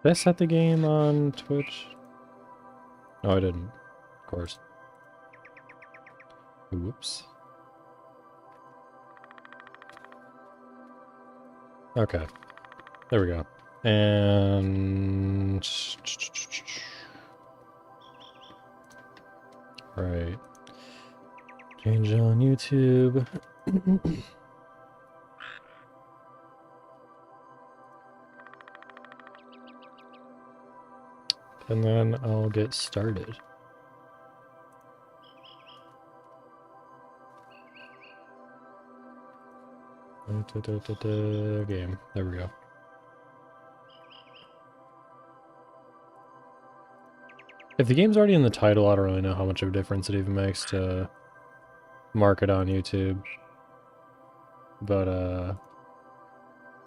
Did I set the game on Twitch? No, I didn't. Of course. Whoops. Okay. There we go. And... Right. Change on YouTube. And then I'll get started. Game. There we go. If the game's already in the title, I don't really know how much of a difference it even makes to mark it on YouTube. But,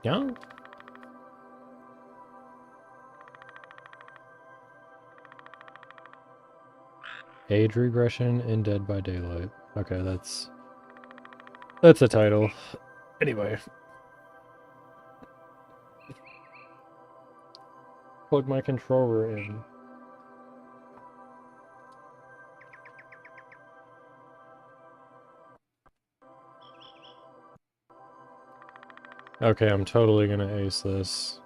yeah. Age regression in Dead by Daylight. Okay, that's a title. Anyway. Plug my controller in. Okay, I'm totally gonna ace this.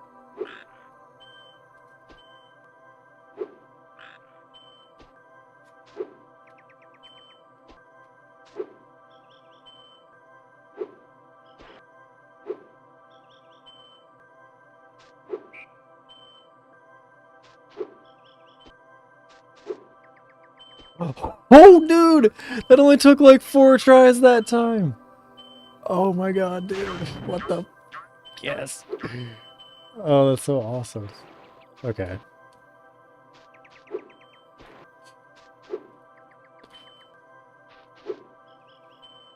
Oh, dude! That only took like 4 tries that time! Oh my god, dude. What the... Yes! Oh, that's so awesome. Okay.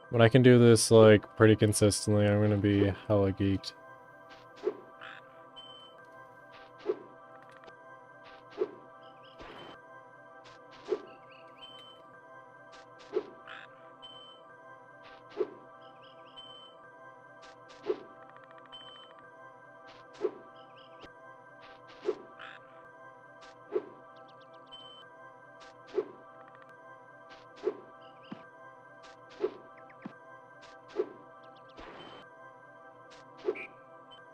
When I can do this, like, pretty consistently, I'm gonna be hella geeked.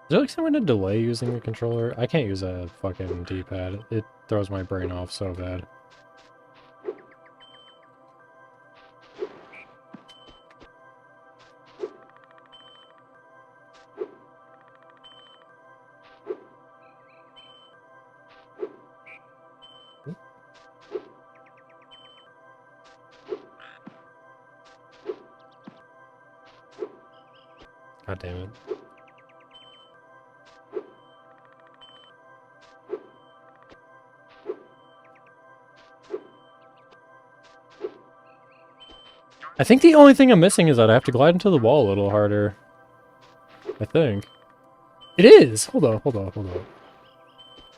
Is there like some kind of delay using the controller? I can't use a fucking D-pad. It throws my brain off so bad. God damn it. I think the only thing I'm missing is that I have to glide into the wall a little harder. I think. It is! Hold on, hold on, hold on.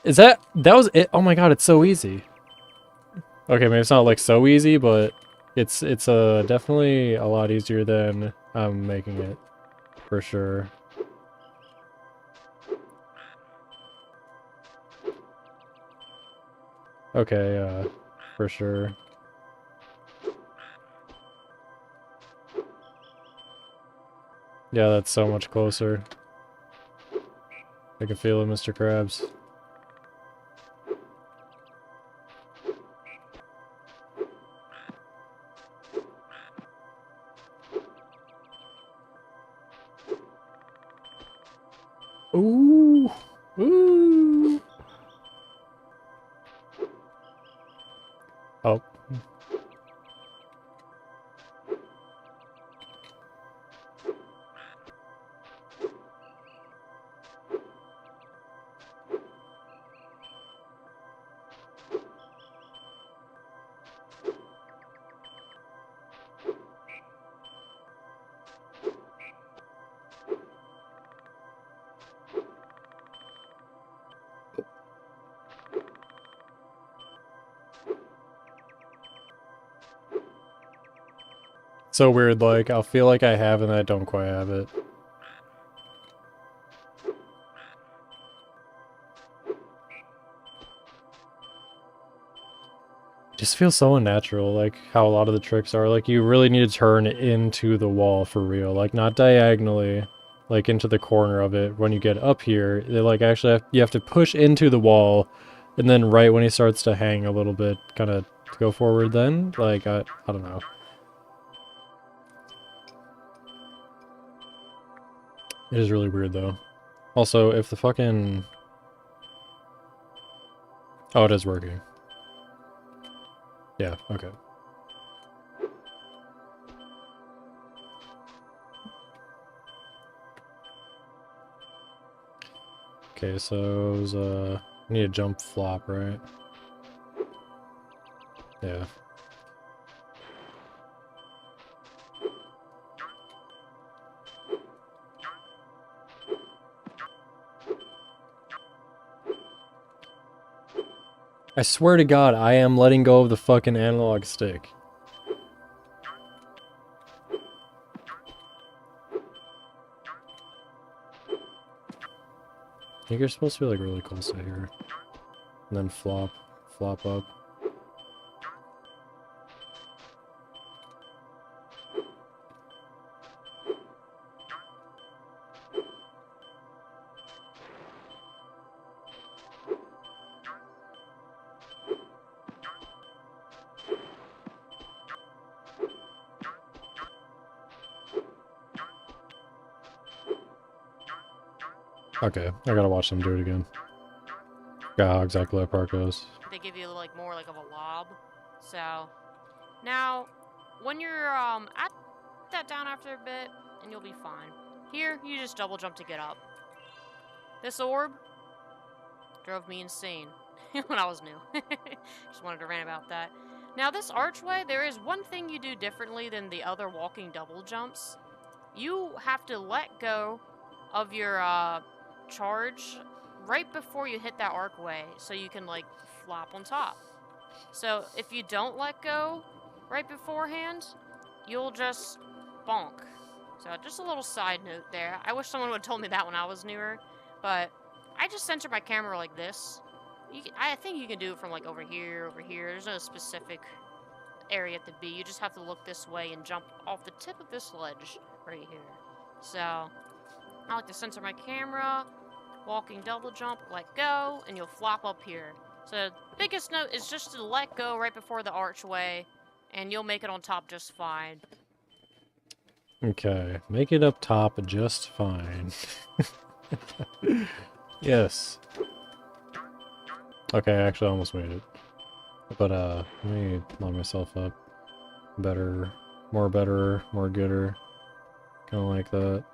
Is that was it? Oh my god, it's so easy. Okay, maybe it's not like so easy, but it's definitely a lot easier than I'm making it. For sure. Okay, for sure. Yeah, that's so much closer. I can feel it, Mr. Krabs. Ooh! Ooh! Oh. So weird, like, I'll feel like I have and I don't quite have it. just feels so unnatural, like how a lot of the tricks are. Like you really need to turn into the wall for real, like not diagonally, like into the corner of it. When you get up here, they like actually you have to push into the wall, and then right when he starts to hang a little bit, kind of go forward. Then like I don't know. It is really weird though. Also, if the fucking oh, it is working. Yeah. Okay. Okay, so it was, I need a jump flop, right? Yeah. I swear to God, I am letting go of the fucking analog stick. I think you're supposed to be like really close to here. And then flop up. Okay, I gotta watch them do it again. Yeah, how exactly that part goes. They give you like more like of a lob. So now when you're at that down after a bit and you'll be fine. Here, you just double jump to get up. This orb drove me insane when I was new. Just wanted to rant about that. Now this archway, there is one thing you do differently than the other walking double jumps. You have to let go of your charge right before you hit that archway so you can like flop on top. So if you don't let go right beforehand, you'll just bonk. So just a little side note there. I wish someone would have told me that when I was newer, but I just center my camera like this. I think you can do it from like over here. There's no specific area to be. You just have to look this way and jump off the tip of this ledge right here. So I like to center my camera, walking double jump, let go, and you'll flop up here. So biggest note is just to let go right before the archway, and you'll make it on top just fine. Okay, make it up top just fine. Yes. Okay, I actually almost made it. But, let me line myself up. Better, more gooder. Kinda like that.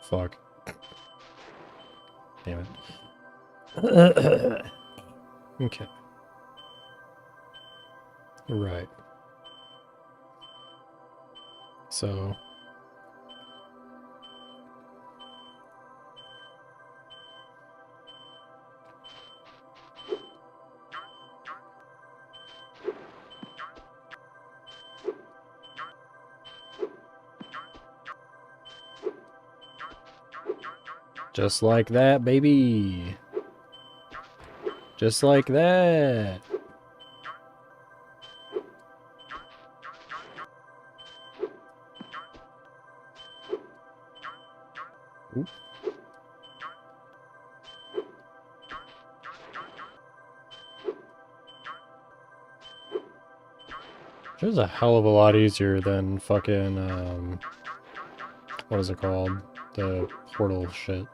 Fuck. Damn it. Okay. Right. So... just like that, baby! Just like that! Oop. It was a hell of a lot easier than fucking, what is it called? The portal shit.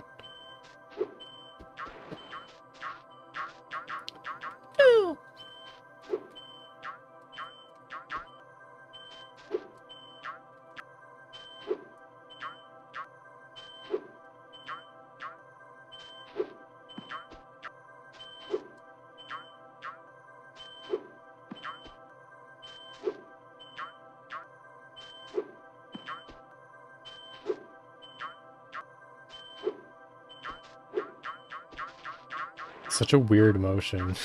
Such a weird motion.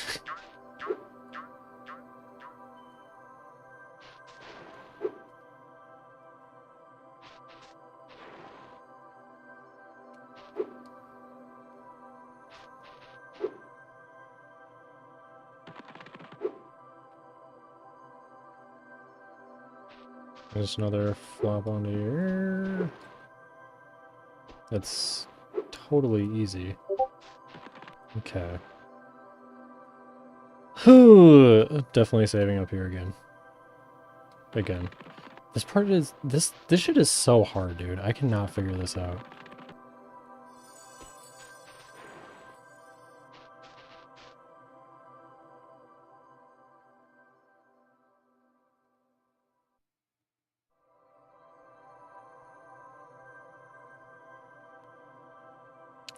There's another flop onto here. That's totally easy. Okay. Definitely saving up here again. Again. This part is this shit is so hard, dude. I cannot figure this out.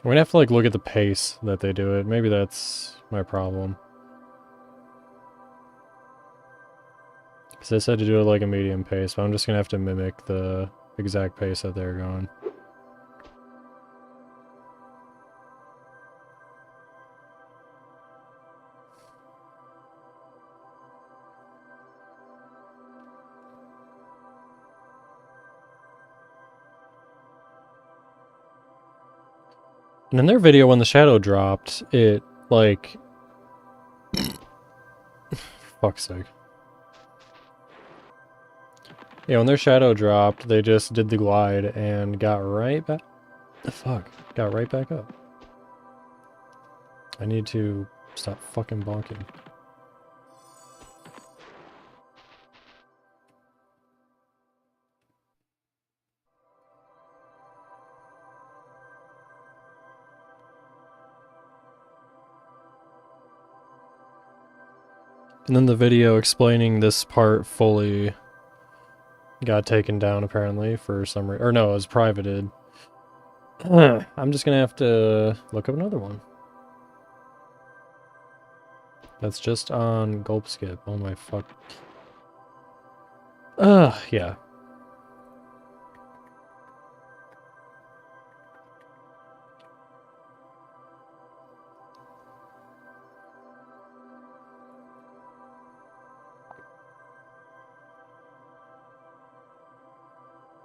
I'm gonna have to like look at the pace that they do it. Maybe that's my problem. Because they said to do it like a medium pace, but I'm just gonna have to mimic the exact pace that they're going. And in their video, when the shadow dropped, it, like... fuck's sake. Yeah, when their shadow dropped, they just did the glide and got right back... The fuck? Got right back up. I need to stop fucking bonking. And then the video explaining this part fully got taken down apparently for some reason. Or no, it was privated. I'm just gonna have to look up another one. That's just on Gulp Skip. Oh my fuck. Yeah.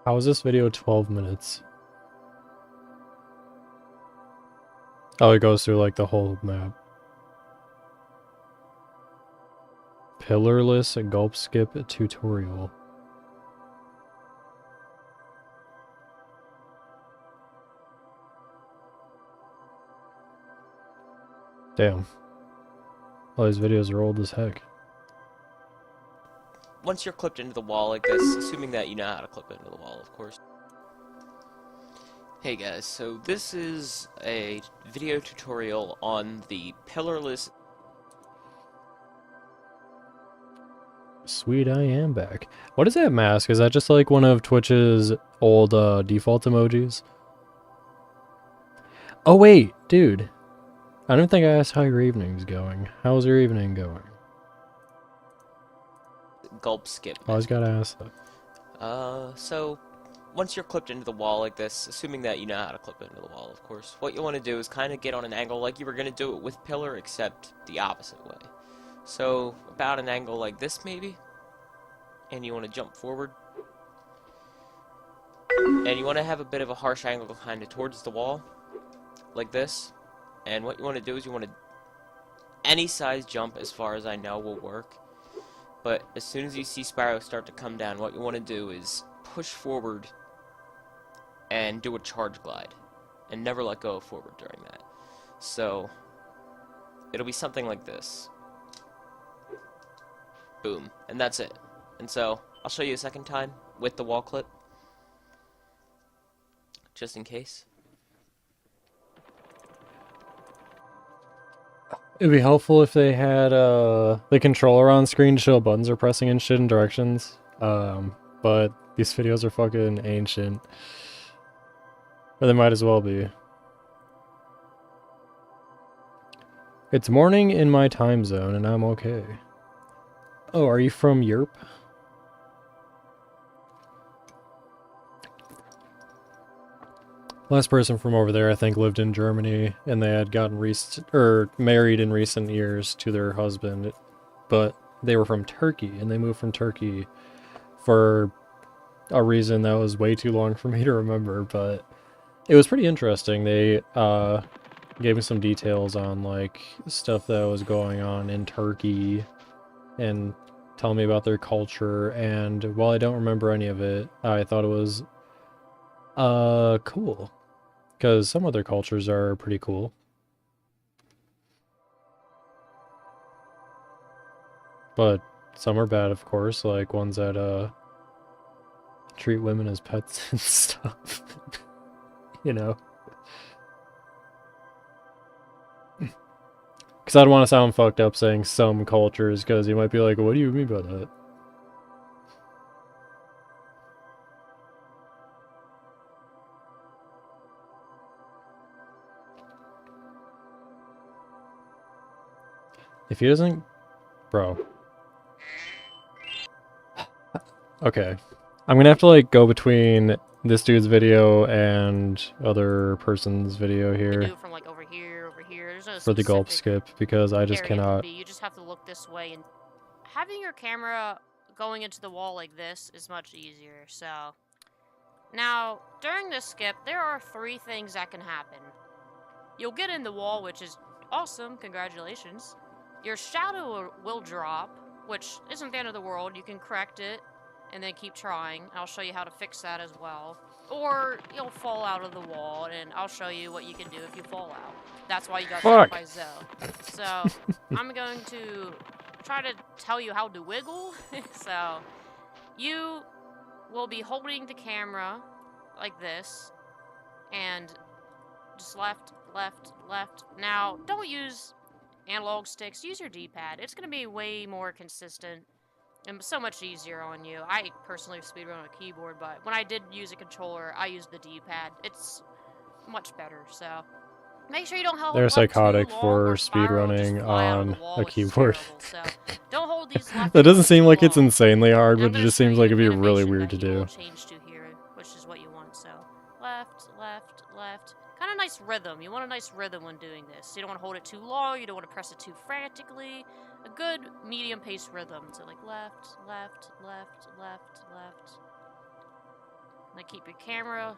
How is this video 12 minutes? Oh, it goes through like the whole map. Pillarless Gulp Skip tutorial. Damn. All these videos are old as heck. Once you're clipped into the wall like this, assuming that you know how to clip into the wall, of course. Hey guys, so this is a video tutorial on the pillarless... Sweet, I am back. What is that mask? Is that just like one of Twitch's old default emojis? Oh wait, dude. I don't think I asked how your evening's going. How's your evening going? Gulp Skip. Always gotta ask that. So once you're clipped into the wall like this, assuming that you know how to clip into the wall, of course, what you want to do is kind of get on an angle like you were going to do it with pillar, except the opposite way. So about an angle like this maybe, and you want to jump forward, and you want to have a bit of a harsh angle kind of towards the wall, like this. And what you want to do is you want to, any size jump as far as I know will work. But as soon as you see Spyro start to come down, what you want to do is push forward and do a charge glide. And never let go of forward during that. So, it'll be something like this. Boom. And that's it. And so, I'll show you a second time with the wall clip. Just in case. It'd be helpful if they had the controller on screen to show buttons are pressing and shit in directions. But these videos are fucking ancient. Or they might as well be. It's morning in my time zone and I'm okay. Oh, are you from Europe? Last person from over there, I think, lived in Germany, and they had gotten married in recent years to their husband, but they were from Turkey, and they moved from Turkey for a reason that was way too long for me to remember, but it was pretty interesting. They gave me some details on like stuff that was going on in Turkey, and telling me about their culture, and while I don't remember any of it, I thought it was cool. Because some other cultures are pretty cool. But some are bad, of course, like ones that treat women as pets and stuff. You know. Because I don't want to sound fucked up saying some cultures, because you might be like, what do you mean by that? If he doesn't... Bro. Okay. I'm gonna have to, like, go between this dude's video and other person's video You can do here it from like over here, over here. There's no for the gulp specific skip, because I just area to cannot... be. You just have to look this way, and having your camera going into the wall like this is much easier. So now during this skip, there are 3 things that can happen. You'll get in the wall, which is awesome. Congratulations. Your shadow will drop, which isn't the end of the world. You can correct it and then keep trying. I'll show you how to fix that as well. Or you'll fall out of the wall, and I'll show you what you can do if you fall out. That's why you got shot by Zoe. So I'm going to try to tell you how to wiggle. So you will be holding the camera like this, and just left, left, left. Now, don't use analog sticks. Use your D-pad. It's going to be way more consistent and so much easier on you. I personally speedrun on a keyboard, but when I did use a controller, I used the D-pad. It's much better, so make sure you don't hold They're left psychotic too long, for or Spyro will just speedrunning fly out of on the wall, a which is keyboard. terrible. So don't hold these left That doesn't for seem too like it's long. insanely hard, And I'm but it gonna just show seems you like an it'd be really animation weird to that you will do. change to here, which is what you want. So left, left, left. Kind of nice rhythm. You want a nice rhythm when doing this. You don't want to hold it too long. You don't want to press it too frantically. A good medium-paced rhythm. So like left, left, left, left, left. Now keep your camera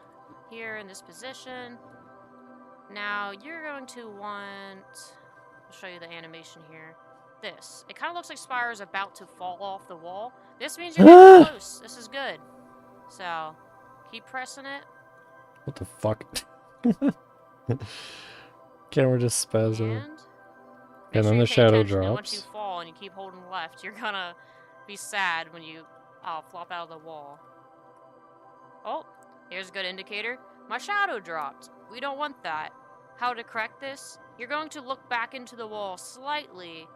here in this position. Now you're going to want... I'll show you the animation here. This. It kind of looks like Spyro's about to fall off the wall. This means you're getting close. This is good. So keep pressing it. What the fuck? Camera just spazzed out. And then the shadow drops. And once you fall and you keep holding left, you're gonna be sad when you flop out of the wall. Oh, here's a good indicator. My shadow dropped. We don't want that. How to correct this? You're going to look back into the wall slightly,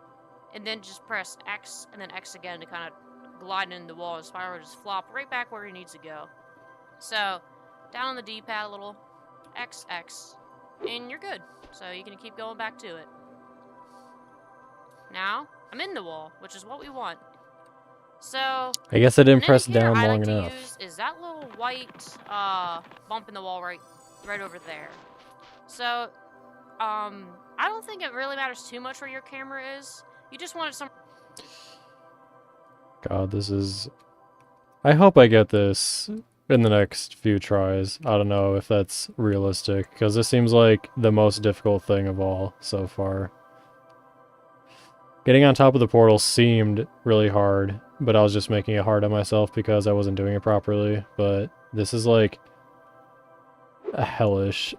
and then just press X and then X again to kind of glide in the wall, and Spyro just flop right back where he needs to go. So, down on the D-pad a little, X, X, and you're good. So you can keep going back to it. Now, I'm in the wall, which is what we want. So, I guess I didn't press indicator down I long like enough. to use is that little white bump in the wall right over there. So, I don't think it really matters too much where your camera is. You just want it some... God, this is... I hope I get this in the next few tries. I don't know if that's realistic, because this seems like the most difficult thing of all so far. Getting on top of the portal seemed really hard, but I was just making it hard on myself because I wasn't doing it properly. But this is like... hellish.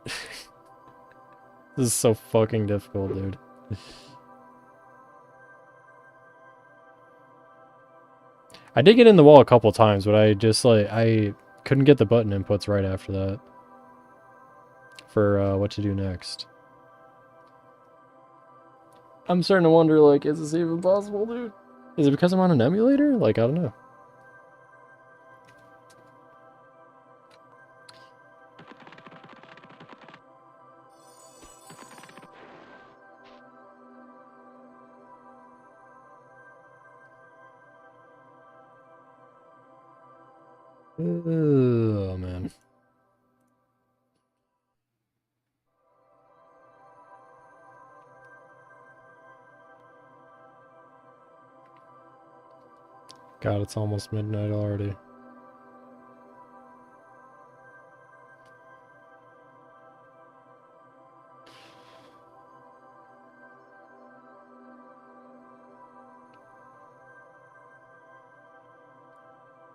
This is so fucking difficult, dude. I did get in the wall a couple times, but I just, like, I couldn't get the button inputs right after that. For, what to do next. I'm starting to wonder, like, is this even possible, dude? Is it because I'm on an emulator? Like, I don't know. Oh, man. God, it's almost midnight already.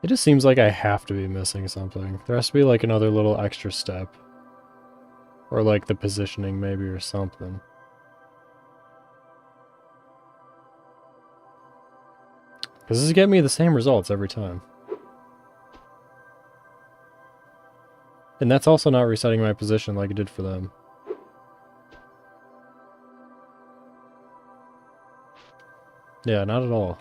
It just seems like I have to be missing something. There has to be like another little extra step. Or like the positioning maybe or something. Because this is getting me the same results every time. And that's also not resetting my position like it did for them. Yeah, not at all.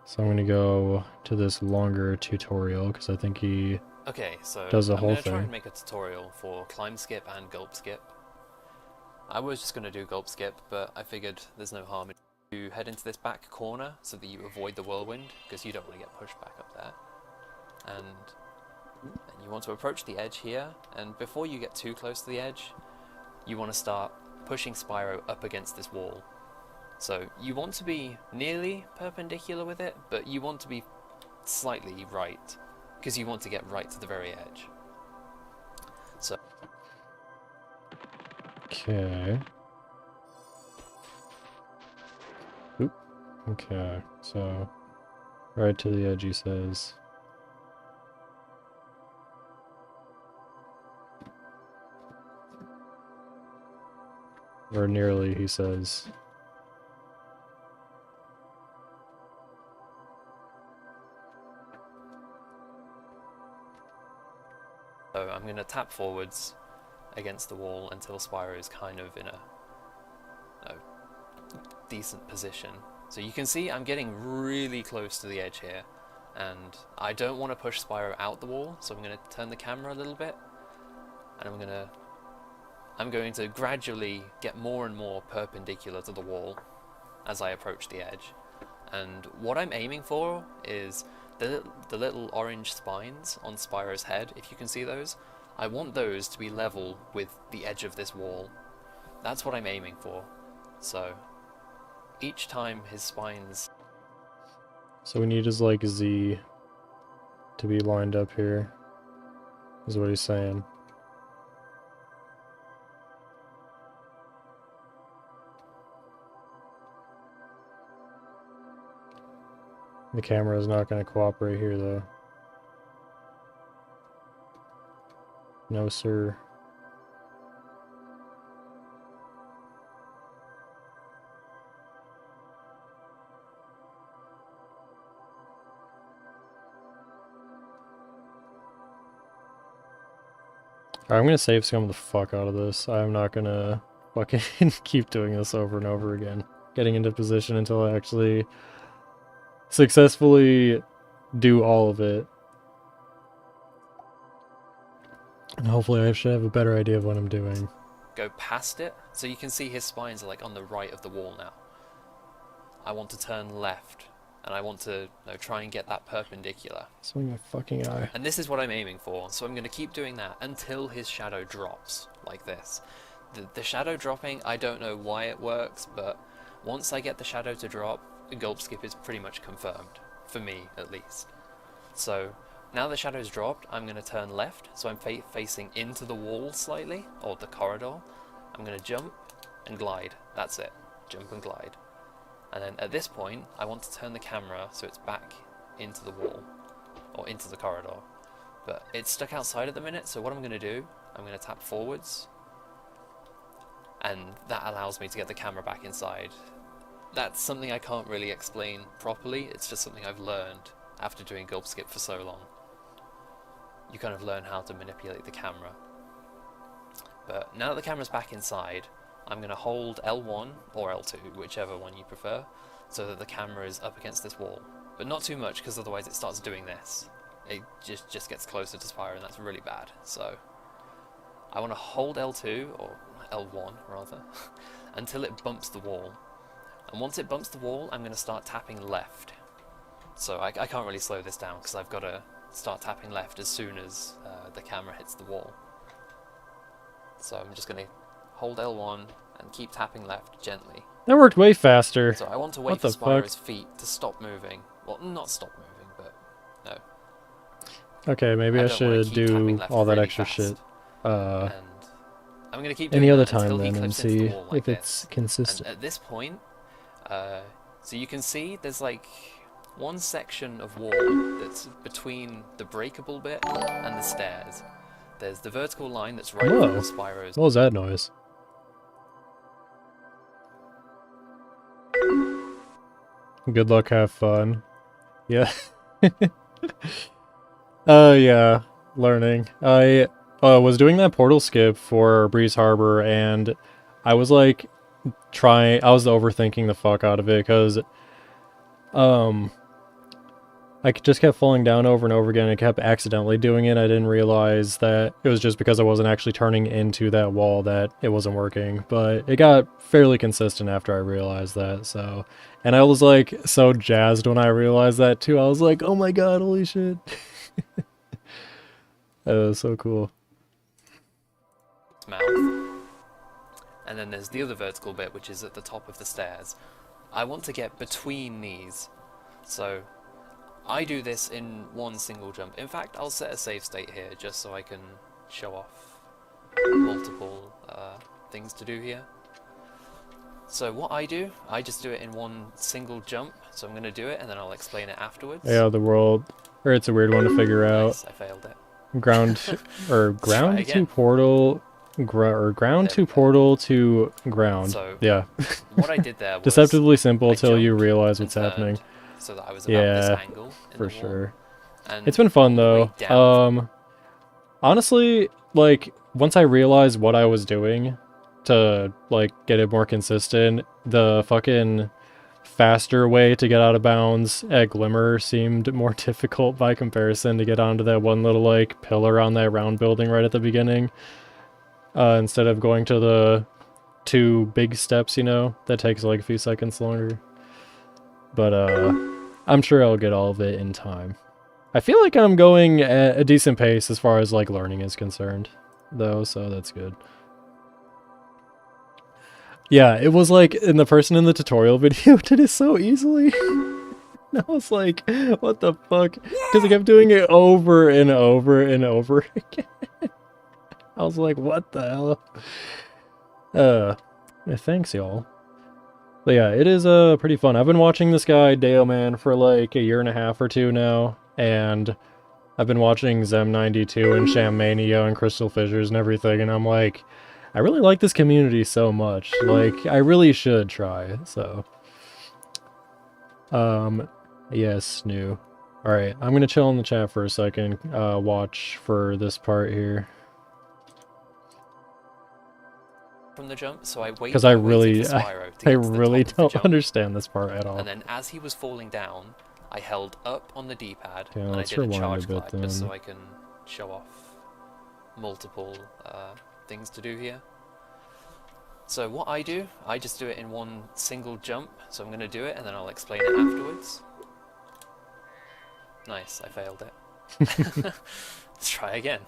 So I'm going to go to this longer tutorial because I think he Okay, so does the I'm whole going to try thing. and make a tutorial for climb skip and gulp skip. I was just going to do gulp skip, but I figured there's no harm in you head into this back corner so that you avoid the whirlwind, because you don't want to get pushed back up there. And you want to approach the edge here, and before you get too close to the edge, you want to start pushing Spyro up against this wall. So you want to be nearly perpendicular with it, but you want to be slightly right, because you want to get right to the very edge. So Okay. Oop. Okay, so right to the edge he says. Or nearly, he says. I'm going to tap forwards against the wall until Spyro is kind of in a decent position. So you can see I'm getting really close to the edge here, and I don't want to push Spyro out the wall, so I'm going to turn the camera a little bit, and I'm going to gradually get more and more perpendicular to the wall as I approach the edge. And what I'm aiming for is the little orange spines on Spyro's head, if you can see those. I want those to be level with the edge of this wall. That's what I'm aiming for. So each time his spines... So we need his like Z to be lined up here, is what he's saying. The camera is not going to cooperate here, though. No, sir. Alright, I'm going to save scum the fuck out of this. I'm not going to fucking keep doing this over and over again. Getting into position until I actually successfully do all of it. And hopefully I should have a better idea of what I'm doing. Go past it, so you can see his spines are like on the right of the wall now. I want to turn left, and I want to try and get that perpendicular. Swing my fucking eye. And this is what I'm aiming for, so I'm going to keep doing that until his shadow drops, like this. The shadow dropping, I don't know why it works, but once I get the shadow to drop, the gulp skip is pretty much confirmed, for me at least. So now the shadow's dropped, I'm going to turn left, so I'm facing into the wall slightly, or the corridor. I'm going to jump and glide, that's it, jump and glide. And then at this point, I want to turn the camera so it's back into the wall, or into the corridor. But it's stuck outside at the minute, so what I'm going to do, I'm going to tap forwards, and that allows me to get the camera back inside. That's something I can't really explain properly, it's just something I've learned after doing gulp skip for so long. You kind of learn how to manipulate the camera. But now that the camera's back inside, I'm going to hold L1 or L2, whichever one you prefer, so that the camera is up against this wall. But not too much, because otherwise it starts doing this. It just gets closer to Spyro, and that's really bad. So I want to hold L2, or L1 rather, until it bumps the wall. And once it bumps the wall, I'm going to start tapping left. So I can't really slow this down, because I've got to start tapping left as soon as the camera hits the wall. So I'm just going to hold L1 and keep tapping left gently. That worked way faster. So I want to wait for Spyro's feet to stop moving. Well, not stop moving, but no. Okay, maybe I should do all that really extra fast. shit. And I'm going to keep doing Any other that until time he then and clips into the see wall like if it's this. consistent. And at this point, so you can see there's like one section of wall that's between the breakable bit and the stairs. There's the vertical line that's right Whoa. from the Spyros. What was that noise? Good luck, have fun. Yeah. Yeah, learning. I was doing that portal skip for Breeze Harbor, and I was like I was overthinking the fuck out of it, because I just kept falling down over and over again. I kept accidentally doing it. I didn't realize that it was just because I wasn't actually turning into that wall that it wasn't working. But it got fairly consistent after I realized that. So, and I was like so jazzed when I realized that too. I was like, oh my god, holy shit. That was so cool. Mouth. And then there's the other vertical bit, which is at the top of the stairs. I want to get between these. So I do this in one single jump. In fact, I'll set a save state here just so I can show off multiple things to do here. So what I do, I just do it in one single jump. So I'm going to do it and then I'll explain it afterwards. Yeah, the world, or it's a weird one to figure out. Nice, I failed it. Ground or ground to portal, ground to portal to ground. So yeah. What I did there was deceptively simple till you realize what's happening. So that I was about this angle in for the wall. sure. And It's been fun though. Honestly, like once I realized what I was doing to like get it more consistent, the fucking faster way to get out of bounds at Glimmer seemed more difficult by comparison to get onto that one little like pillar on that round building right at the beginning. Instead of going to the 2 big steps, you know, that takes like a few seconds longer. But I'm sure I'll get all of it in time. I feel like I'm going at a decent pace as far as like learning is concerned, though, so that's good. Yeah, it was like, and the person in the tutorial video did it so easily. And I was like, what the fuck? Because I kept doing it over and over and over again. I was like, what the hell? Yeah, thanks, y'all. But yeah, it is pretty fun. I've been watching this guy, Deo Man, for like a year and a half or two now, and I've been watching Zem92 and Shammania and Crystal Fissures and everything, and I'm like, I really like this community so much. Like, I really should try, so. Yes, new. Alright, I'm gonna chill in the chat for a second, watch for this part here. From the jump, so I waited. Because I really don't understand this part at all. And then as he was falling down, I held up on the D-pad Okay, and I let's did a rewind charge a bit glide then. just so I can show off multiple things to do here. So what I do, I just do it in one single jump. So I'm going to do it and then I'll explain it afterwards. Nice, I failed it. Let's try again.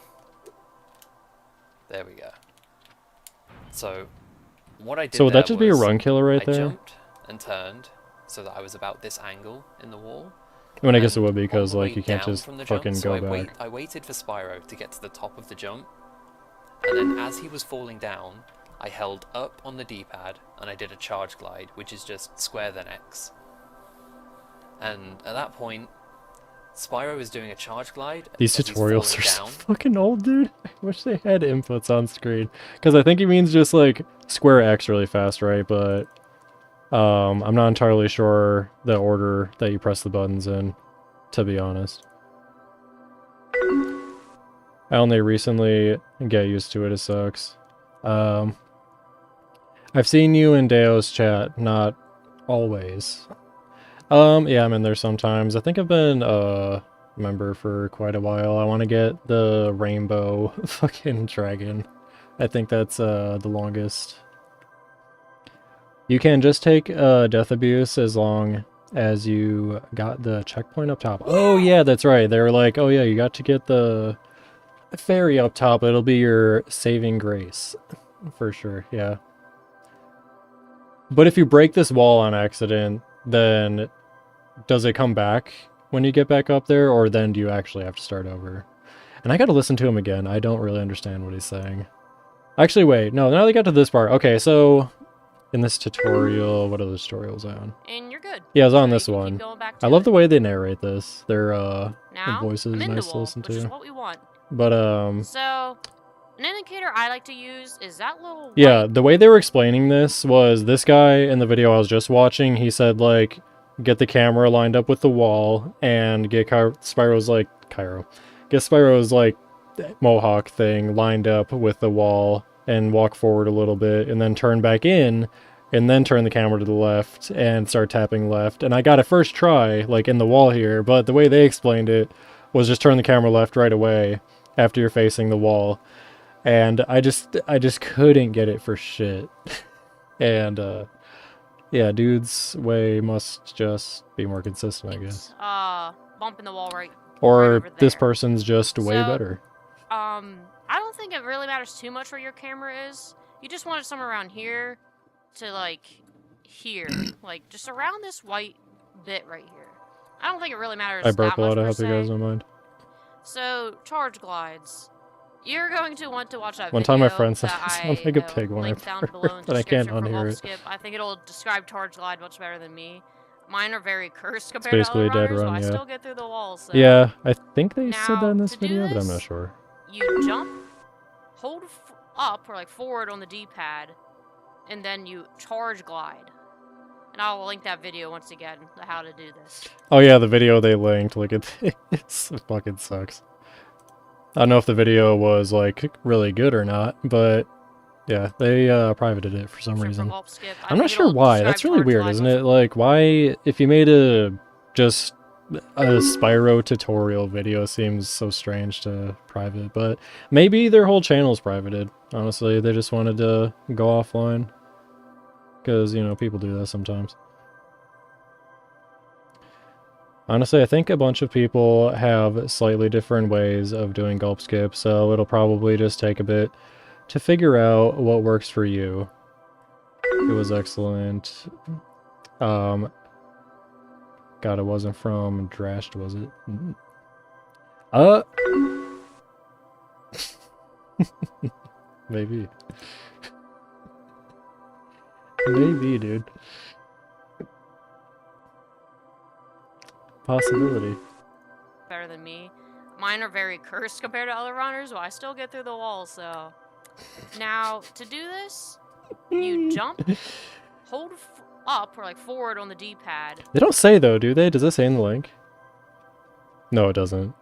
There we go. So what I did So would that just be a was run killer right I there? jumped and turned so that I was about this angle in the wall. I mean, I guess it And would be because all the like way you can't down just from the jump, fucking so go back. I waited for Spyro to get to the top of the jump, and then as he was falling down, I held up on the D-pad and I did a charge glide, which is just square then X. And at that point, Spyro is doing a charge glide. These as he's tutorials are falling so down. fucking old, dude. I wish they had inputs on screen. Because I think he means just like square X really fast, right? But I'm not entirely sure the order that you press the buttons in, to be honest. I only recently get used to it, it sucks. I've seen you in Deo's chat, not always. Yeah, I'm in there sometimes. I think I've been a member for quite a while. I want to get the rainbow fucking dragon. I think that's the longest. You can just take death abuse as long as you got the checkpoint up top. Oh yeah, that's right. They were like, oh yeah, you got to get the fairy up top. It'll be your saving grace. For sure, yeah. But if you break this wall on accident, then does it come back when you get back up there, or then do you actually have to start over? And I gotta listen to him again. I don't really understand what he's saying. Actually, wait. No, now they got to this part. Okay, so In this tutorial, what other tutorial was I on? And you're good. Yeah, I was on So this you can keep one. going back I to love it. the way they narrate this. Their Now, voice is I'm in the nice to wall, listen which is to. what we want. But So, an indicator I like to use is that little yeah, white... the way they were explaining this was this guy in the video I was just watching, he said like get the camera lined up with the wall and get Spyro's like get Spyro's like mohawk thing lined up with the wall and walk forward a little bit and then turn back in and then turn the camera to the left and start tapping left. And I got a first try like in the wall here, but the way they explained it was just turn the camera left right away after you're facing the wall. And I just couldn't get it for shit. And yeah, dude's way must just be more consistent, I guess. Bumping the wall right Or over this there. person's just way So, better. I don't think it really matters too much where your camera is. You just want it somewhere around here to, like, here. Like, just around this white bit right here. I don't think it really matters I burp that a lot, much I per hope you se. guys don't mind. So, charge glides. You're going to want to watch that One video time my friend said that I sound like a pig when I link down below in burp, the but I can't description for unhear Golf it. Skip. I think it'll describe charge glide much better than me. Mine are very cursed compared basically to a other dead runners, run, but yeah. I still get through the walls. So. Yeah, I think they said that in Now, this to do video, but I'm this, not sure. You jump, hold up or like forward on the D-pad, and then you charge glide. And I'll link that video once again, how to do this. Oh yeah, the video they linked, like it fucking sucks. I don't know if the video was like really good or not, but yeah, they privated it for some reason. Golf Skip. I'm not sure why. That's really weird, isn't it? Like, why, if you made just a Spyro tutorial video, seems so strange to private, but maybe their whole channel's privated. Honestly, they just wanted to go offline. Because, you know, people do that sometimes. Honestly, I think a bunch of people have slightly different ways of doing gulp skip, so it'll probably just take a bit to figure out what works for you. It was excellent. God, it wasn't from Drashed, was it? Maybe. Maybe, dude. Possibility. Better than me. Mine are very cursed compared to other runners, but I still get through the walls, so... Now, to do this, you jump, hold up or like forward on the D-pad. They don't say though, do they? Does it say in the link? No, it doesn't.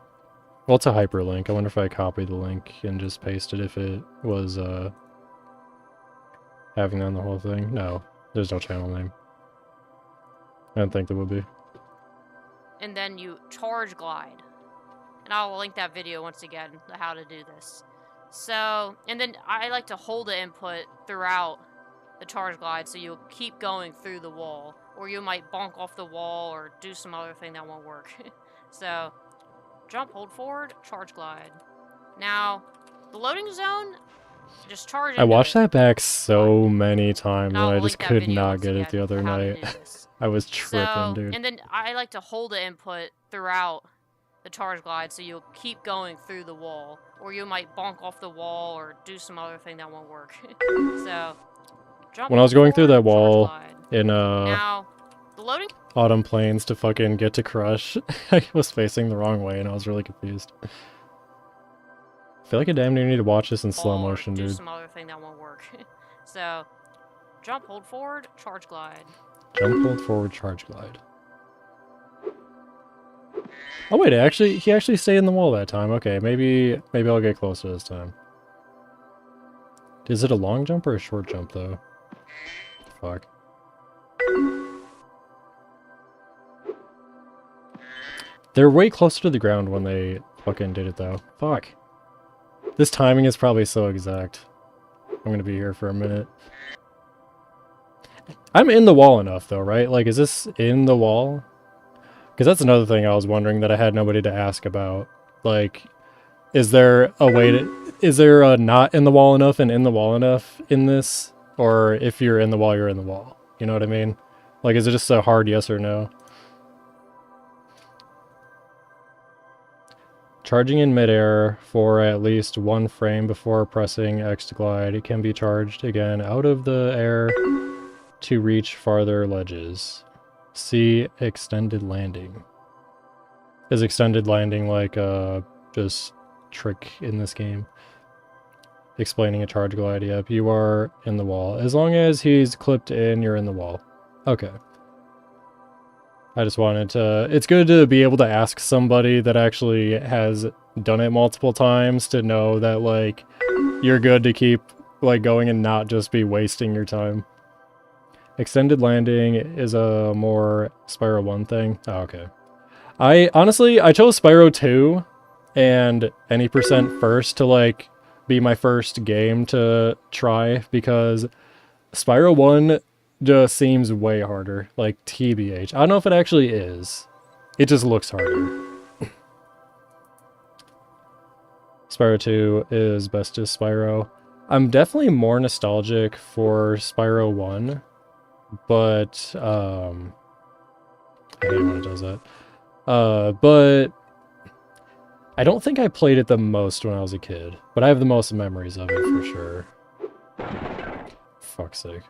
Well, it's a hyperlink. I wonder if I copy the link and just paste it if it was having that on the whole thing. No, there's no channel name. I don't think there would be. And then you charge glide. And I'll link that video once again, how to do this. So, and then I like to hold the input throughout the charge glide so you'll keep going through the wall. Or you might bonk off the wall or do some other thing that won't work. So, jump, hold forward, charge glide. Now, the loading zone, just charge into I watched it. that back so many times and I'll I link just that could video not once get it again, the other how to night. do this. I was tripping, So, dude. and then I like to hold the input throughout the charge glide so you'll keep going through the wall. Or you might bonk off the wall or do some other thing that won't work. So, jump When I was going through that forward, charge wall glide. in Now, the loading... Autumn Plains to fucking get to Crush, I was facing the wrong way and I was really confused. I feel like I damn near need to watch this in slow or motion, do dude. some other thing that won't work. So, jump, hold forward, charge glide. Jump, hold forward, charge glide. Oh wait, he actually stayed in the wall that time. Okay, maybe I'll get closer this time. Is it a long jump or a short jump though? Fuck. They're way closer to the ground when they fucking did it though. Fuck. This timing is probably so exact. I'm gonna be here for a minute. I'm in the wall enough though, right? Like, is this in the wall? Because that's another thing I was wondering that I had nobody to ask about. Like, is there a way to... Is there a not in the wall enough and in the wall enough in this? Or if you're in the wall, you're in the wall. You know what I mean? Like, is it just a hard yes or no? Charging in midair for at least 1 frame before pressing X to glide. It can be charged again out of the air to reach farther ledges. See extended landing. Is extended landing like just trick in this game? Explaining a charge glide. Yep, you are in the wall. As long as he's clipped in, you're in the wall. Okay. I just wanted to... It's good to be able to ask somebody that actually has done it multiple times to know that, like, you're good to keep, like, going and not just be wasting your time. Extended landing is a more Spyro 1 thing. Oh, okay. Honestly, I chose Spyro 2 and any percent first to, like, be my first game to try because Spyro 1 just seems way harder. Like, TBH. I don't know if it actually is. It just looks harder. Spyro 2 is bestest Spyro. I'm definitely more nostalgic for Spyro 1, but, I hate when it does that. But I don't think I played it the most when I was a kid, but I have the most memories of it for sure. Fuck's sake.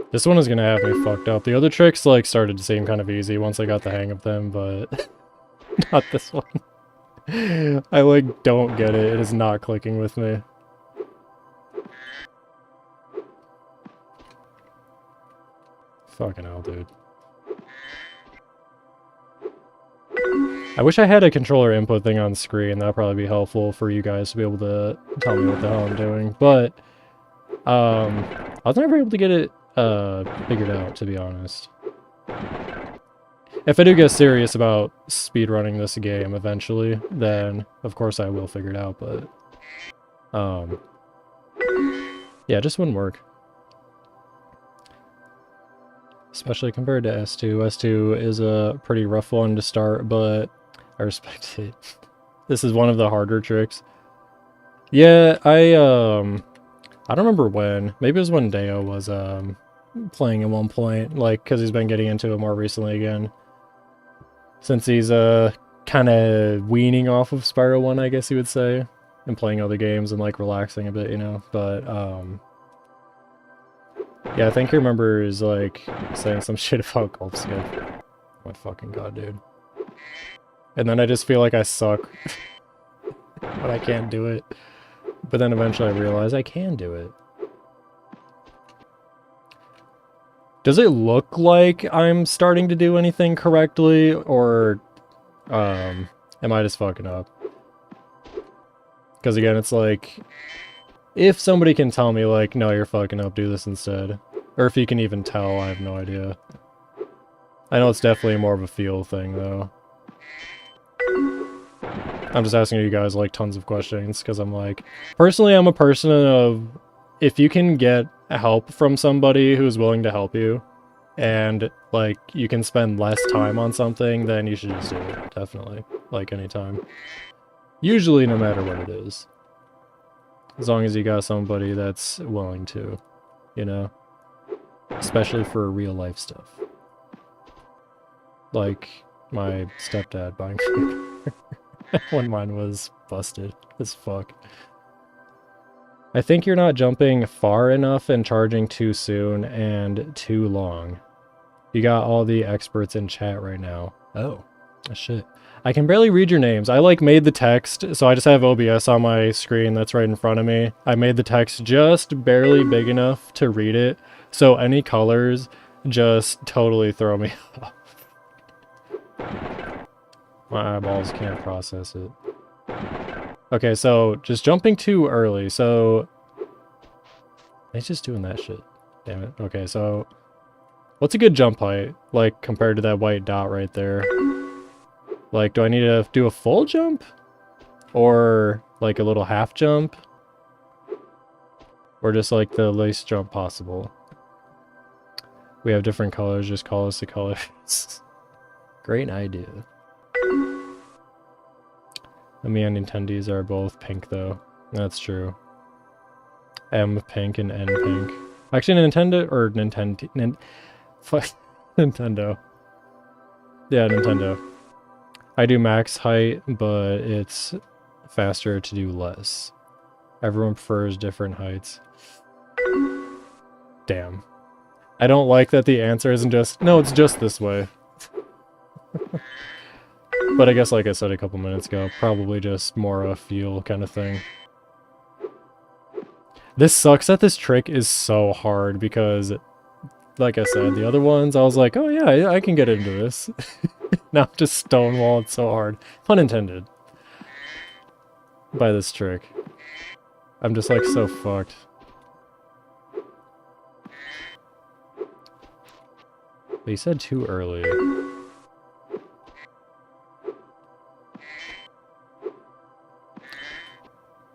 This one is gonna have me fucked up. The other tricks, like, started to seem kind of easy once I got the hang of them, but not this one. I, like, don't get it. It is not clicking with me. Fucking hell, dude. I wish I had a controller input thing on screen. That'd probably be helpful for you guys to be able to tell me what the hell I'm doing. But, I was never able to get it figured out, to be honest. If I do get serious about speedrunning this game eventually, then of course I will figure it out, but yeah, it just wouldn't work. Especially compared to S2. S2 is a pretty rough one to start, but I respect it. This is one of the harder tricks. Yeah, I don't remember when. Maybe it was when Deo was playing at one point, like, because he's been getting into it more recently again. Since he's kind of weaning off of Spyro 1, I guess you would say, and playing other games and, like, relaxing a bit, you know, but yeah, I think he remembers, like, saying some shit about golf skip. Oh my fucking god, dude. And then I just feel like I suck. But I can't do it. But then eventually I realize I can do it. Does it look like I'm starting to do anything correctly, or am I just fucking up? Because again, it's like, if somebody can tell me, like, no, you're fucking up, do this instead. Or if you can even tell, I have no idea. I know it's definitely more of a feel thing, though. I'm just asking you guys, like, tons of questions, because I'm like... Personally, I'm a person of... If you can get help from somebody who's willing to help you, and, like, you can spend less time on something, then you should just do it, definitely. Like, anytime. Usually, no matter what it is. As long as you got somebody that's willing to, you know? Especially for real life stuff. Like my stepdad buying food when mine was busted as fuck. I think you're not jumping far enough and charging too soon and too long. You got all the experts in chat right now. Oh, shit. I can barely read your names. I, like, made the text, so I just have OBS on my screen that's right in front of me. I made the text just barely big enough to read it, so any colors just totally throw me off. My eyeballs can't process it. Okay, so just jumping too early, so... He's just doing that shit. Damn it. Okay, so... What's a good jump height, like, compared to that white dot right there? Like, do I need to do a full jump? Or, like, a little half jump? Or just, like, the least jump possible? We have different colors, just call us the colors. Great idea. Me and Nintendos are both pink, though. That's true. M pink and N pink. Actually, Nintendo, or Nintendo. Fuck. Nintendo. Yeah, Nintendo. I do max height, but it's faster to do less. Everyone prefers different heights. Damn. I don't like that the answer isn't just, no, it's just this way. But I guess like I said a couple minutes ago, probably just more a feel kind of thing. This sucks that this trick is so hard because, like I said, the other ones I was like, oh yeah, I can get into this. Now I'm just stonewalled so hard. Pun intended. By this trick. I'm just like so fucked. But you said too early.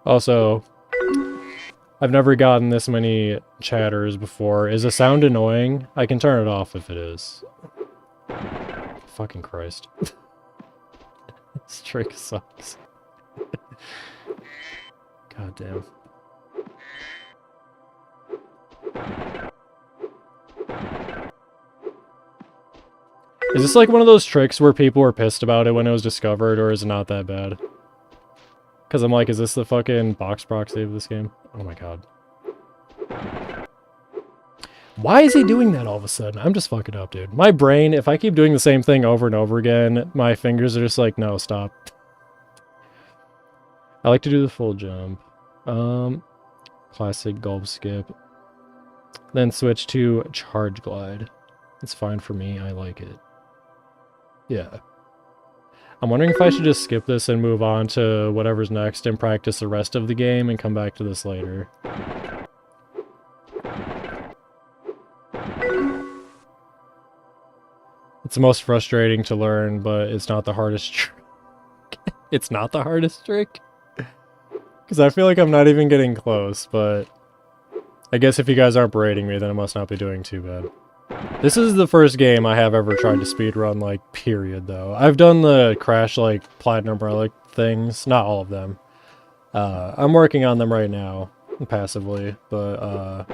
Also, I've never gotten this many chatters before. Is the sound annoying? I can turn it off if it is. Fucking Christ. This trick sucks. God damn. Is this like one of those tricks where people were pissed about it when it was discovered, or is it not that bad? Because I'm like, is this the fucking box proxy of this game? Oh my god. Why is he doing that all of a sudden? I'm just fucking up, dude. My brain, if I keep doing the same thing over and over again, my fingers are just like, no, stop. I like to do the full jump. Classic gulp skip. Then switch to charge glide. It's fine for me, I like it. Yeah. I'm wondering if I should just skip this and move on to whatever's next and practice the rest of the game and come back to this later. It's the most frustrating to learn, but it's not the hardest trick. It's not the hardest trick? Because I feel like I'm not even getting close, but I guess if you guys aren't berating me, then I must not be doing too bad. This is the first game I have ever tried to speedrun, like, period, though. I've done the Crash, like, Platinum Relic things. Not all of them. I'm working on them right now, passively, but,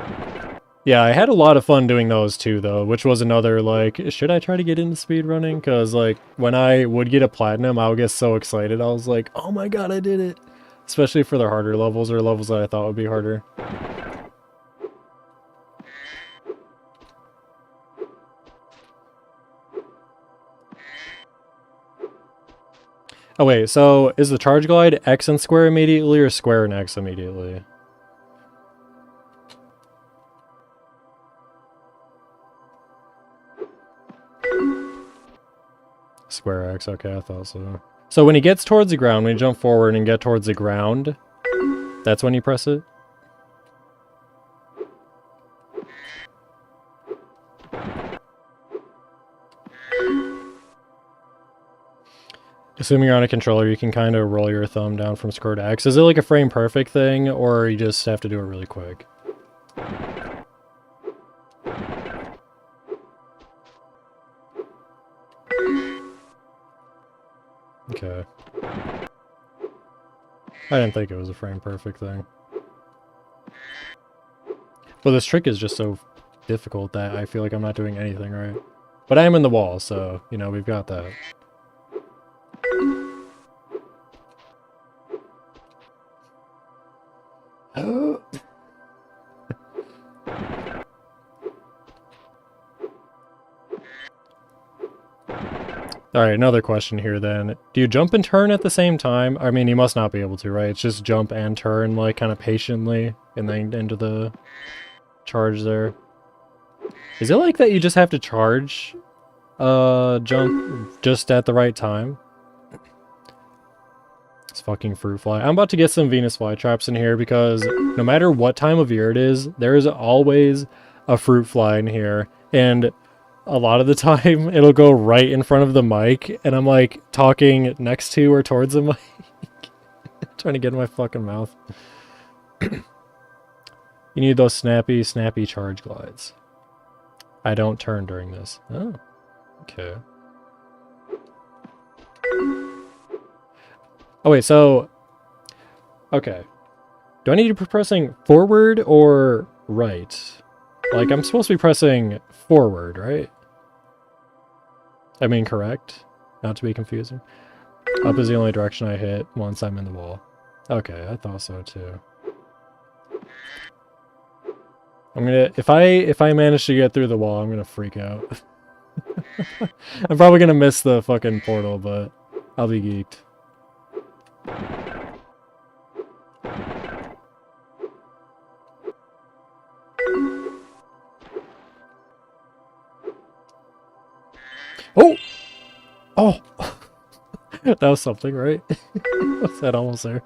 yeah, I had a lot of fun doing those too, though, which was another, like, should I try to get into speedrunning? Because, like, when I would get a Platinum, I would get so excited. I was like, oh my god, I did it! Especially for the harder levels, or levels that I thought would be harder. Oh wait, so is the charge glide X and square immediately, or square and X immediately? Square X, okay, I thought so. So when he gets towards the ground, when you jump forward and get towards the ground, that's when you press it? Assuming you're on a controller, you can kind of roll your thumb down from square to X. Is it like a frame perfect thing, or you just have to do it really quick? Okay. I didn't think it was a frame perfect thing. Well, this trick is just so difficult that I feel like I'm not doing anything right. But I am in the wall, so, you know, we've got that. Alright, another question here then. Do you jump and turn at the same time? I mean, you must not be able to, right? It's just jump and turn, like, kind of patiently, and then into the charge there. Is it like that you just have to charge, jump just at the right time? It's fucking fruit fly. I'm about to get some Venus flytraps in here because no matter what time of year it is, there is always a fruit fly in here, and a lot of the time it'll go right in front of the mic, and I'm like talking next to or towards the mic, trying to get in my fucking mouth. You need those snappy charge glides. I don't turn during this. Oh, okay. Oh wait, so okay. Do I need to be pressing forward or right? Like, I'm supposed to be pressing forward, right? I mean, correct? Not to be confusing. Up is the only direction I hit once I'm in the wall. Okay, I thought so too. I'm gonna if I manage to get through the wall, I'm gonna freak out. I'm probably gonna miss the fucking portal, but I'll be geeked. Oh! Oh! That was something, right? Was that almost there?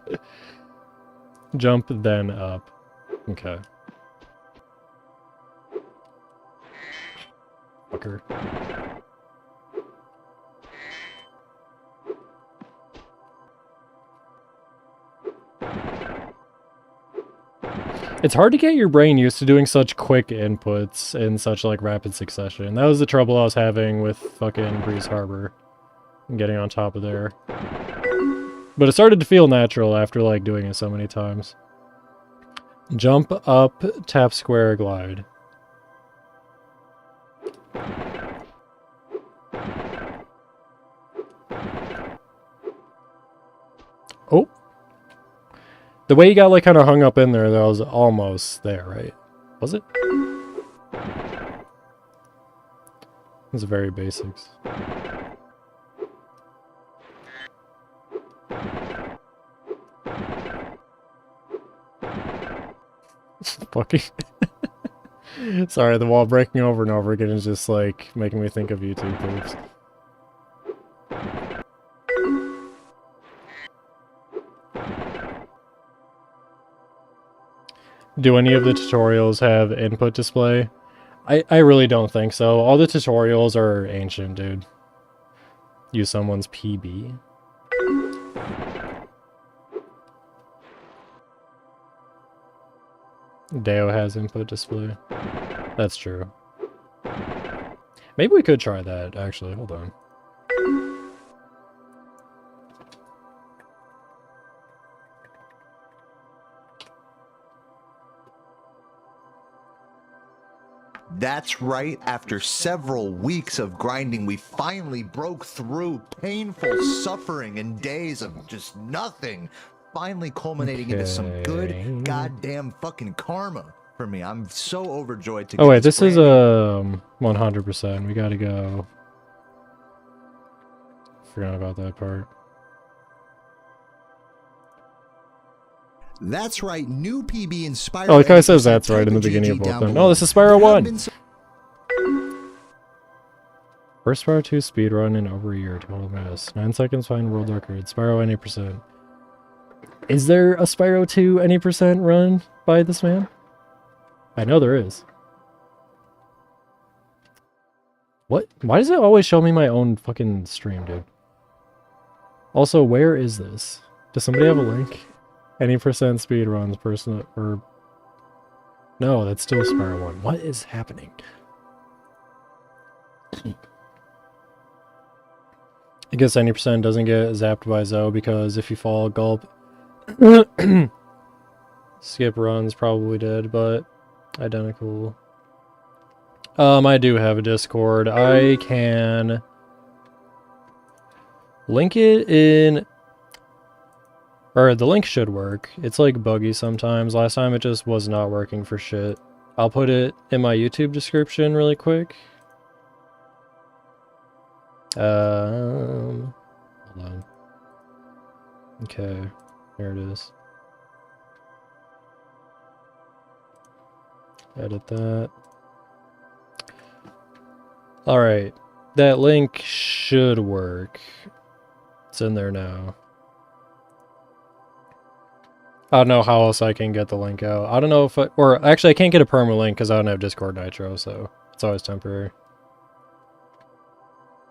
Jump, then up. Okay. Fucker. It's hard to get your brain used to doing such quick inputs in such, like, rapid succession. That was the trouble I was having with fucking Breeze Harbor. And getting on top of there. But it started to feel natural after, like, doing it so many times. Jump, up, tap square, glide. Oh! The way you got, like, kind of hung up in there, that was almost there, right? Was it? It's very basics. Fucking... Sorry, the wall breaking over and over again is just, like, making me think of YouTube poops. Do any of the tutorials have input display? I really don't think so. All the tutorials are ancient, dude. Use someone's PB. Deo has input display. That's true. Maybe we could try that, actually. Hold on. That's right, after several weeks of grinding, we finally broke through painful suffering and days of just nothing, finally culminating into some good goddamn fucking karma for me. I'm so overjoyed to get Oh wait, this is 100%. We gotta go. Forgot about that part. That's right, new PB and Spyro. Oh, it kind of says that's right in the beginning of both of them. Oh, this is Spyro 1! First Spyro 2 speedrun in over a year, total miss. 9 seconds, find world record. Spyro any percent. Is there a Spyro 2 any percent run by this man? I know there is. What? Why does it always show me my own fucking stream, dude? Also, where is this? Does somebody have a link? Any percent speedruns, person, or... No, that's still Spyro 1. What is happening? I guess any percent doesn't get zapped by Zoe because if you fall, gulp. Skip runs probably did, but identical. I do have a Discord. I can link it in... Or the link should work. It's like buggy sometimes. Last time it just was not working for shit. I'll put it in my YouTube description really quick. Hold on. Okay, here it is. Edit that. Alright, that link should work. It's in there now. I don't know how else I can get the link out. I don't know if or actually I can't get a permanent link because I don't have Discord Nitro, so it's always temporary.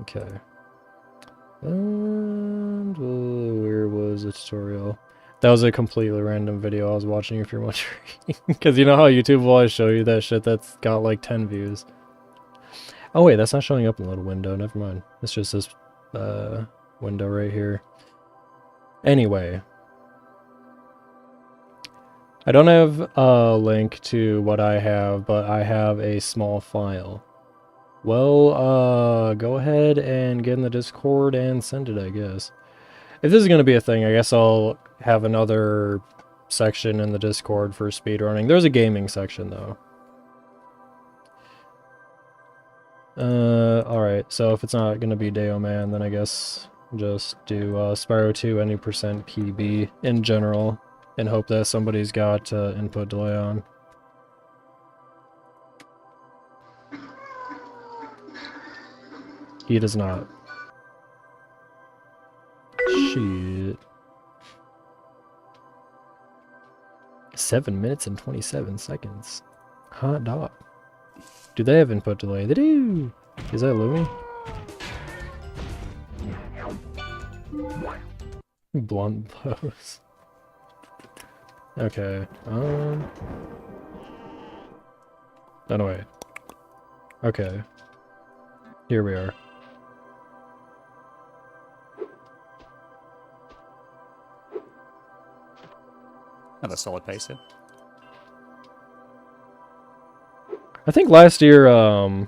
Okay. And where was the tutorial? That was a completely random video I was watching, if you're wondering. Because you know how YouTube will always show you that shit that's got like 10 views. Oh wait, that's not showing up in the little window. Never mind. It's just this window right here. Anyway. I don't have a link to what I have, but I have a small file. Well, go ahead and get in the Discord and send it, I guess. If this is going to be a thing, I guess I'll have another section in the Discord for speedrunning. There's a gaming section, though. Alright, so if it's not going to be Deo Man, then I guess just do Spyro 2 any percent PB in general, and hope that somebody's got input delay on. He does not. Shit. 7 minutes and 27 seconds. Hot dog. Do they have input delay? They do! Is that Louie? Blunt blows. Okay, Oh no, wait. Okay. Here we are. Another solid pace here. I think last year, I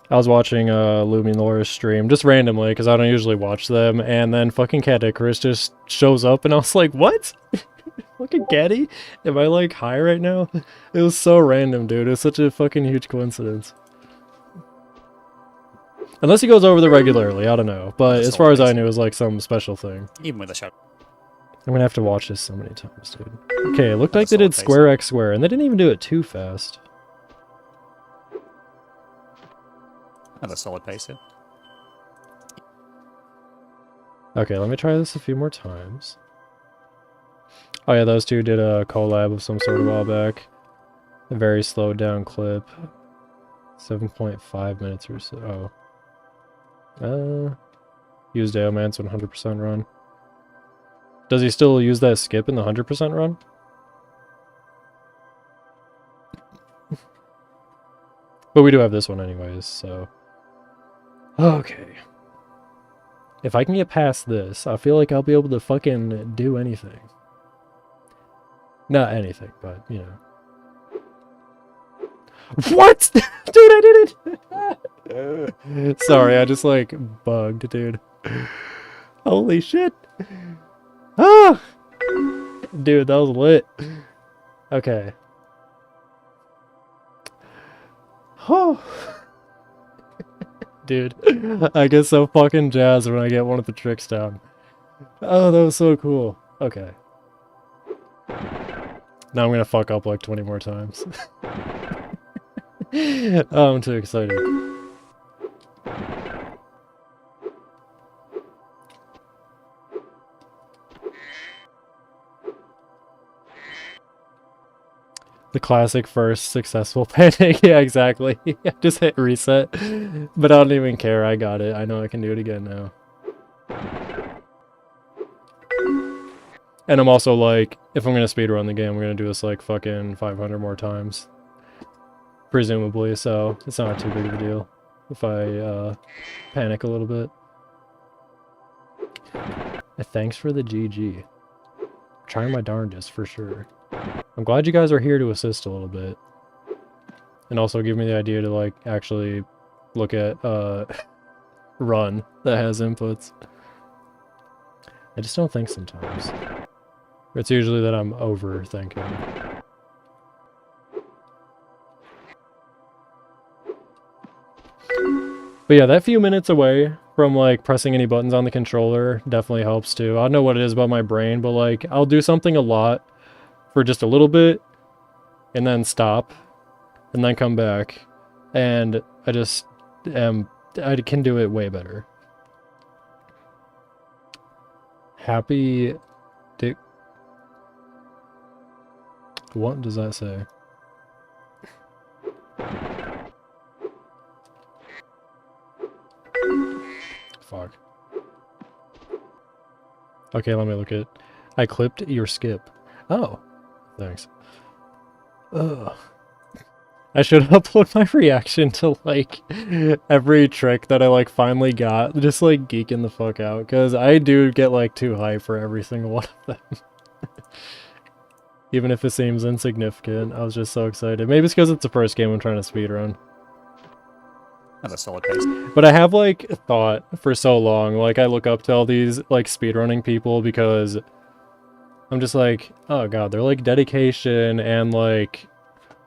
was watching Lumi and Laura's stream, just randomly, because I don't usually watch them, and then fucking Cat Icarus just shows up, and I was like, what? Fucking Catty? Am I, like, high right now? It was so random, dude. It was such a fucking huge coincidence. Unless he goes over there regularly, I don't know. But as far as I knew, it was, like, some special thing. Even with a shot. I'm gonna have to watch this so many times, dude. Okay, it looked like they did square x square, and they didn't even do it too fast. Another solid pace here. Okay, let me try this a few more times. Oh yeah, those two did a collab of some sort a while back. A very slowed down clip. 7.5 minutes or so. Use Dale Man's 100% run. Does he still use that skip in the 100% run? But we do have this one anyways, so... Okay. If I can get past this, I feel like I'll be able to fucking do anything. Not anything, but, you know. What?! Dude, I did it! Sorry, I just, like, bugged, dude. Holy shit! Ah! Dude, that was lit. Okay. Oh. Dude, I get so fucking jazzed when I get one of the tricks down. Oh, that was so cool. Okay. Now I'm gonna fuck up like 20 more times. Oh, I'm too excited. The classic first successful panic. Yeah, exactly. I just hit reset. But I don't even care. I got it. I know I can do it again now. And I'm also like, if I'm going to speedrun the game, we're going to do this like fucking 500 more times. Presumably, so it's not too big of a deal if I panic a little bit. Thanks for the GG. Trying my darndest for sure. I'm glad you guys are here to assist a little bit. And also give me the idea to, like, actually look at, run that has inputs. I just don't think sometimes. It's usually that I'm overthinking. But yeah, that few minutes away from, like, pressing any buttons on the controller definitely helps, too. I don't know what it is about my brain, but, like, I'll do something a lot for just a little bit, and then stop, and then come back, and I just I can do it way better. Happy Dick. What does that say? Fuck. Okay, let me look at... I clipped your skip. Oh. Thanks. Ugh. I should upload my reaction to, like, every trick that I, like, finally got. Just, like, geeking the fuck out. Because I do get, like, too hype for every single one of them. Even if it seems insignificant. I was just so excited. Maybe it's because it's the first game I'm trying to speedrun. Have a solid pace. But I have, like, thought for so long, like, I look up to all these, like, speedrunning people because I'm just like, oh god, they're, like, dedication and, like,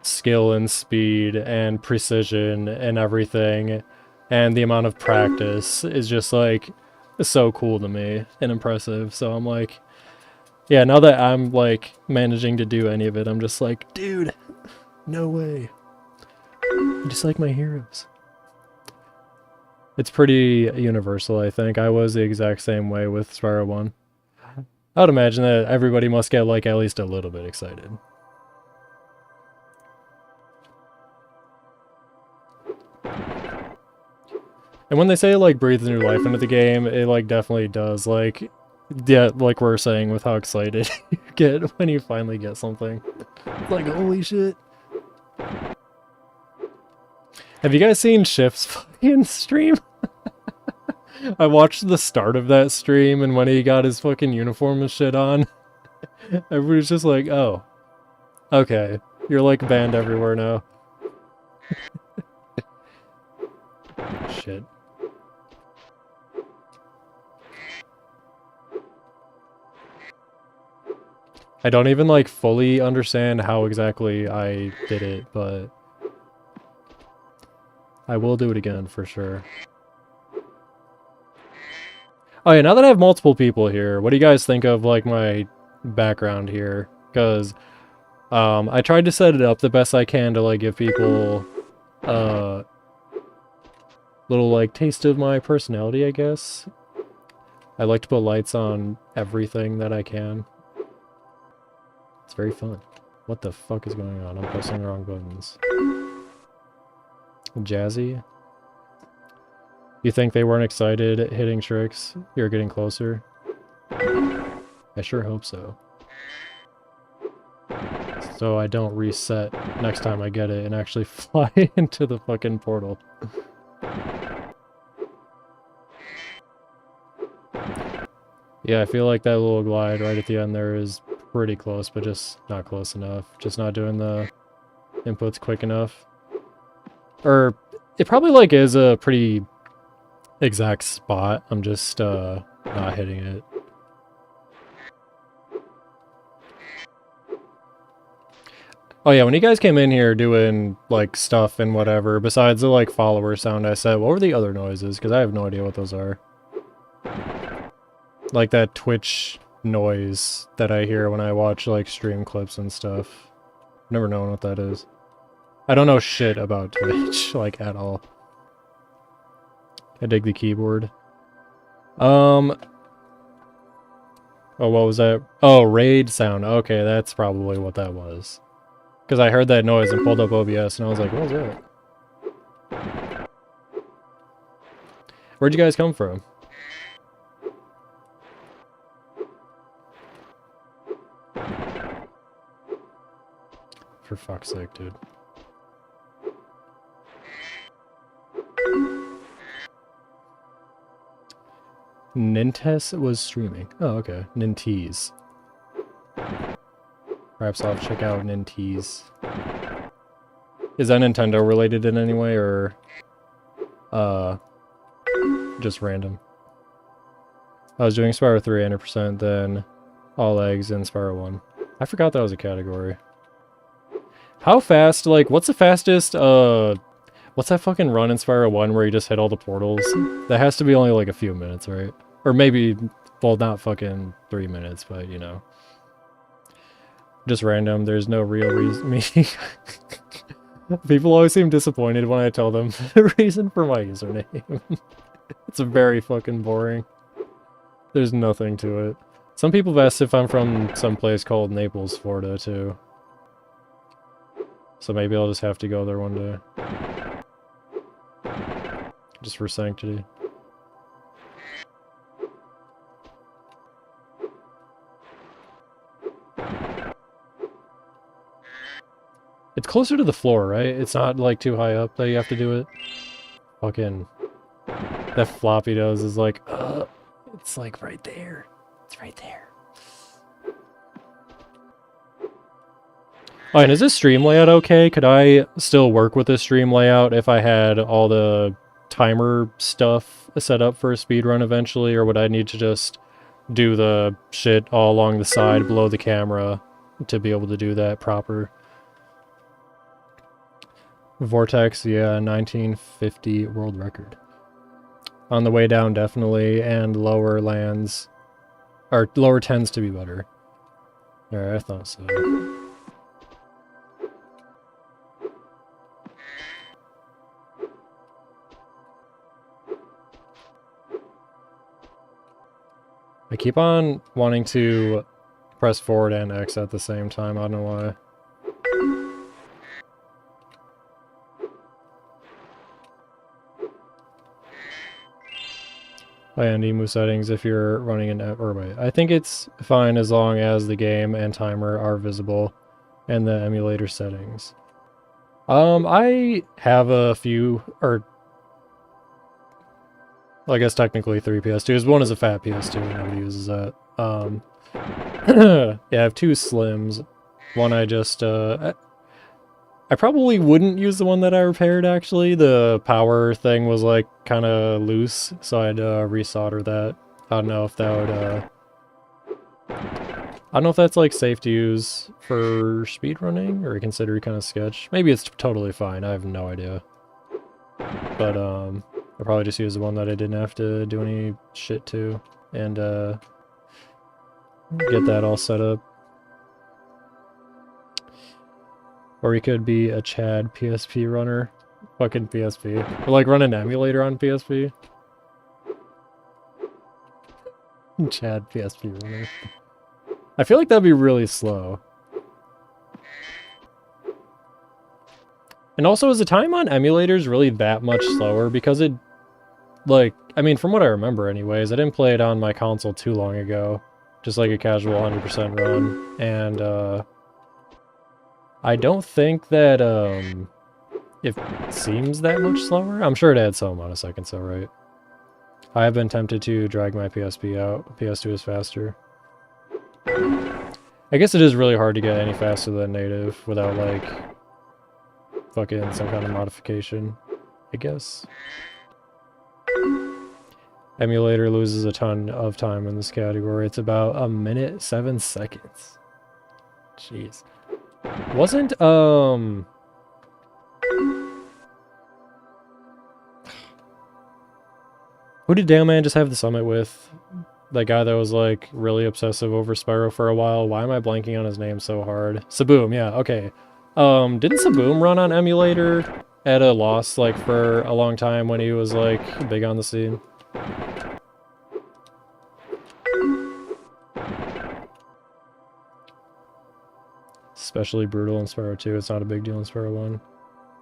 skill and speed and precision and everything, and the amount of practice is just, like, so cool to me and impressive. So I'm like, yeah, now that I'm, like, managing to do any of it, I'm just like, dude, no way. Just like my heroes. It's pretty universal, I think. I was the exact same way with Spyro 1. I would imagine that everybody must get, like, at least a little bit excited. And when they say, like, breathe new life into the game, it, like, definitely does. Like, yeah, like we're saying with how excited you get when you finally get something. It's like, holy shit. Have you guys seen Shift's fucking stream? I watched the start of that stream, and when he got his fucking uniform and shit on, everybody's just like, oh, okay, you're like banned everywhere now. Shit. I don't even, like, fully understand how exactly I did it, but I will do it again for sure. Oh yeah, now that I have multiple people here, what do you guys think of, like, my background here? Because I tried to set it up the best I can to, like, give people little, like, taste of my personality, I guess. I like to put lights on everything that I can. It's very fun. What the fuck is going on? I'm pressing the wrong buttons. Jazzy? You think they weren't excited at hitting tricks? You're getting closer? I sure hope so. So I don't reset next time I get it and actually fly into the fucking portal. Yeah, I feel like that little glide right at the end there is pretty close, but just not close enough. Just not doing the inputs quick enough. Or, it probably, like, is a pretty exact spot. I'm just, not hitting it. Oh yeah, when you guys came in here doing, like, stuff and whatever, besides the, like, follower sound I said, what were the other noises? Because I have no idea what those are. Like that Twitch noise that I hear when I watch, like, stream clips and stuff. Never known what that is. I don't know shit about Twitch, like, at all. I dig the keyboard. Oh, what was that? Oh, raid sound. Okay, that's probably what that was. Because I heard that noise and pulled up OBS, and I was like, what was that? Where'd you guys come from? For fuck's sake, dude. Nintes was streaming. Oh, okay. Nintes. Perhaps I'll check out Nintes. Is that Nintendo related in any way, or just random? I was doing Spyro 3 100%, then all eggs in Spyro 1. I forgot that was a category. How fast, like, what's the fastest, what's that fucking run in Spyro 1 where you just hit all the portals? That has to be only, like, a few minutes, right? Or maybe, well, not fucking 3 minutes, but, you know. Just random, there's no real reason. People always seem disappointed when I tell them the reason for my username. It's very fucking boring. There's nothing to it. Some people have asked if I'm from some place called Naples, Florida, too. So maybe I'll just have to go there one day. Just for sanctity. It's closer to the floor, right? It's not, like, too high up that you have to do it. Fucking... That floppy nose is like, it's, like, right there. It's right there. Oh, and is this stream layout okay? Could I still work with this stream layout if I had all the timer stuff set up for a speedrun eventually, or would I need to just do the shit all along the side below the camera to be able to do that proper? Vortex, yeah, 1950 world record. On the way down, definitely, and lower lands, or lower tends to be better. Alright, I thought so. I keep on wanting to press forward and X at the same time, I don't know why. And emu settings if you're running an or wait. I think it's fine as long as the game and timer are visible and the emulator settings. I have a few, or well, I guess technically 3 PS2s. One is a fat PS2 and nobody uses that. Yeah, I have 2 slims. One I just I probably wouldn't use the one that I repaired, actually. The power thing was, like, kind of loose, so I'd resolder that. I don't know if that would, I don't know if that's, like, safe to use for speedrunning, or considered kind of sketch. Maybe it's totally fine, I have no idea. But, I'll probably just use the one that I didn't have to do any shit to, and, get that all set up. Or he could be a Chad PSP runner. Fucking PSP. Or like run an emulator on PSP. Chad PSP runner. I feel like that'd be really slow. And also, is the time on emulators really that much slower? Because it, like, I mean, from what I remember anyways, I didn't play it on my console too long ago. Just like a casual 100% run. And, I don't think that, it seems that much slower. I'm sure it adds some amount of seconds though, right? I have been tempted to drag my PSP out. PS2 is faster. I guess it is really hard to get any faster than native without, like, fucking some kind of modification, I guess. Emulator loses a ton of time in this category. It's about 1 minute 7 seconds. Jeez. Wasn't, who did Daleman just have the summit with? That guy that was, like, really obsessive over Spyro for a while. Why am I blanking on his name so hard? Saboom, yeah, okay. Didn't Saboom run on emulator at a loss, like, for a long time when he was, like, big on the scene? Especially brutal in Spyro 2. It's not a big deal in Spyro 1.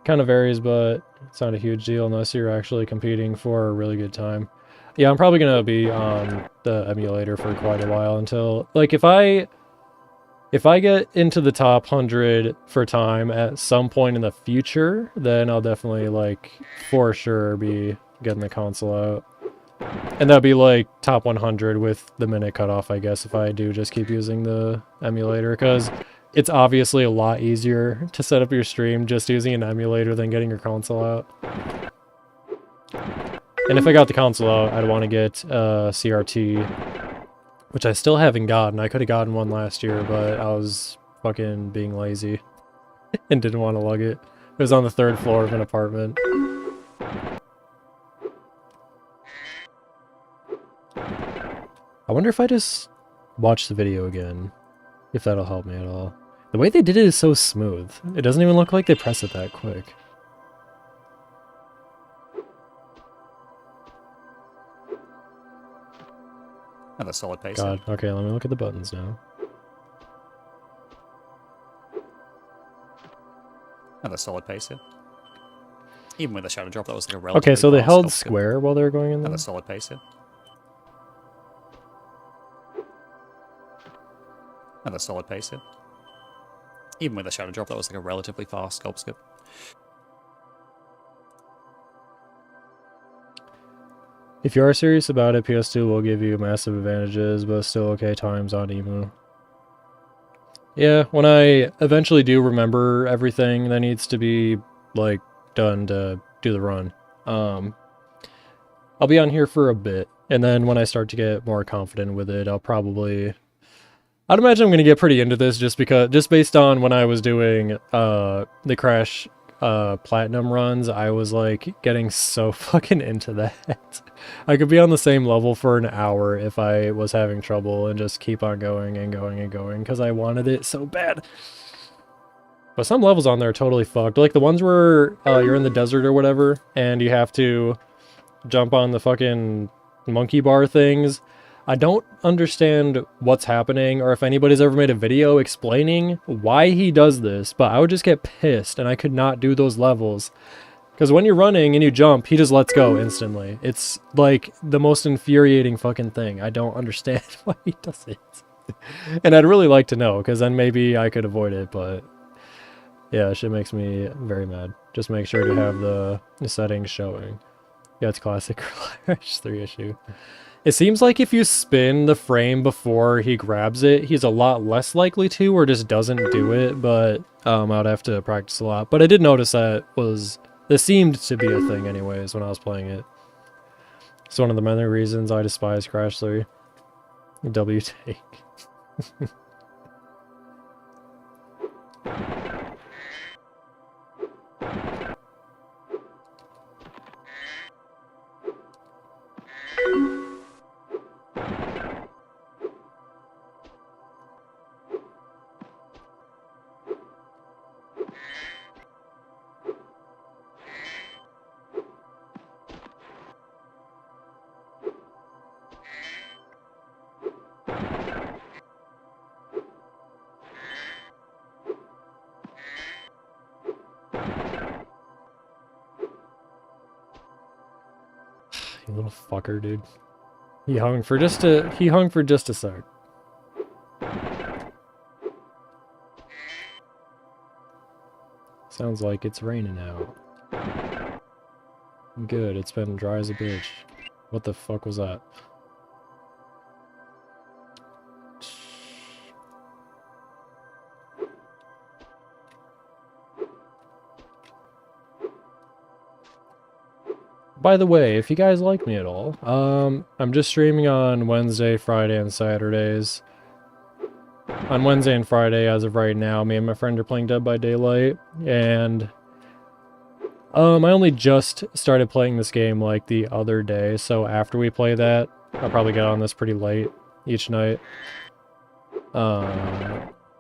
Kind of varies, but it's not a huge deal unless you're actually competing for a really good time. Yeah, I'm probably going to be on the emulator for quite a while until, like, if I get into the top 100 for time at some point in the future, then I'll definitely, like, for sure be getting the console out. And that'd be, like, top 100 with the minute cutoff, I guess, if I do just keep using the emulator, because it's obviously a lot easier to set up your stream just using an emulator than getting your console out. And if I got the console out, I'd want to get CRT, which I still haven't gotten. I could have gotten one last year, but I was fucking being lazy and didn't want to lug it. It was on the 3rd floor of an apartment. I wonder if I just watch the video again, if that'll help me at all. The way they did it is so smooth. It doesn't even look like they press it that quick. At a solid pace. God, okay, let me look at the buttons now. At a solid pace, yeah. Even with the shadow drop, that was like a relatively Okay, so they fast held sculpt skip. square while they were going in At there? a solid pace, yeah. At a solid pace, yeah. Even with the shadow drop, that was like a relatively fast sculpt skip. If you are serious about it, PS2 will give you massive advantages, but still okay times on Emu. Yeah, when I eventually do remember everything that needs to be, like, done to do the run, I'll be on here for a bit, and then when I start to get more confident with it, I'd imagine I'm gonna get pretty into this just based on when I was doing, the Crash, Platinum runs, I was, like, getting so fucking into that. I could be on the same level for an hour if I was having trouble and just keep on going and going and going, because I wanted it so bad. But some levels on there are totally fucked. Like the ones where you're in the desert or whatever, and you have to jump on the fucking monkey bar things. I don't understand what's happening, or if anybody's ever made a video explaining why he does this, but I would just get pissed, and I could not do those levels. Because when you're running and you jump, he just lets go instantly. It's like the most infuriating fucking thing. I don't understand why he does it. And I'd really like to know, because then maybe I could avoid it, but yeah, shit makes me very mad. Just make sure to have the settings showing. Yeah, it's classic Crash 3 issue. It seems like if you spin the frame before he grabs it, he's a lot less likely to, or just doesn't do it, but I'd have to practice a lot. But I did notice this seemed to be a thing anyways when I was playing it. It's one of the many reasons I despise Crash 3. W take. You little fucker, dude. He hung for just a sec. Sounds like it's raining out. Good, it's been dry as a bitch. What the fuck was that? By the way, if you guys like me at all, I'm just streaming on Wednesday, Friday, and Saturdays. On Wednesday and Friday, as of right now, me and my friend are playing Dead by Daylight, and I only just started playing this game like the other day, so after we play that, I'll probably get on this pretty late each night.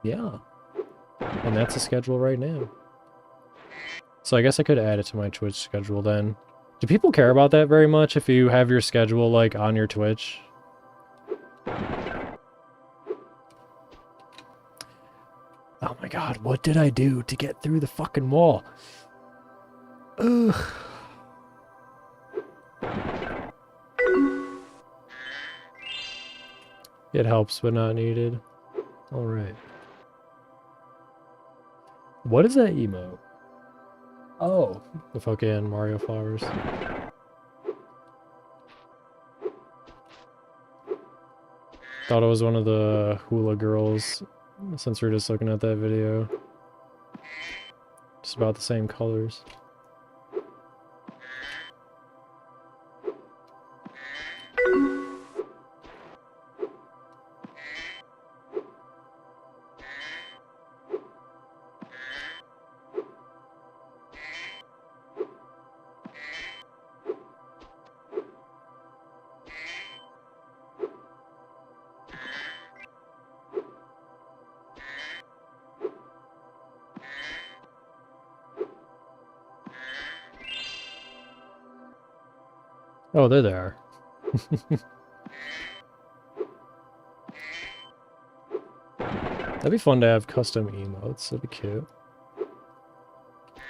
Yeah. And that's the schedule right now. So I guess I could add it to my Twitch schedule then. Do people care about that very much if you have your schedule, like, on your Twitch? Oh my god, what did I do to get through the fucking wall? Ugh. It helps, but not needed. Alright. What is that emote? Oh, the fucking Mario flowers. Thought it was one of the hula girls, since we're just looking at that video. Just about the same colors. Oh, there they are. That'd be fun to have custom emotes. That'd be cute.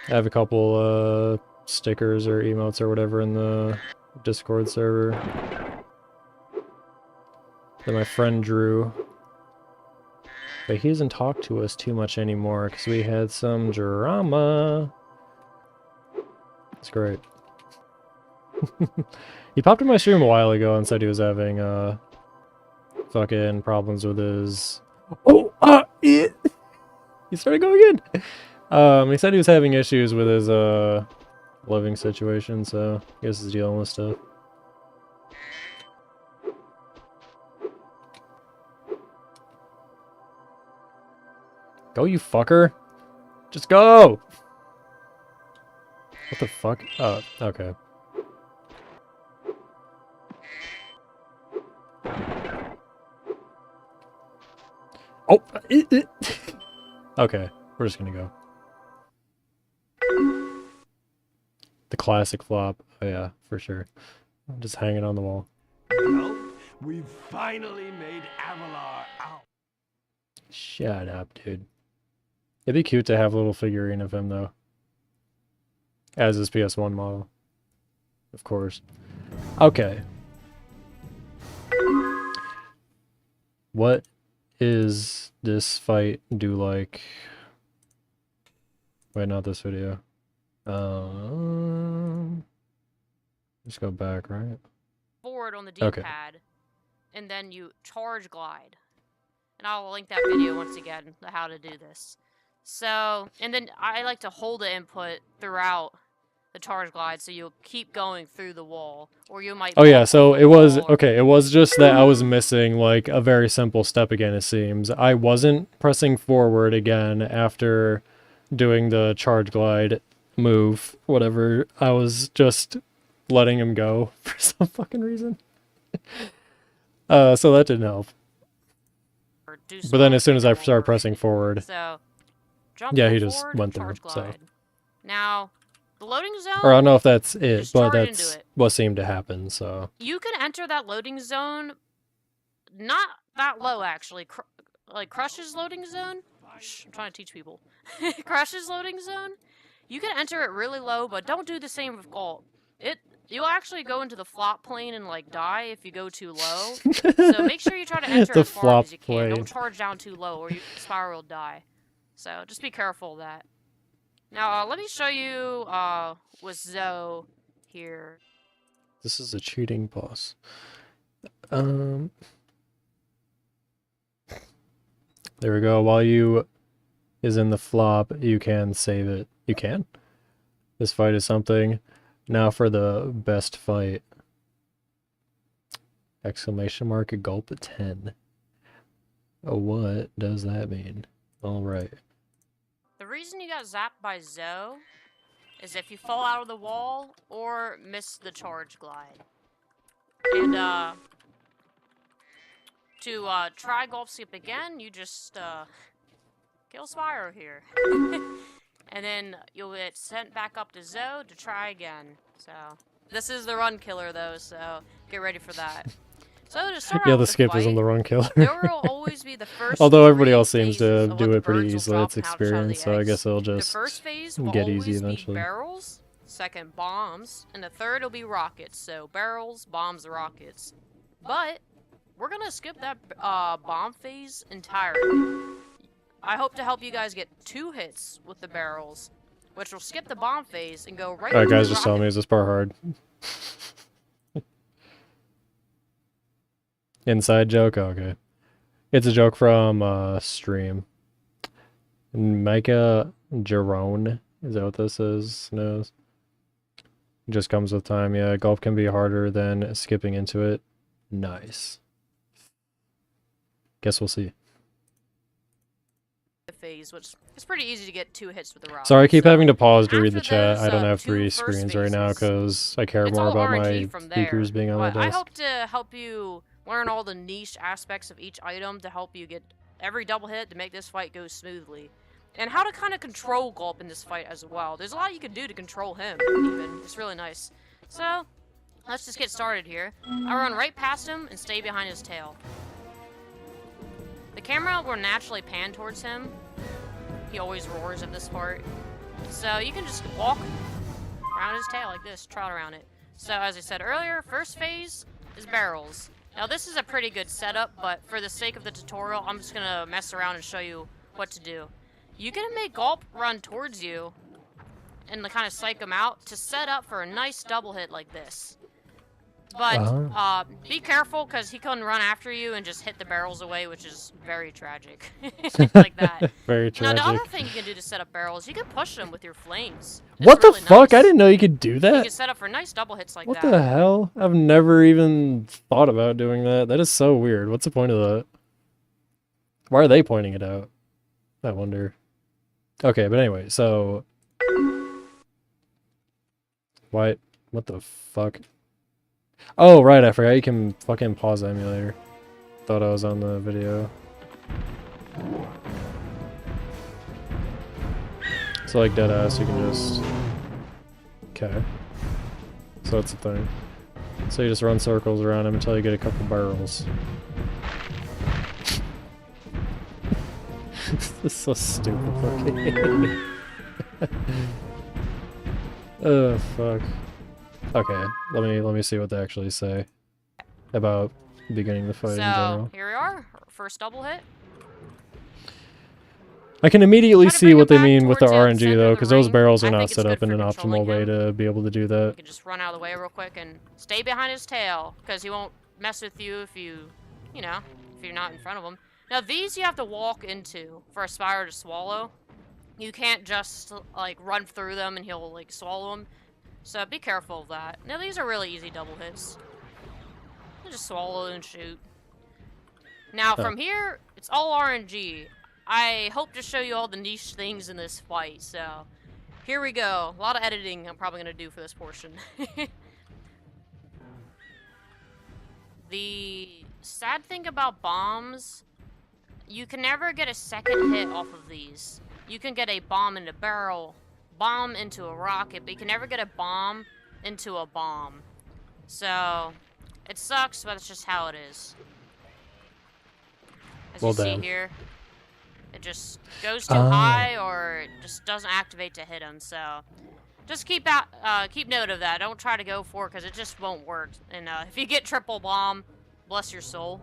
I have a couple stickers or emotes or whatever in the Discord server that my friend drew. But he doesn't talk to us too much anymore because we had some drama. It's great. He popped in my stream a while ago and said he was having fucking problems with his... Oh, He started going in. He said he was having issues with his living situation, so I guess he's dealing with stuff. Go, you fucker. Just go! What the fuck? Oh, okay. Oh! Okay, we're just gonna go. The classic flop. Oh yeah, for sure. Just hanging on the wall. Well, we've finally made Avalar out. Shut up, dude. It'd be cute to have a little figurine of him, though. As his PS1 model. Of course. Okay. What is this fight do like? Wait, not this video. Let's go back, right? Forward on the Okay. D-pad, and then you charge glide. And I'll link that video once again, how to do this. So, and then I like to hold the input throughout the charge glide, so you'll keep going through the wall, or you might. Oh yeah, so it was, wall or- okay, it was just that I was missing, like, a very simple step again, it seems. I wasn't pressing forward again after doing the charge glide move, whatever. I was just letting him go for some fucking reason. So that didn't help. or do But then as soon as I something started over. pressing forward, So, jump yeah, roll he just forward, went through, charge so. glide. Now, the loading zone. Or I don't know if that's it, Just but charge into that's it. what seemed to happen, so. You can enter that loading zone, not that low actually. Like Crush's loading zone. Shh, I'm trying to teach people. Crush's loading zone. You can enter it really low, but don't do the same with Gulp. You'll actually go into the flop plane and like die if you go too low. So make sure you try to enter The as far flop as you can. plane. Don't charge down too low, or Spyro will die. So just be careful of that. Now let me show you with Zoe here. This is a cheating boss. There we go. While you is in the flop, you can save it. You can? This fight is something. Now for the best fight. Exclamation mark, a gulp at 10. Oh, what does that mean? Alright. The reason you got zapped by Zoe is if you fall out of the wall or miss the charge glide. And to try Gulp Skip again, you just kill Spyro here. And then you'll get sent back up to Zoe to try again. So this is the run killer though, so get ready for that. So to start Yeah, out the with skip fight, is on the run killer. there will always be the first. Although everybody three else seems to phases of do what the it pretty birds will easily, drop it's and how to shut the experience, so I eggs. guess it'll The just first phase will get easy always eventually. be barrels, second bombs, and the third will be rockets. So barrels, bombs, rockets. But we're gonna skip that bomb phase entirely. I hope to help you guys get 2 hits with the barrels, which will skip the bomb phase and go right. Alright into guys, the just tell me, rocket. is this part hard? Inside joke? Oh, okay. It's a joke from stream. Micah Jerome, is that what this is? Knows. Just comes with time, yeah. Golf can be harder than skipping into it. Nice. Guess we'll see. Phase, which is pretty easy to get 2 hits with the rocket. Sorry, I keep so having to pause to read the after chat. those, I don't have 2 3 first screens right now phases, because I care it's more all about RNG my from there, speakers being on my but I desk. hope to help you learn all the niche aspects of each item to help you get every double hit to make this fight go smoothly. And how to kind of control Gulp in this fight as well. There's a lot you can do to control him, even. It's really nice. So, let's just get started here. I run right past him and stay behind his tail. The camera will naturally pan towards him. He always roars at this part. So you can just walk around his tail like this, trot around it. So as I said earlier, first phase is barrels. Now this is a pretty good setup, but for the sake of the tutorial, I'm just gonna mess around and show you what to do. You can make Gulp run towards you and kind of psych him out to set up for a nice double hit like this. But be careful because he can run after you and just hit the barrels away, which is very tragic. Like that. Very Now, the tragic. other thing you can do to set up barrels, you can push them with your flames. It's What the really fuck? I nice. didn't know you could do You that. can set up for nice double hits like What that. the hell? I've never even thought about doing that. That is so weird. What's the point of that? Why are they pointing it out? I wonder. Okay, but anyway, so... What the fuck? Oh, right, I forgot you can fucking pause the emulator. Thought I was on the video. So like deadass, you can just... Okay. So that's the thing. So you just run circles around him until you get a couple barrels. This is so stupid fucking. Oh fuck. Okay, let me see what they actually say about beginning the fight in So, general. here we are. First double hit. I can immediately Try to see bring what it they back mean with the towards the RNG center though, of the because those ring. barrels are I not think it's set up good in for an optimal controlling way him. to be able to do that. You can just run out of the way real quick and stay behind his tail, because he won't mess with you if you know, if you're not in front of him. Now these you have to walk into for a Spyro to swallow. You can't just like run through them and he'll like swallow them. So be careful of that. Now these are really easy double hits. You just swallow and shoot. Now from here, it's all RNG. I hope to show you all the niche things in this fight, so here we go. A lot of editing I'm probably going to do for this portion. The sad thing about bombs, you can never get a second hit off of these. You can get a bomb in a barrel, bomb into a rocket, but you can never get a bomb into a bomb. So, it sucks, but it's just how it is. As Well you see done. here, it just goes too high or it just doesn't activate to hit him, so just keep note of that. Don't try to go for it because it just won't work. And if you get triple bomb, bless your soul.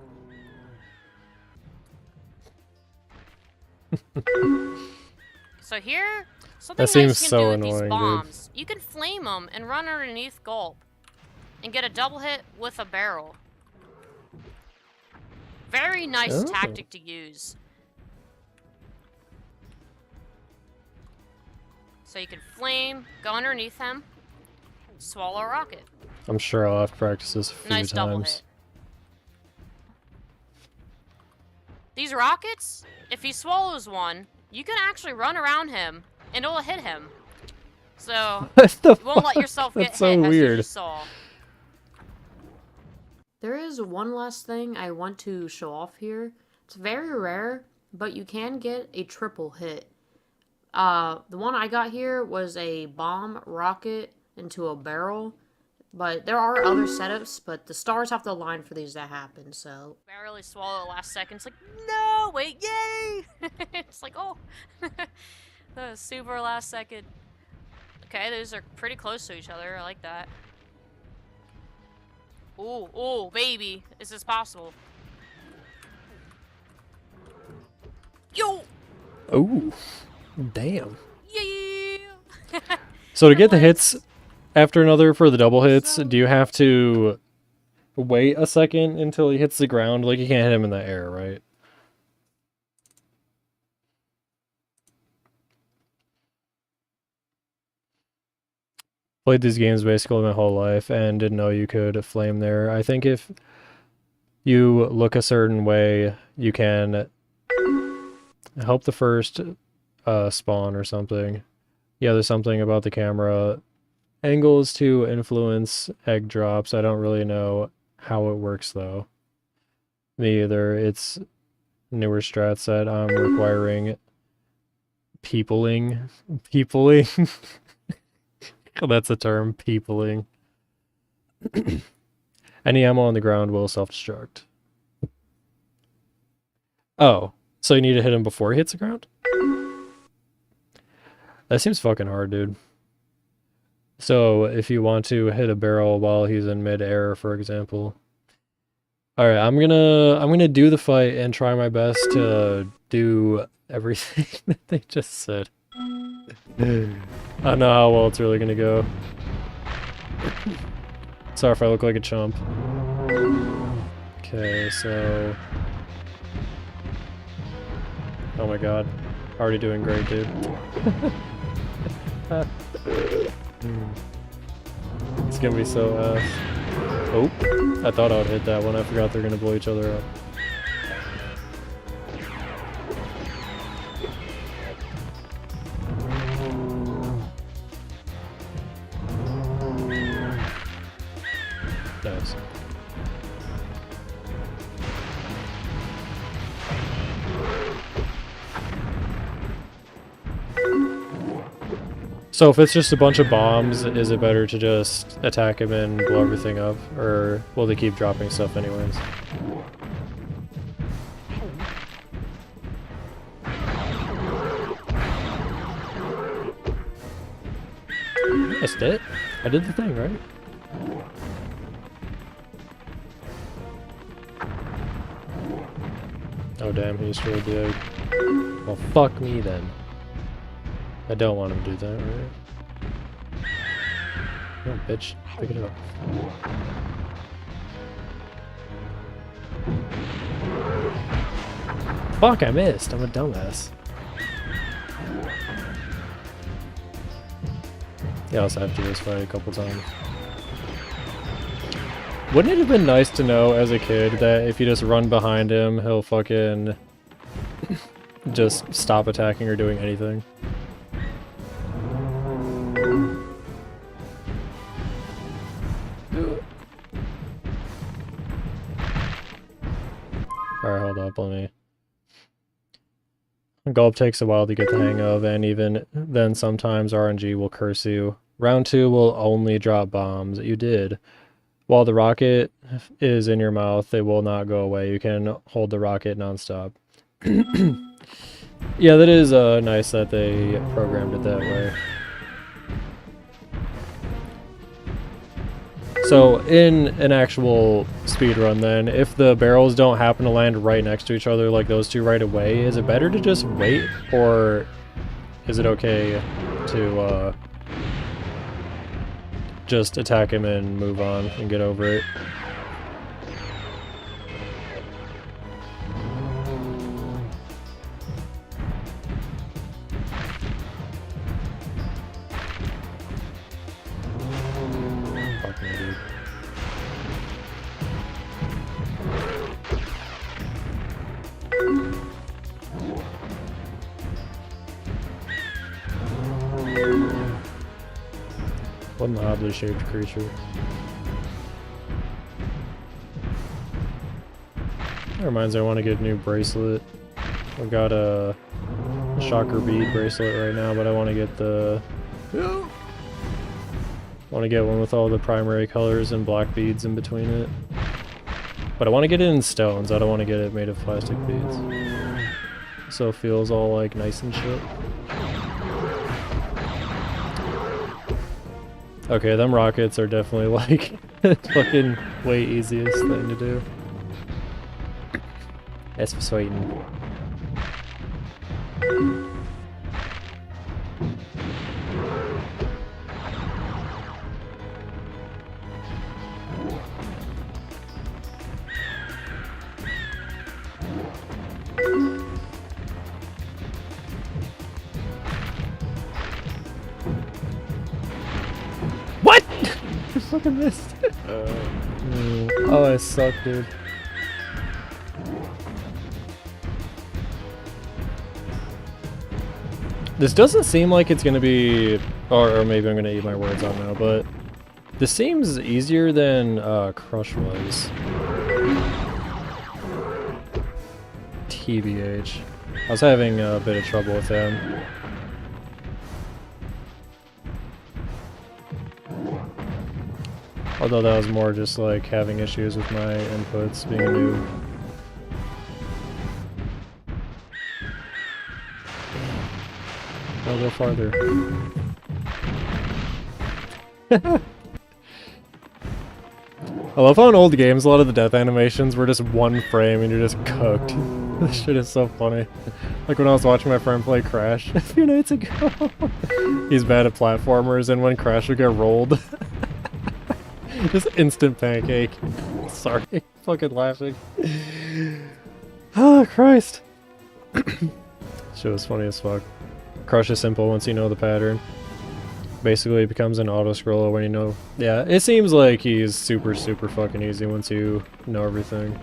So here, something That seems nice you can so do with annoying, these dude. bombs. You can flame them and run underneath Gulp and get a double hit with a barrel. Very nice tactic to use. So you can flame, go underneath him, swallow a rocket. I'm sure I'll have to practice this a few Nice double times. hit. These rockets, if he swallows one, you can actually run around him and it'll hit him. So What the you won't let fuck? yourself get That's so hit, as you weird. just saw. There is one last thing I want to show off here. It's very rare, but you can get a triple hit. The one I got here was a bomb rocket into a barrel. But there are other setups, but the stars have to align for these to happen, so... Barely swallow it last second. It's like, no, wait, yay! It's like, oh. The super last second. Okay, those are pretty close to each other. I like that. Ooh, ooh, baby. Is this possible? Yo! Oh, damn. Yeah! So to get the hits after another for the double hits, do you have to wait a second until he hits the ground? Like, you can't hit him in the air, right? Played these games basically my whole life and didn't know you could flame there. I think if you look a certain way, you can help the first spawn or something. Yeah, there's something about the camera angles to influence egg drops. I don't really know how it works though. Me either. It's newer strats that I'm requiring peopling. Peopling. That's a term, peopling. Any ammo on the ground will self-destruct. Oh, so you need to hit him before he hits the ground? That seems fucking hard, dude. So if you want to hit a barrel while he's in mid-air, for example. Alright, I'm gonna do the fight and try my best to do everything that they just said. I don't know how well it's really gonna go. Sorry if I look like a chump. Okay, so... Oh my god. Already doing great, dude. It's gonna be so ass. Oh, I thought I would hit that one. I forgot they're gonna blow each other up. Nice. So if it's just a bunch of bombs, is it better to just attack him and blow everything up? Or will they keep dropping stuff anyways? Missed it. I did the thing, right? Oh damn, he destroyed the egg. Well, fuck me then. I don't want him to do that, right? No, bitch. Pick it up. Fuck, I missed. I'm a dumbass. Yeah, I also have to do this fight a couple times. Wouldn't it have been nice to know as a kid that if you just run behind him, he'll fucking just stop attacking or doing anything? Alright, hold up, let me... Gulp takes a while to get the hang of, and even then sometimes RNG will curse you. Round 2 will only drop bombs. You did. While the rocket is in your mouth, it will not go away. You can hold the rocket nonstop. Yeah, that is nice that they programmed it that way. So, in an actual speedrun then, if the barrels don't happen to land right next to each other like those two right away, is it better to just wait, or is it okay to just attack him and move on and get over it? Fuck me, dude. What an oddly shaped creature. That reminds me, I want to get a new bracelet. I've got a shocker bead bracelet right now, but I want to get the... want to get one with all the primary colors and black beads in between it. But I want to get it in stones. I don't want to get it made of plastic beads. So it feels all like nice and shit. Okay, them rockets are definitely like fucking way easiest thing to do. That's for Sweden. What? I fucking missed. Oh, I suck, dude. This doesn't seem like it's gonna be, or maybe I'm gonna eat my words out now, but this seems easier than Crush was. TBH. I was having a bit of trouble with him. Although that was more just like having issues with my inputs being new. I'll go farther. I love how in old games a lot of the death animations were just one frame and you're just cooked. This shit is so funny. Like when I was watching my friend play Crash a few nights ago. He's bad at platformers, and when Crash would get rolled, Just instant pancake. Sorry, fucking laughing. Oh, Christ. Shit was funny as fuck. Crush is simple once you know the pattern. Basically, it becomes an auto-scroller when you know... Yeah, it seems like he's super, super fucking easy once you know everything.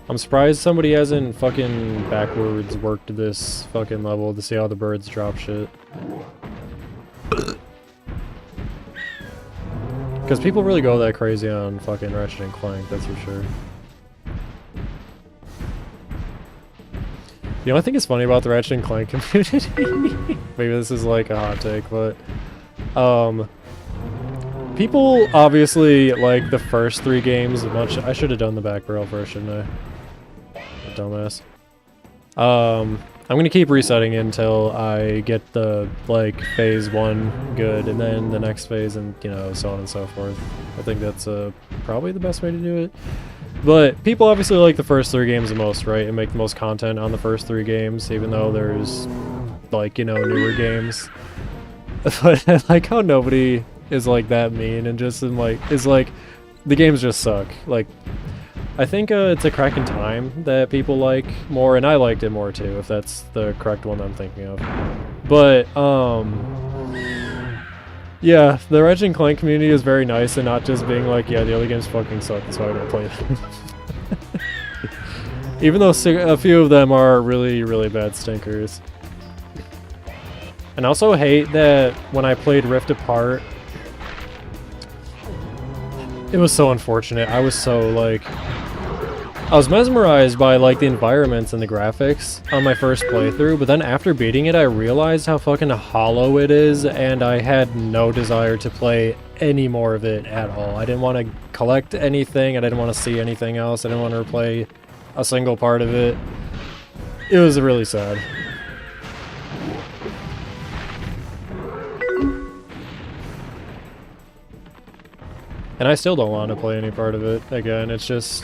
I'm surprised somebody hasn't fucking backwards worked this fucking level to see how the birds drop shit. Because people really go that crazy on fucking Ratchet and Clank, that's for sure. You know, I think it's funny about the Ratchet and Clank community. Maybe this is like a hot take, but people obviously like the first 3 games a bunch. I should have done the back barrel first, shouldn't I? Dumbass. I'm gonna keep resetting until I get the like phase 1 good, and then the next phase, and you know, so on and so forth. I think that's probably the best way to do it. But people obviously like the first 3 games the most, right? And make the most content on the first 3 games, even though there's like, you know, newer games. But I like how nobody is like that mean and just is like the games just suck. Like, I think it's a Crack in Time that people like more, and I liked it more too, if that's the correct one I'm thinking of. But yeah, the Ratchet and Clank community is very nice and not just being like, yeah, the other games fucking suck, that's why I don't play them. Even though a few of them are really, really bad stinkers. And I also hate that when I played Rift Apart, it was so unfortunate. I was so like... I was mesmerized by like the environments and the graphics on my first playthrough, but then after beating it I realized how fucking hollow it is, and I had no desire to play any more of it at all. I didn't want to collect anything, I didn't want to see anything else, I didn't want to replay a single part of it. It was really sad. And I still don't want to play any part of it again. It just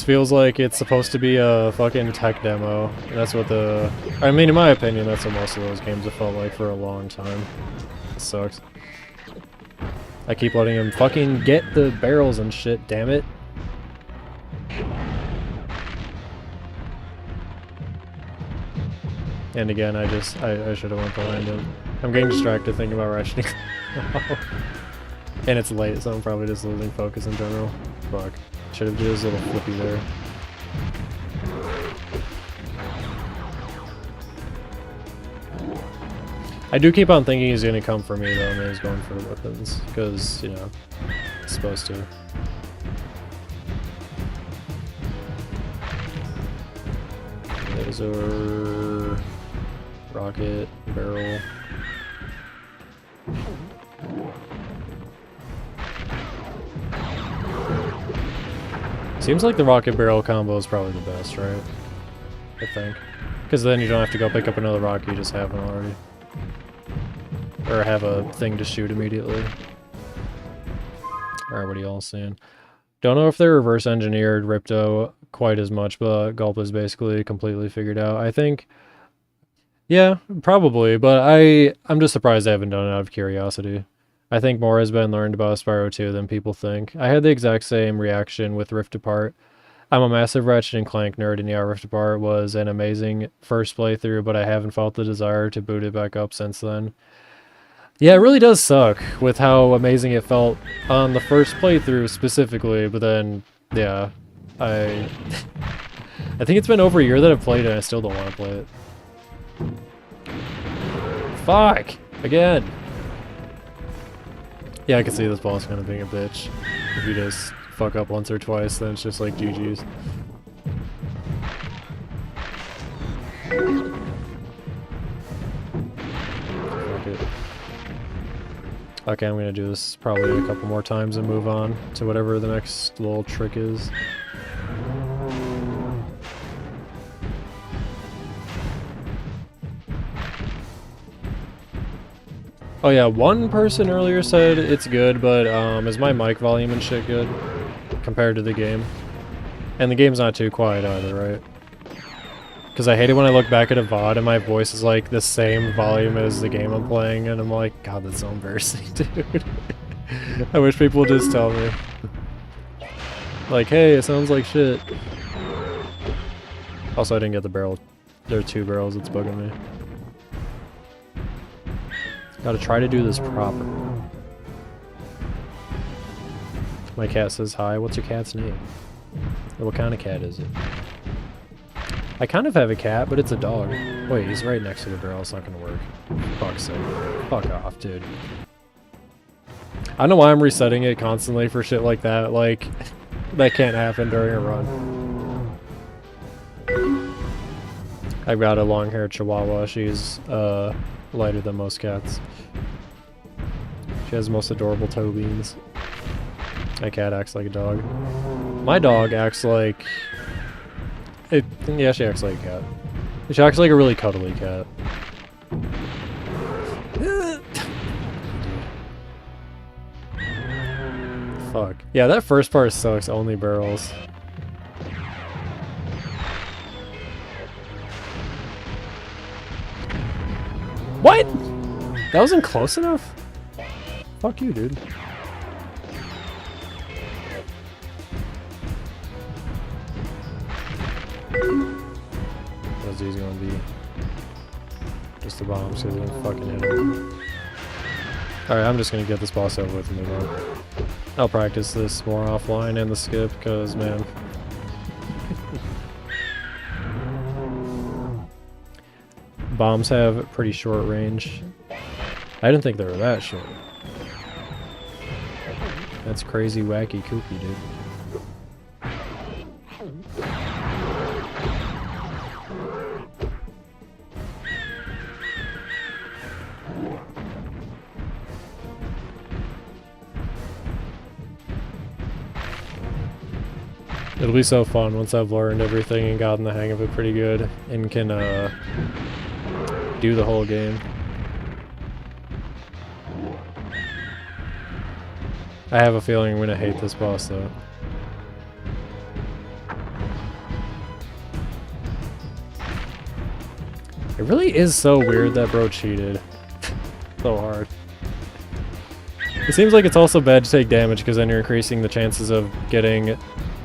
feels like it's supposed to be a fucking tech demo. And that's what I mean, in my opinion, that's what most of those games have felt like for a long time. It sucks. I keep letting him fucking get the barrels and shit, damn it. And again, I should have went behind him. I'm getting distracted thinking about Ratchet and Clank. And it's late, so I'm probably just losing focus in general. Fuck. Should have did his little flippy there. I do keep on thinking he's gonna come for me though, and he's going for the weapons. Because, you know, he's supposed to. Laser... rocket, barrel... Seems like the rocket barrel combo is probably the best, right? I think. Because then you don't have to go pick up another rocket, you just have one already. Or have a thing to shoot immediately. Alright, what are y'all seeing? Don't know if they reverse engineered Ripto quite as much, but Gulp is basically completely figured out. I think... yeah, probably, but I'm just surprised they haven't done it out of curiosity. I think more has been learned about Spyro 2 than people think. I had the exact same reaction with Rift Apart. I'm a massive Ratchet and Clank nerd, and yeah, Rift Apart was an amazing first playthrough, but I haven't felt the desire to boot it back up since then. Yeah, it really does suck with how amazing it felt on the first playthrough specifically, but then, yeah, I think it's been over a year that I've played it and I still don't want to play it. Fuck! Again! Yeah, I can see this boss kind of being a bitch. If you just fuck up once or twice, then it's just like GG's. Fuck it. Okay, I'm gonna do this probably a couple more times and move on to whatever the next little trick is. Oh yeah, one person earlier said it's good, but is my mic volume and shit good compared to the game? And the game's not too quiet either, right? Because I hate it when I look back at a VOD and my voice is like the same volume as the game I'm playing, and I'm like, God, that's so embarrassing, dude. I wish people would just tell me. Like, hey, it sounds like shit. Also, I didn't get the barrel. There are 2 barrels, it's bugging me. Gotta try to do this proper. My cat says hi. What's your cat's name? Or what kind of cat is it? I kind of have a cat, but it's a dog. Wait, he's right next to the barrel. It's not gonna work. Fuck's sake. Fuck off, dude. I don't know why I'm resetting it constantly for shit like that. Like, that can't happen during a run. I've got a long-haired Chihuahua. She's lighter than most cats. She has the most adorable toe beans. My cat acts like a dog. My dog acts like... yeah, she acts like a cat. She acts like a really cuddly cat. Fuck. Yeah, that first part sucks. Only barrels. What? That wasn't close enough? Fuck you, dude. What's these gonna be? Just the bombs, because I'm fucking hit him. Alright, I'm just gonna get this boss over with and move on. I'll practice this more offline and the skip, because, man. Bombs have pretty short range. I didn't think they were that short. That's crazy, wacky, kooky, dude. It'll be so fun once I've learned everything and gotten the hang of it pretty good and can do the whole game. I have a feeling I'm gonna hate this boss though. It really is so weird that bro cheated so hard. It seems like it's also bad to take damage because then you're increasing the chances of getting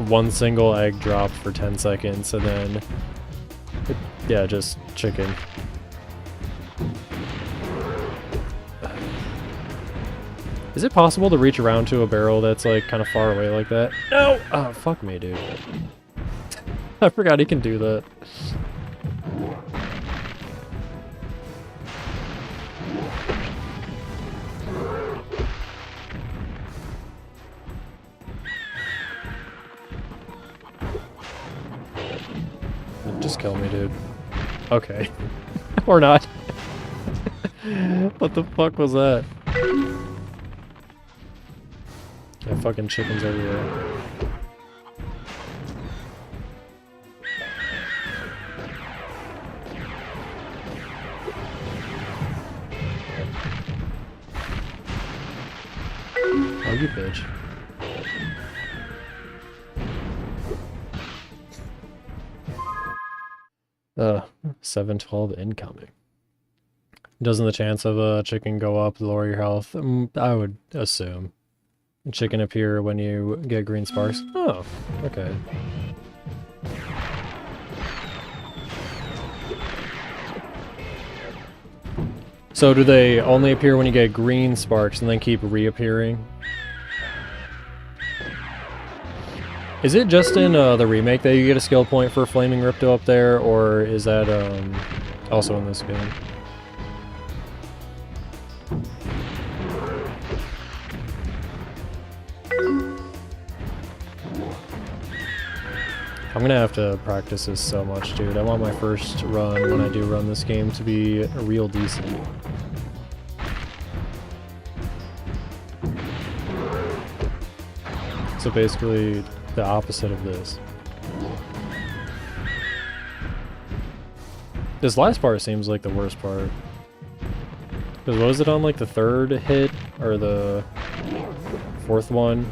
one single egg dropped for 10 seconds and then... yeah, just chicken. Is it possible to reach around to a barrel that's like kind of far away like that? No! Oh, fuck me, dude. I forgot he can do that. Just kill me, dude. Okay. Or not. What the fuck was that? Yeah, fucking chickens everywhere. Oh, you bitch. 712 incoming. Doesn't the chance of a chicken go up lower your health? I would assume. Chicken appear when you get green sparks? Oh, okay. So do they only appear when you get green sparks and then keep reappearing? Is it just in the remake that you get a skill point for Flaming Ripto up there, or is that also in this game? I'm gonna have to practice this so much, dude. I want my first run, when I do run this game, to be real decent. So basically, the opposite of this. This last part seems like the worst part. Because what was it on, like, the third hit? Or the fourth one?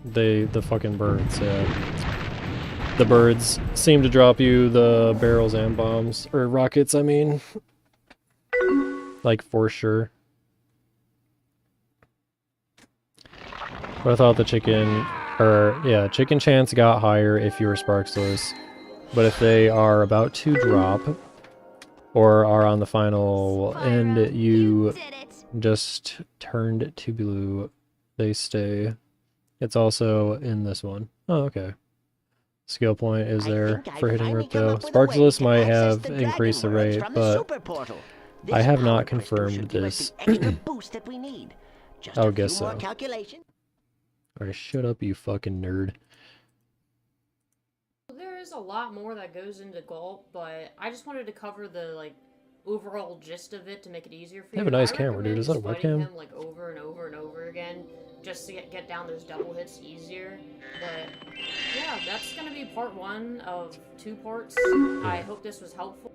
The fucking birds, yeah. The birds seem to drop you the barrels and bombs. Or rockets, I mean. Like, for sure. But I thought the chicken... Or, yeah, chicken chance got higher if you were Spark Source. But if they are about to drop, or are on the final end, you just turned to blue. They stay. It's also in this one. Oh, okay. Skill point is there for hitting Ripto. Sparkless might have increased the rate, but I have not confirmed this. I'll guess so. Alright, shut up, you fucking nerd. There is a lot more that goes into Gulp, but I just wanted to cover the, like, overall gist of it to make it easier for you. You have a nice camera, dude. Is that a webcam? Him, like, over and over and over again, just to get down those double hits easier. But, yeah, that's gonna be part 1 of 2 parts. I hope this was helpful.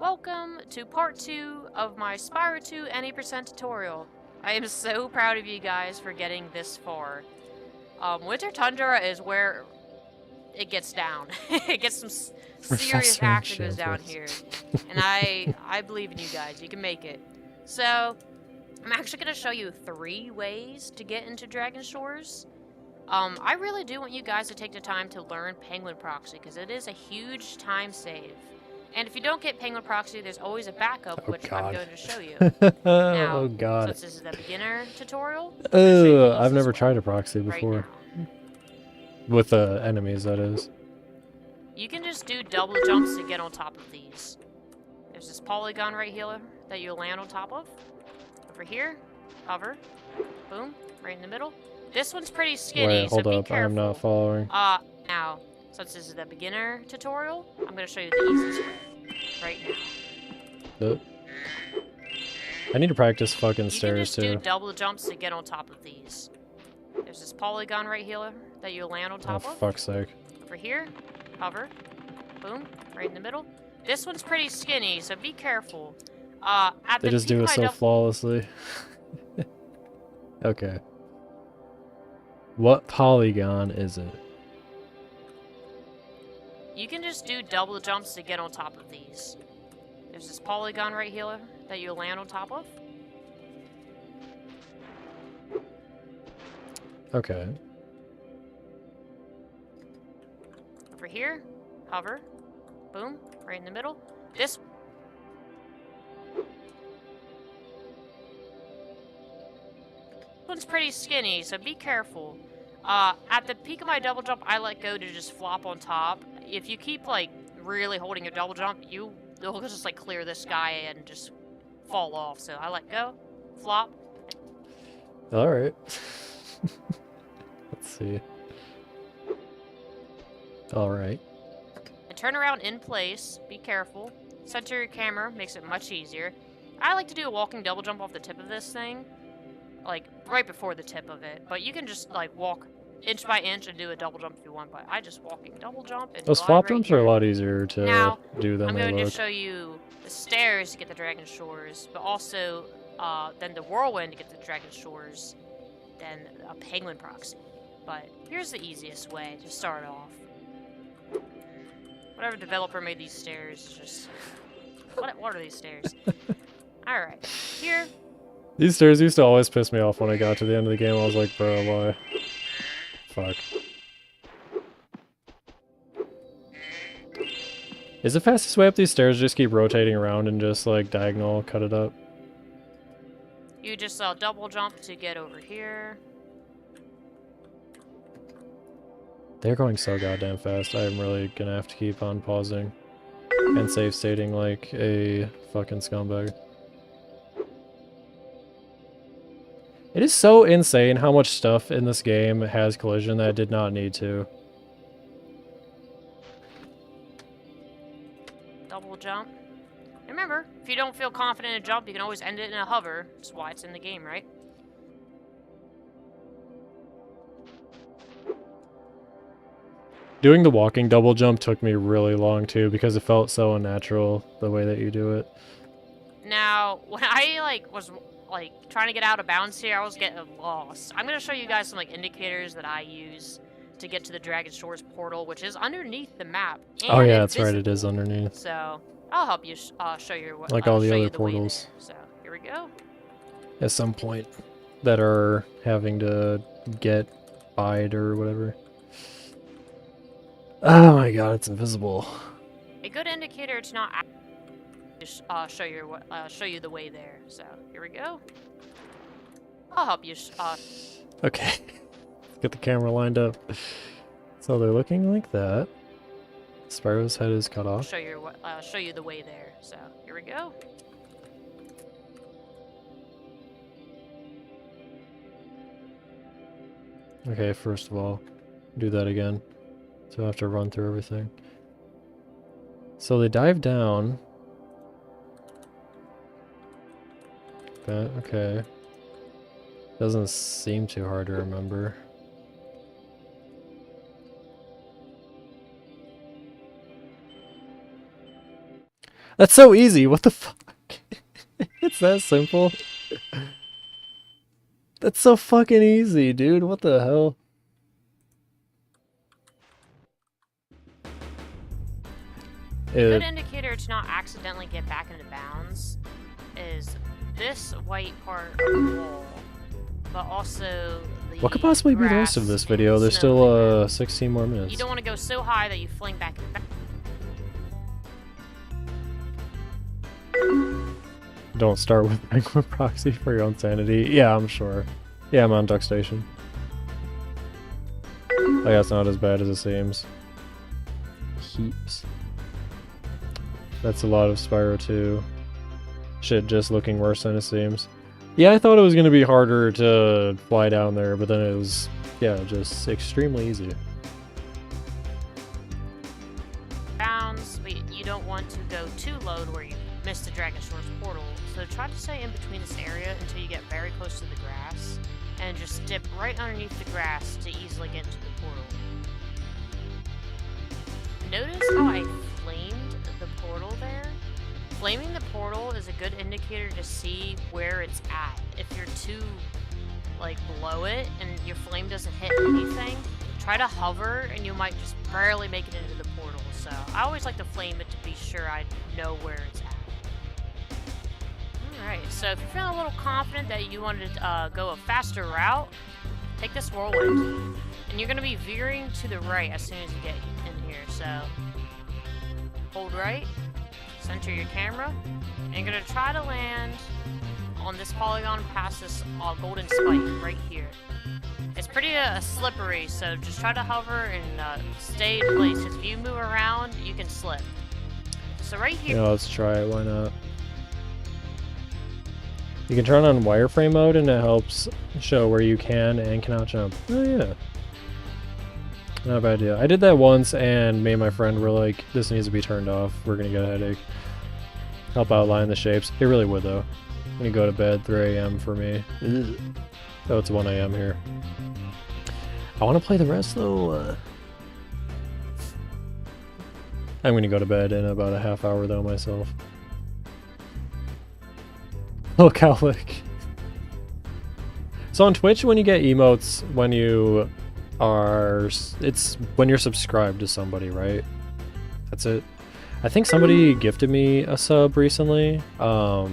Welcome to part 2 of my Spyro 2 Any% tutorial. I am so proud of you guys for getting this far. Winter Tundra is where it gets down. It gets some serious action goes down here. And I believe in you guys. You can make it. So, I'm actually going to show you 3 ways to get into Dragon Shores. I really do want you guys to take the time to learn Penguin Proxy, because it is a huge time save. And if you don't get Penguin Proxy, there's always a backup, which I'm going to show you. Now, Oh god. since this is the beginner tutorial, I've never tried a proxy before. Right, With enemies, that is. you can just do double jumps to get on top of these. There's this polygon right here that you'll land on top of. Over here, hover, boom, right in the middle. This one's pretty skinny, Wait, hold so be up, careful. I'm not following. Now, since this is the beginner tutorial, I'm going to show you the easiest way. Right now. I need to practice fucking You stairs can just too. do double jumps to get on top of these. There's this polygon right here that you'll land on Oh, top of. fuck's sake. Over here, hover, boom, right in the middle. This one's pretty skinny, so be careful. They just do it so flawlessly. Okay. What polygon is it? You can just do double jumps to get on top of these. There's this polygon right here that you'll land on top of. Okay. Over here, hover, boom, right in the middle. This one's pretty skinny, so be careful. At the peak of my double jump, I let go to just flop on top. If you keep, like, really holding your double jump, you'll just, like, clear the sky and just fall off. So I let go, flop. Alright. Let's see. Alright. And turn around in place, be careful. Center your camera, makes it much easier. I like to do a walking double jump off the tip of this thing. Like, right before the tip of it. But you can just, like, walk inch by inch and do a double jump if you want. But I just walking double jump and Those glide flop right jumps here. are a lot easier to Now, do than I'm they going to look. show you the stairs to get the Dragon Shores, but also then the whirlwind to get the Dragon Shores, then a Penguin Proxy. But here's the easiest way to start off. Whatever developer made these stairs, just... What are these stairs? Alright, here... These stairs used to always piss me off when I got to the end of the game. I was like, bro, why? Fuck. Is the fastest way up these stairs just keep rotating around and just, like, diagonal cut it up? You just double jump to get over here. They're going so goddamn fast. I'm really gonna have to keep on pausing and save stating like a fucking scumbag. It is so insane how much stuff in this game has collision that it did not need to. Double jump. Remember, if you don't feel confident in a jump, you can always end it in a hover. That's why it's in the game, right? Doing the walking double jump took me really long too because it felt so unnatural the way that you do it. Now, when I was like trying to get out of bounds here, I was getting lost. I'm gonna show you guys some like indicators that I use to get to the Dragon Shores portal, which is underneath the map. And Oh yeah, that's right. It invisible. is underneath. So I'll help you show your Like all the show other you the way portals. there. So here we go. At some point, that are having to get bide or whatever. Oh my god, it's invisible. A good indicator to not show you the way there. So here we go. I'll help you. Okay. Get the camera lined up. So they're looking like that. Spyro's head is cut off. Show you the way there. So here we go. Okay, first of all, do that again. So I have to run through everything. So they dive down. But, okay. Doesn't seem too hard to remember. That's so easy, what the fuck? It's that simple. That's so fucking easy, dude. What the hell? A good indicator to not accidentally get back into bounds is this white part of the wall, but also the What could possibly be the rest of grass this and video? There's snow still 16 more minutes. You don't want to go so high that you fling back and back. Don't start with Penguin Proxy for your own sanity. Yeah, I'm sure. Yeah, I'm on Duck Station. I guess not as bad as it seems. Heaps. That's a lot of Spyro 2. Shit just looking worse than it seems. Yeah, I thought it was going to be harder to fly down there, but then it was, yeah, just extremely easy. Bounds, but you don't want to go too low to where you miss the Dragon Shores portal. So try to stay in between this area until you get very close to the grass, and just dip right underneath the grass to easily get into the portal. Notice how I flamed the portal there? Flaming the portal is a good indicator to see where it's at. If you're too, like, below it and your flame doesn't hit anything, try to hover and you might just barely make it into the portal. So I always like to flame it to be sure I know where it's at. Alright, so if you're feeling a little confident that you want to go a faster route, take this whirlwind. And you're going to be veering to the right as soon as you get in here. So hold right, center your camera, and you're going to try to land on this polygon past this golden spike right here. It's pretty slippery, so just try to hover and stay in place. If you move around, you can slip. So right here... Yeah, let's try it, why not? You can turn on wireframe mode and it helps show where you can and cannot jump. Oh yeah. Not a bad idea. I did that once and me and my friend were like, this needs to be turned off. We're gonna get a headache. Help outline the shapes. It really would though. I'm gonna go to bed 3 AM for me. Ugh. Oh, it's 1 AM here. I want to play the rest though. I'm gonna go to bed in about a half hour though myself. Look how lick. So on Twitch, when you get emotes, when you are, it's when you're subscribed to somebody, right? That's it. I think somebody gifted me a sub recently. I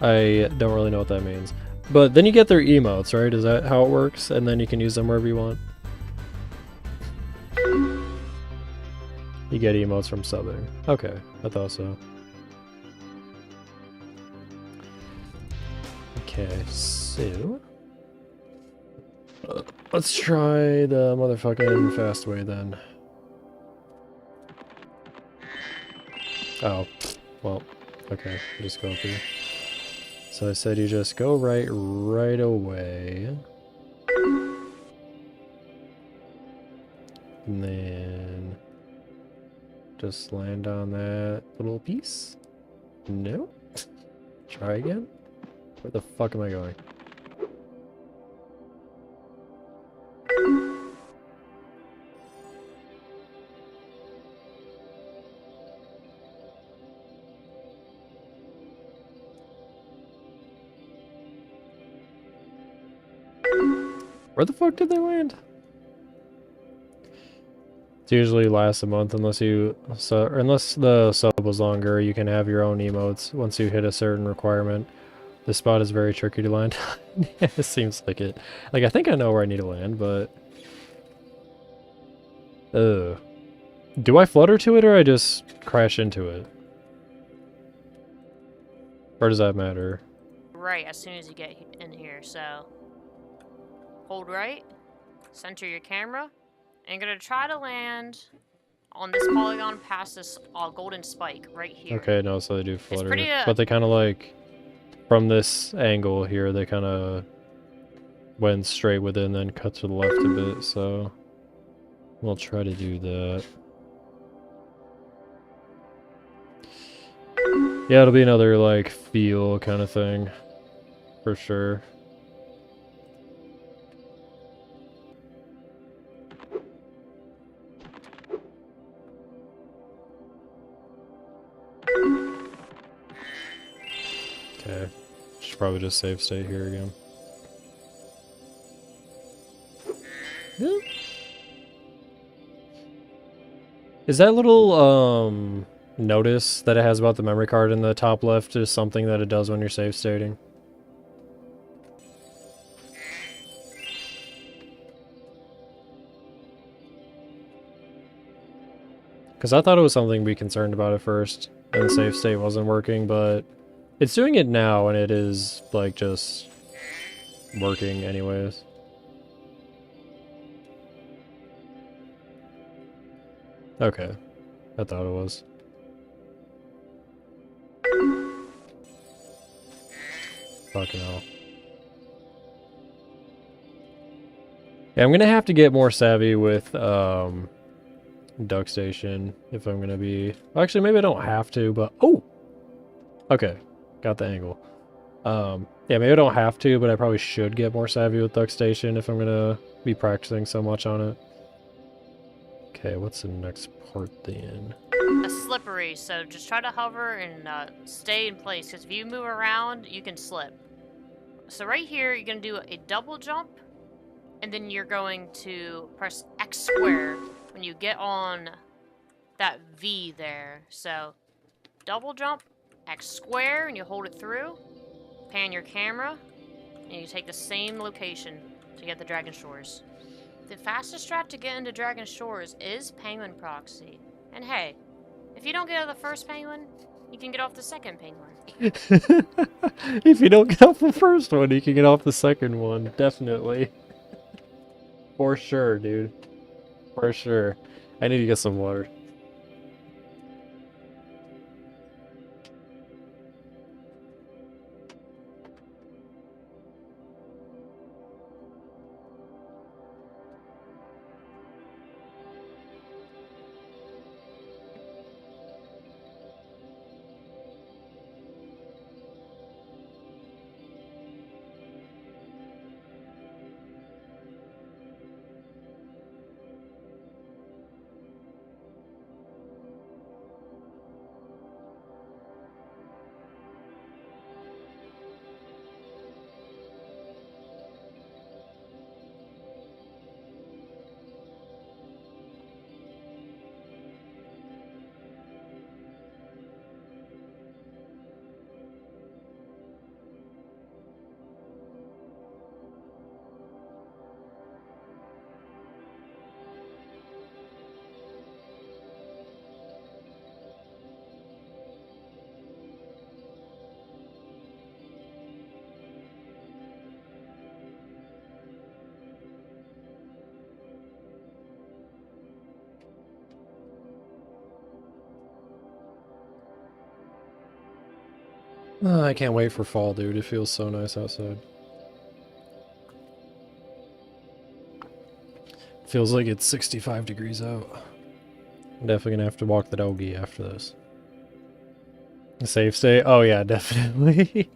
don't really know what that means. But then you get their emotes, right? Is that how it works? And then you can use them wherever you want. You get emotes from subbing. Okay, I thought so. Okay, so... let's try the motherfucking fast way then. Oh, well, okay, just go through. So I said you just go right away. And then just land on that little piece. No. Try again. Where the fuck am I going? Where the fuck did they land? It usually lasts a month unless unless the sub was longer. You can have your own emotes once you hit a certain requirement. This spot is very tricky to land. It seems like it. Like, I think I know where I need to land, but... Do I flutter to it or I just crash into it? Or does that matter? Right as soon as you get in here, so... Hold right. Center your camera. And you're gonna try to land on this polygon past this golden spike right here. Okay, no, so they do flutter. pretty, But they kind of like... From this angle here, they kind of went straight with it and then cut to the left a bit, so... We'll try to do that. Yeah, it'll be another, like, feel kind of thing. For sure. Okay. Should probably just save state here again. Yeah. Is that little, notice that it has about the memory card in the top left just something that it does when you're save stating? Because I thought it was something to be concerned about at first, and the save state wasn't working, but it's doing it now, and it is, like, just working anyways. Okay. I thought it was. Fucking hell. Yeah, I'm gonna have to get more savvy with, Duck Station if I'm gonna be... Actually, maybe I don't have to, but... Oh! Okay. Got the angle. Yeah, maybe I don't have to, but I probably should get more savvy with Duck Station if I'm gonna be practicing so much on it. Okay, what's the next part then? It's slippery, so just try to hover and stay in place, because if you move around, you can slip. So right here, you're going to do a double jump, and then you're going to press X square when you get on that V there. So double jump, X square, and you hold it through, pan your camera, and you take the same location to get the Dragon Shores. The fastest strat to get into Dragon Shores is Penguin Proxy. And hey, if you don't get off the first penguin, you can get off the second penguin. If you don't get off the first one, you can get off the second one. Definitely. For sure, dude. For sure. I need to get some water. Oh, I can't wait for fall, dude. It feels so nice outside. Feels like it's 65 degrees out. I'm definitely gonna have to walk the doggy after this. Safe state? Oh yeah, definitely.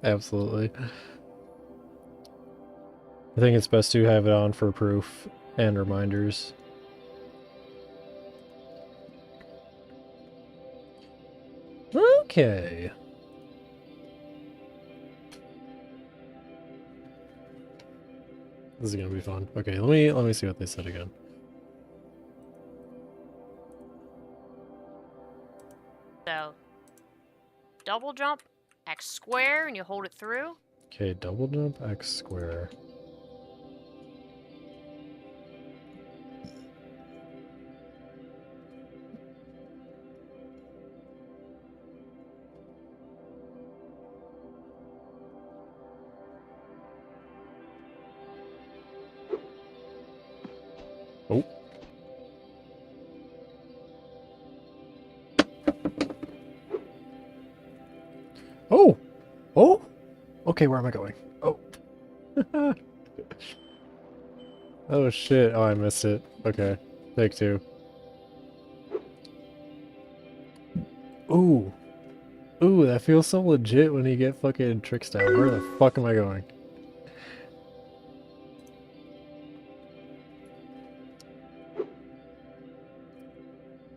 Absolutely. I think it's best to have it on for proof and reminders. Okay. This is gonna be fun. Okay, let me see what they said again. So, double jump, X square, and you hold it through. Okay, double jump X square. Oh. Oh! Oh! Okay, where am I going? Oh. Oh shit. Oh, I missed it. Okay. Take two. Ooh. Ooh, that feels so legit when you get fucking trick style. Where the fuck am I going?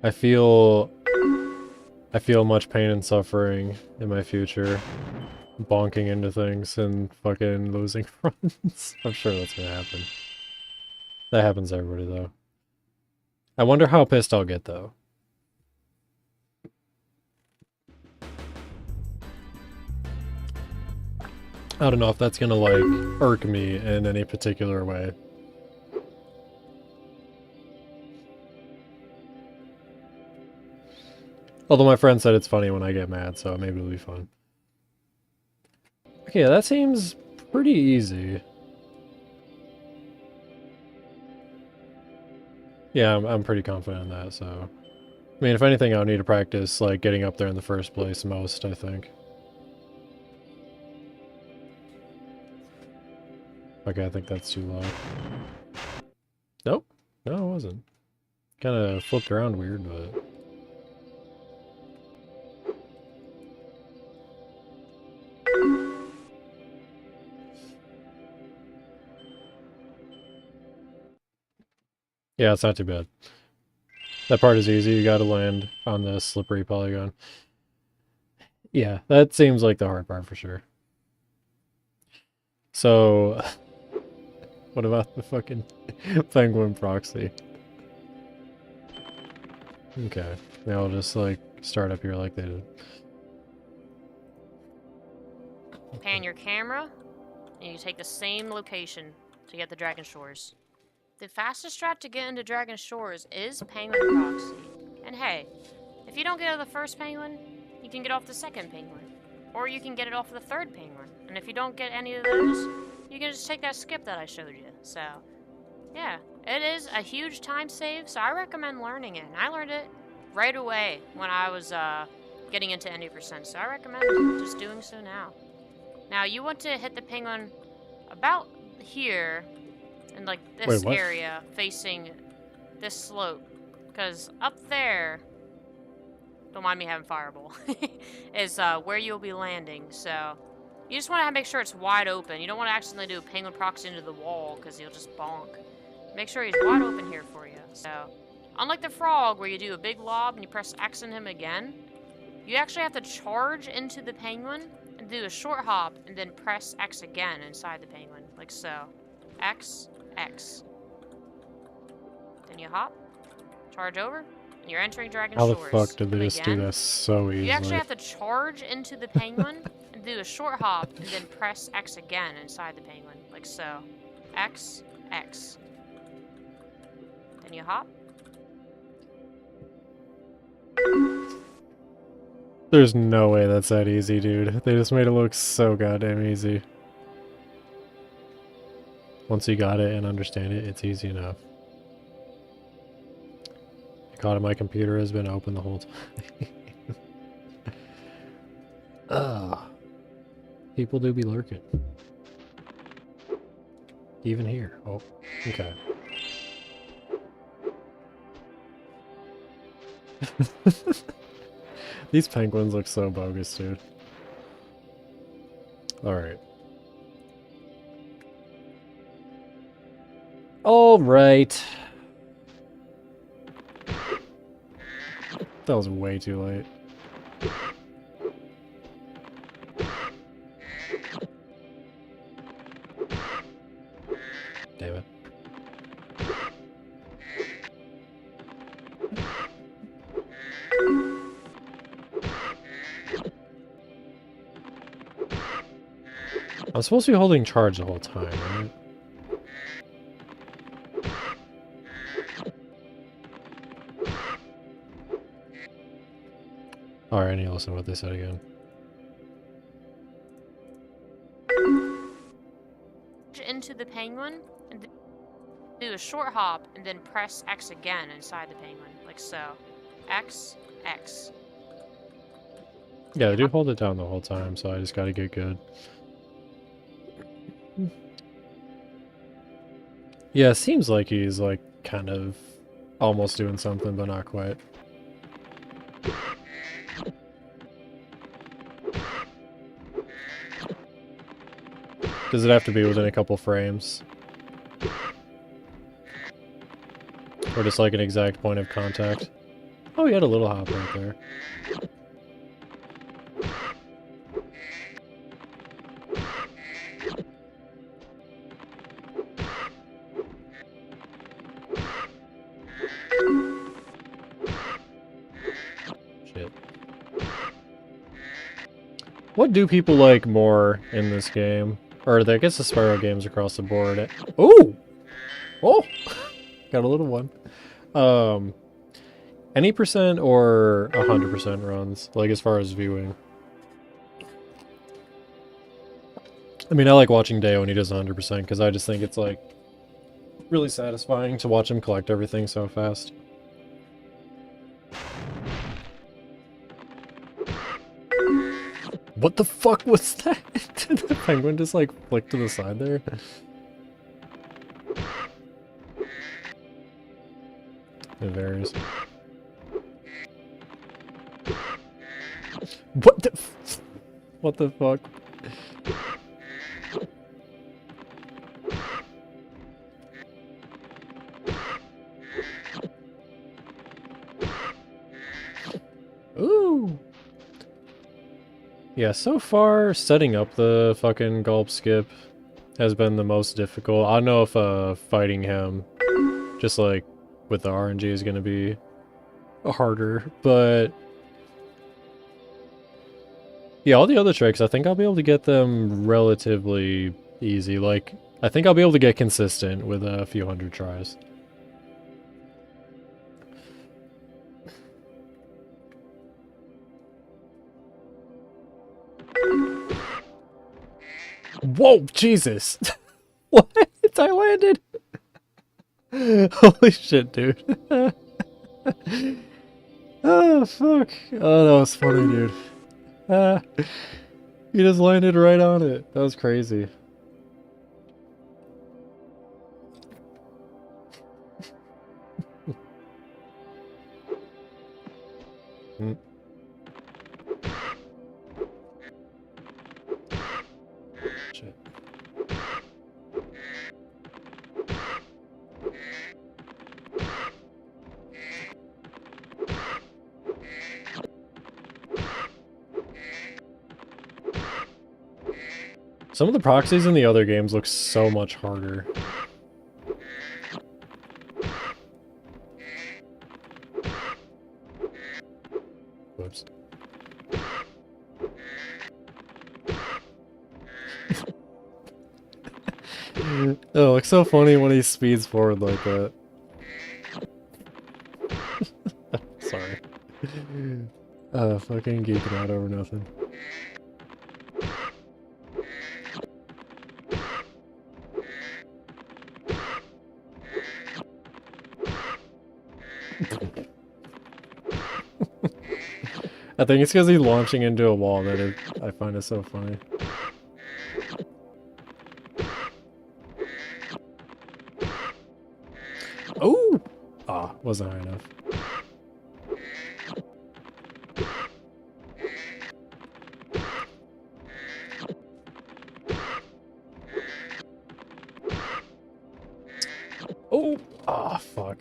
I feel much pain and suffering in my future. Bonking into things and fucking losing friends. I'm sure that's gonna happen. That happens to everybody though. I wonder how pissed I'll get though. I don't know if that's gonna like irk me in any particular way. Although my friend said it's funny when I get mad, so maybe it'll be fun. Okay, that seems pretty easy. Yeah, I'm pretty confident in that, so... I mean, if anything, I'll need to practice, like, getting up there in the first place most, I think. Okay, I think that's too low. Nope. No, it wasn't. Kinda flipped around weird, but... Yeah, it's not too bad. That part is easy, you gotta land on the slippery polygon. Yeah, that seems like the hard part for sure. So... what about the fucking penguin proxy? Okay, now I'll just like start up here like they did. Pan your camera, and you take the same location to get the Dragon Shores. The fastest strat to get into Dragon Shores is Penguin Proxy. And hey, if you don't get the first penguin, you can get off the second penguin. Or you can get it off the third penguin. And if you don't get any of those, you can just take that skip that I showed you. So, yeah, it is a huge time save, so I recommend learning it. And I learned it right away when I was getting into 90%, so I recommend just doing so now. Now, you want to hit the penguin about here, in like this area, facing this slope. Because up there, don't mind me having fireball, is where you'll be landing, so... You just want to make sure it's wide open. You don't want to accidentally do a penguin proxy into the wall, because you'll just bonk. Make sure he's wide open here for you. So, unlike the frog, where you do a big lob and you press X on him again, you actually have to charge into the penguin and do a short hop and then press X again inside the penguin, like so. X, X. Then you hop, charge over, and you're entering Dragon Shores. How the fuck did they just do this so easily? You actually have to charge into the penguin and do a short hop and then press X again inside the penguin, like so. X, X. Then you hop. There's no way that's that easy, dude. They just made it look so goddamn easy. Once you got it and understand it, it's easy enough. God, my computer has been open the whole time. Ugh. People do be lurking. Even here. Oh, okay. These penguins look so bogus, dude. Alright. Alright. That was way too late. I'm supposed to be holding charge the whole time, right? Alright, I need to listen to what they said again. Into the penguin and do a short hop and then press X again inside the penguin, like so. X, X. Yeah, they do hold it down the whole time, so I just gotta get good. Yeah, it seems like he's like kind of almost doing something, but not quite. Does it have to be within a couple frames? Or just like an exact point of contact? Oh, he had a little hop right there. Shit. What do people like more in this game? Or I guess the Spyro games across the board. Oh! Oh! Got a little one. Any percent or 100% runs, like as far as viewing. I mean, I like watching Deo when he does 100% because I just think it's like really satisfying to watch him collect everything so fast. What the fuck was that? Did the penguin just like flick to the side there? It varies. What the? What the fuck? Ooh. Yeah, so far setting up the fucking gulp skip has been the most difficult. I don't know if fighting him just like with the RNG is gonna be harder, but yeah, all the other tricks, I think I'll be able to get them relatively easy. Like, I think I'll be able to get consistent with a few hundred tries. Whoa, Jesus! What? I landed! Holy shit, dude. Oh, fuck. Oh, that was funny, dude. He just landed right on it. That was crazy. Hmm. Shit. Some of the proxies in the other games look so much harder. Whoops. Oh, it looks so funny when he speeds forward like that. Sorry. Fucking geeking out over nothing. I think it's because he's launching into a wall that I find it so funny. Oh! Ah, wasn't high enough. Oh! Ah, fuck.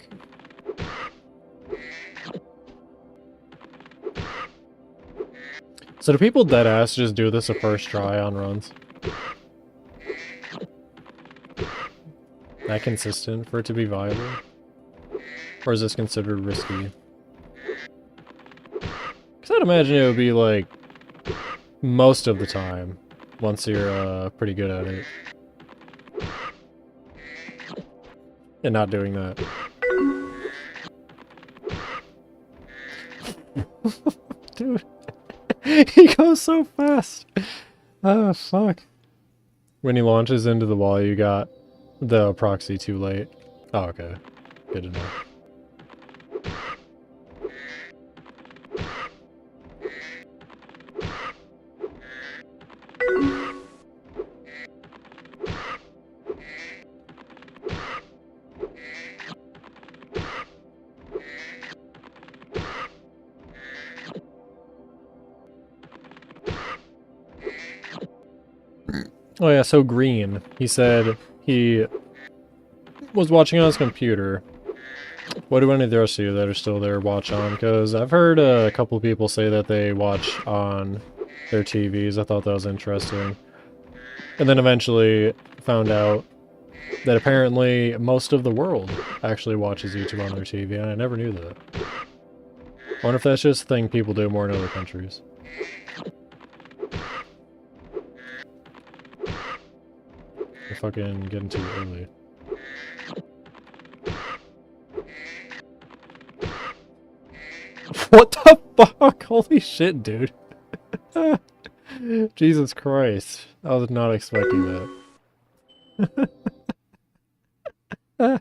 So do people deadass just do this a first try on runs? That consistent for it to be viable? Or is this considered risky? Because I'd imagine it would be like, most of the time, once you're pretty good at it. And not doing that. Dude. He goes so fast. Oh, fuck. When he launches into the wall, you got the proxy too late. Oh, okay. Good to know. Oh yeah, so Green, he said he was watching on his computer. What do any of the rest of you that are still there watch on? Because I've heard a couple people say that they watch on their TVs. I thought that was interesting. And then eventually found out that apparently most of the world actually watches YouTube on their TV, and I never knew that. I wonder if that's just a thing people do more in other countries. You're fucking getting too early. What the fuck? Holy shit, dude. Jesus Christ. I was not expecting that.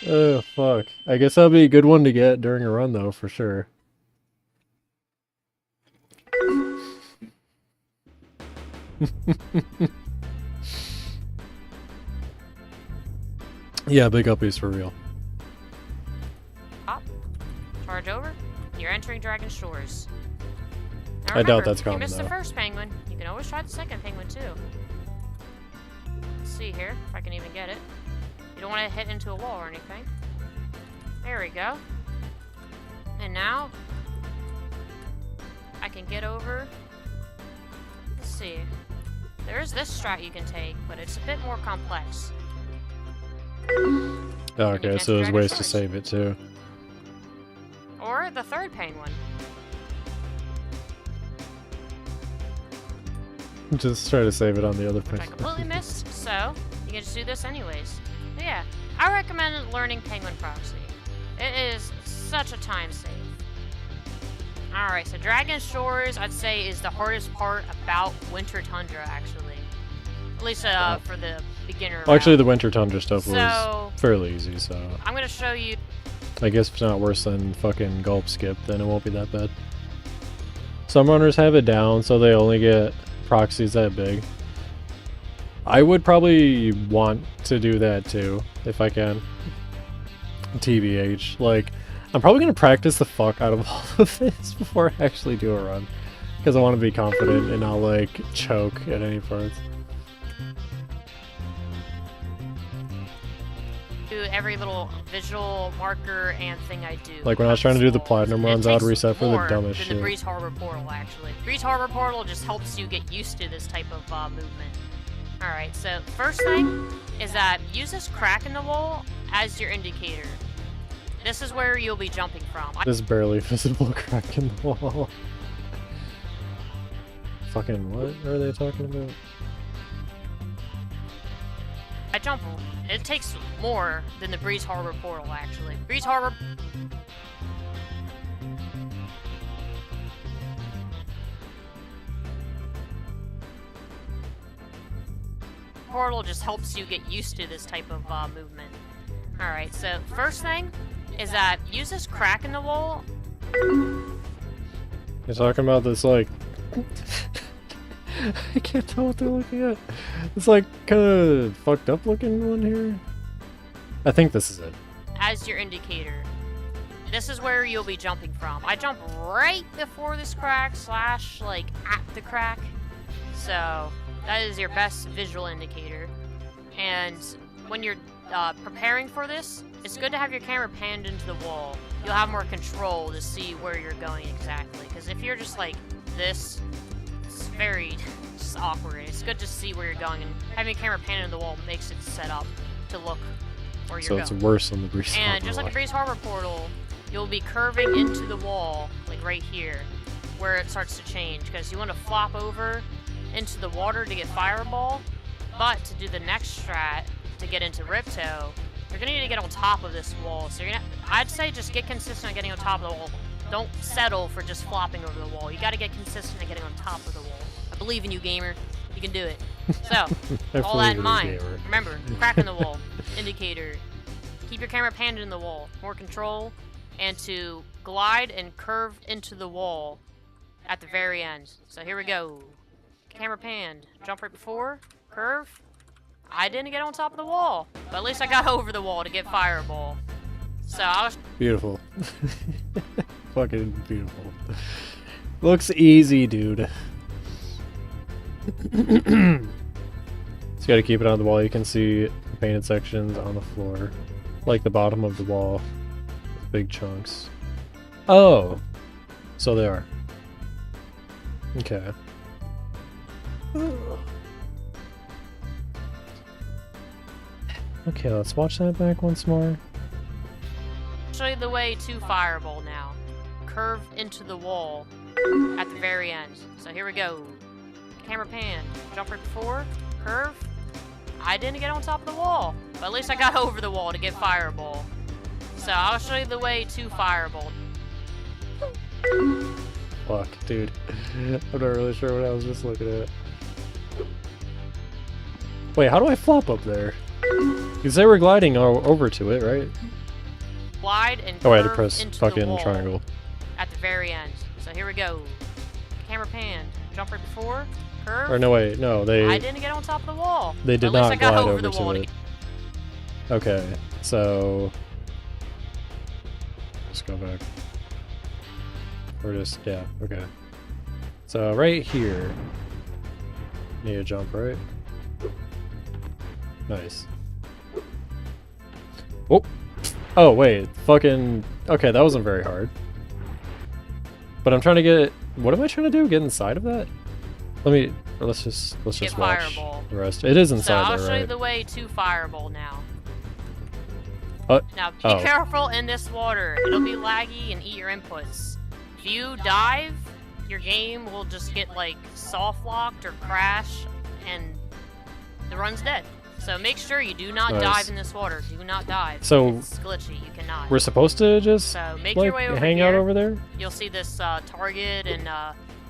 Oh, fuck. I guess that'll be a good one to get during a run, though, for sure. Yeah, big uppies for real. Hop. Charge over. You're entering Dragon Shores. Now I doubt remember, that's if you common, missed the though. first penguin, you can always try the second penguin, too. Let's see here, if I can even get it. You don't want to hit into a wall or anything. There we go. And now, I can get over. Let's see. There is this strat you can take, but it's a bit more complex. Oh, okay, so there's Dragon ways to Shores. save it, too. Or the third penguin. Just try to save it on the other Which I penguin. completely missed, so you can just do this anyways. But yeah, I recommend learning Penguin Proxy. It is such a time save. Alright, so Dragon Shores, I'd say, is the hardest part about Winter Tundra, actually. At least for the beginner Well, actually, route. the Winter Tundra stuff was So, fairly easy, so... I'm gonna show you... I guess if it's not worse than fucking Gulp Skip, then it won't be that bad. Some runners have it down, so they only get proxies that big. I would probably want to do that too, if I can. TBH. Like, I'm probably going to practice the fuck out of all of this before I actually do a run. Because I want to be confident and not, like, choke at any parts. do every little visual marker and thing I do. Like when I was trying to do the platinum It runs, I would takes reset for the more dumbest than shit. the Breeze Harbor Portal, actually. Breeze Harbor Portal just helps you get used to this type of movement. Alright, so first thing is that use this crack in the wall as your indicator. This is where you'll be jumping from. This barely visible crack in the wall. Fucking what are they talking about? I jump. It takes more than the Breeze Harbor Portal, actually. Breeze Harbor... Portal just helps you get used to this type of movement. Alright, so first thing is that use this crack in the wall. You're talking about this, like... I can't tell what they're looking at. It's like kind of fucked up looking one here. I think this is it. As your indicator. This is where you'll be jumping from. I jump right before this crack / like at the crack. So that is your best visual indicator. And when you're preparing for this, it's good to have your camera panned into the wall. You'll have more control to see where you're going exactly. Because if you're just like this, it's very just awkward. It's good to see where you're going, and having your camera panned into the wall makes it set up to look where you're So going. it's worse than the Breeze And Harbor just like one. a Breeze Harbor Portal, you'll be curving into the wall, like right here, where it starts to change, because you want to flop over into the water to get Fireball, but to do the next strat, to get into Ripto, you're gonna need to get on top of this wall. So you're gonna, I'd say just get consistent on getting on top of the wall. Don't settle for just flopping over the wall. You gotta get consistent at getting on top of the wall. I believe in you, gamer. You can do it. So, all that in mind, remember, crack in the wall, indicator, keep your camera panned in the wall, more control, and to glide and curve into the wall at the very end. So here we go. Camera panned, jump right before, curve. I didn't get on top of the wall, but at least I got over the wall to get Fireball. So I was... Beautiful. Fucking beautiful. Looks easy, dude. Just gotta keep it on the wall. You can see the painted sections on the floor. Like the bottom of the wall. Big chunks. Oh! So they are. Okay. Okay, let's watch that back once more. Show you the way to Fireball now. Curve into the wall at the very end. So here we go. Camera pan, jump right before, curve. I didn't get on top of the wall, but at least I got over the wall to get Fireball. So I'll show you the way to Fireball. Fuck, dude. I'm not really sure what I was just looking at. Wait, how do I flop up there? Because they were gliding over to it, right? Glide and Oh, I had to curve press into the fucking wall triangle. at the very end. So here we go. Camera pan, jump right before, curve. Or no, wait, no, I they didn't get on top of the wall. they did At least not I got glide over over the wall to to it. Okay, so let's go back. Or just, yeah, okay. So right here, need to jump, right? Nice. Oh! Oh, wait, fucking... Okay, that wasn't very hard. But I'm trying to get... What am I trying to do? Get inside of that? Let's just Get watch Fireball. the rest. It is So inside I'll there, show you right? the way to Fireball now. Now be oh. careful in this water. It'll be laggy and eat your inputs. If you dive, your game will just get like soft locked or crash, and the run's dead. So make sure you do not Nice. dive in this water. Do not dive. So, it's glitchy. You cannot. We're supposed to just So make like your way over hang here. out over there? You'll see this target and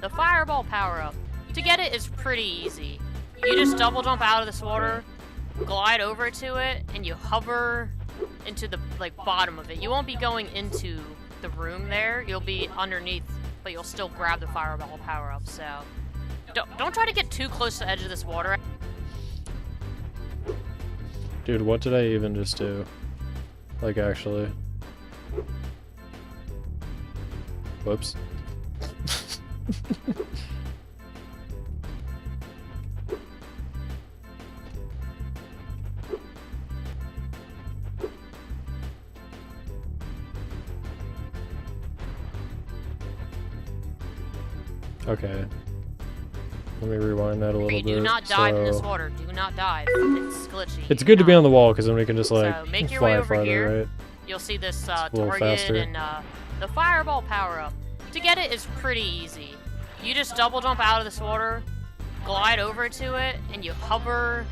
the Fireball power-up. To get it is pretty easy. You just double jump out of this water, glide over to it, and you hover into the like bottom of it. You won't be going into the room there. You'll be underneath, but you'll still grab the Fireball power-up. So don't try to get too close to the edge of this water. Dude, what did I even just do? Like, actually. Whoops. Okay. Let me rewind that a little bit. Do not dive in this So- water. Do not dive. It's glitchy. It's You good to be cannot. on the wall, because then we can just, like, So make your way fly over farther, here. right? You'll see this a little target faster. and the Fireball power-up. To get it is pretty easy. You just double jump out of this water, glide over to it, and you hover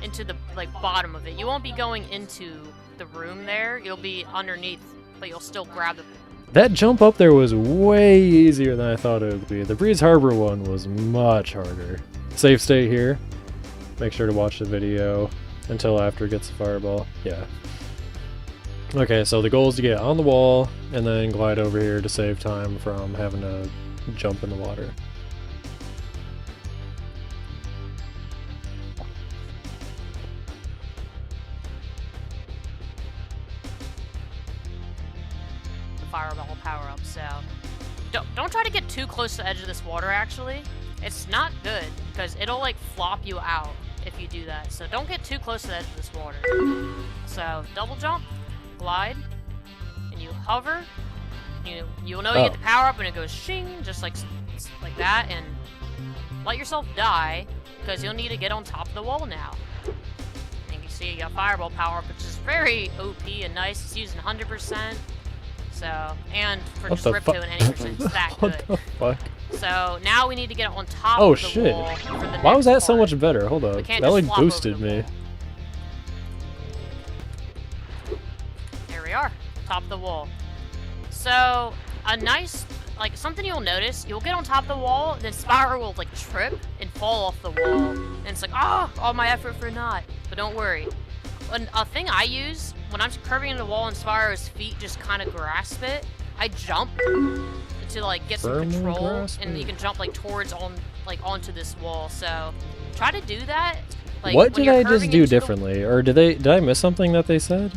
into the like bottom of it. You won't be going into the room there. You'll be underneath, but you'll still grab the... That jump up there was way easier than I thought it would be. The Breeze Harbor one was much harder. Save state here. Make sure to watch the video until after it gets the Fireball. Yeah. Okay, so the goal is to get on the wall and then glide over here to save time from having to jump in the water. Fireball power-up, so... Don't try to get too close to the edge of this water, actually. It's not good, because it'll, like, flop you out if you do that. So don't get too close to the edge of this water. So, double jump, glide, and you hover. You'll know you get the power-up, and it goes shing, just like that, and let yourself die, because you'll need to get on top of the wall now. And you can see you got Fireball power-up, which is very OP and nice. It's using 100%. So, and for What just the Ripto fuck? and any percent, it's that What good. the fuck? So now we need to get it on top Oh of the shit. wall for the Why was next that so part. much better? Hold We up. can't That just like flop over boosted the me. wall. There we are, top of the wall. So a nice, like something you'll notice, you'll get on top of the wall, then Spyro will like trip and fall off the wall, and it's like, oh, all my effort for naught. But don't worry. A thing I use when I'm curving into the wall and Spyro's feet just kind of grasp it, I jump to like get some Firmly control, grasp and it. you can jump like towards onto this wall. So try to do that. Like, What when did you're I just curving do into the- differently? Or did I miss something that they said?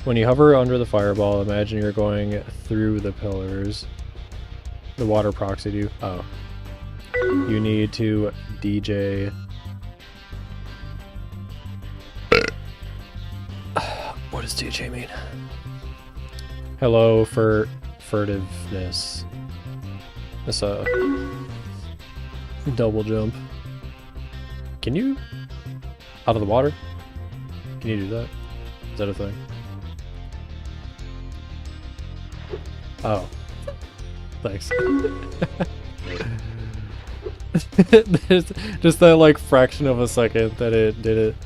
When you hover under the fireball, imagine you're going through the pillars. The water proxy do. Oh. You need to DJ. What does DJ mean? Hello for furtiveness. That's a double jump. Can you? Out of the water? Can you do that? Is that a thing? Oh. Thanks. There's just that like fraction of a second that it did it.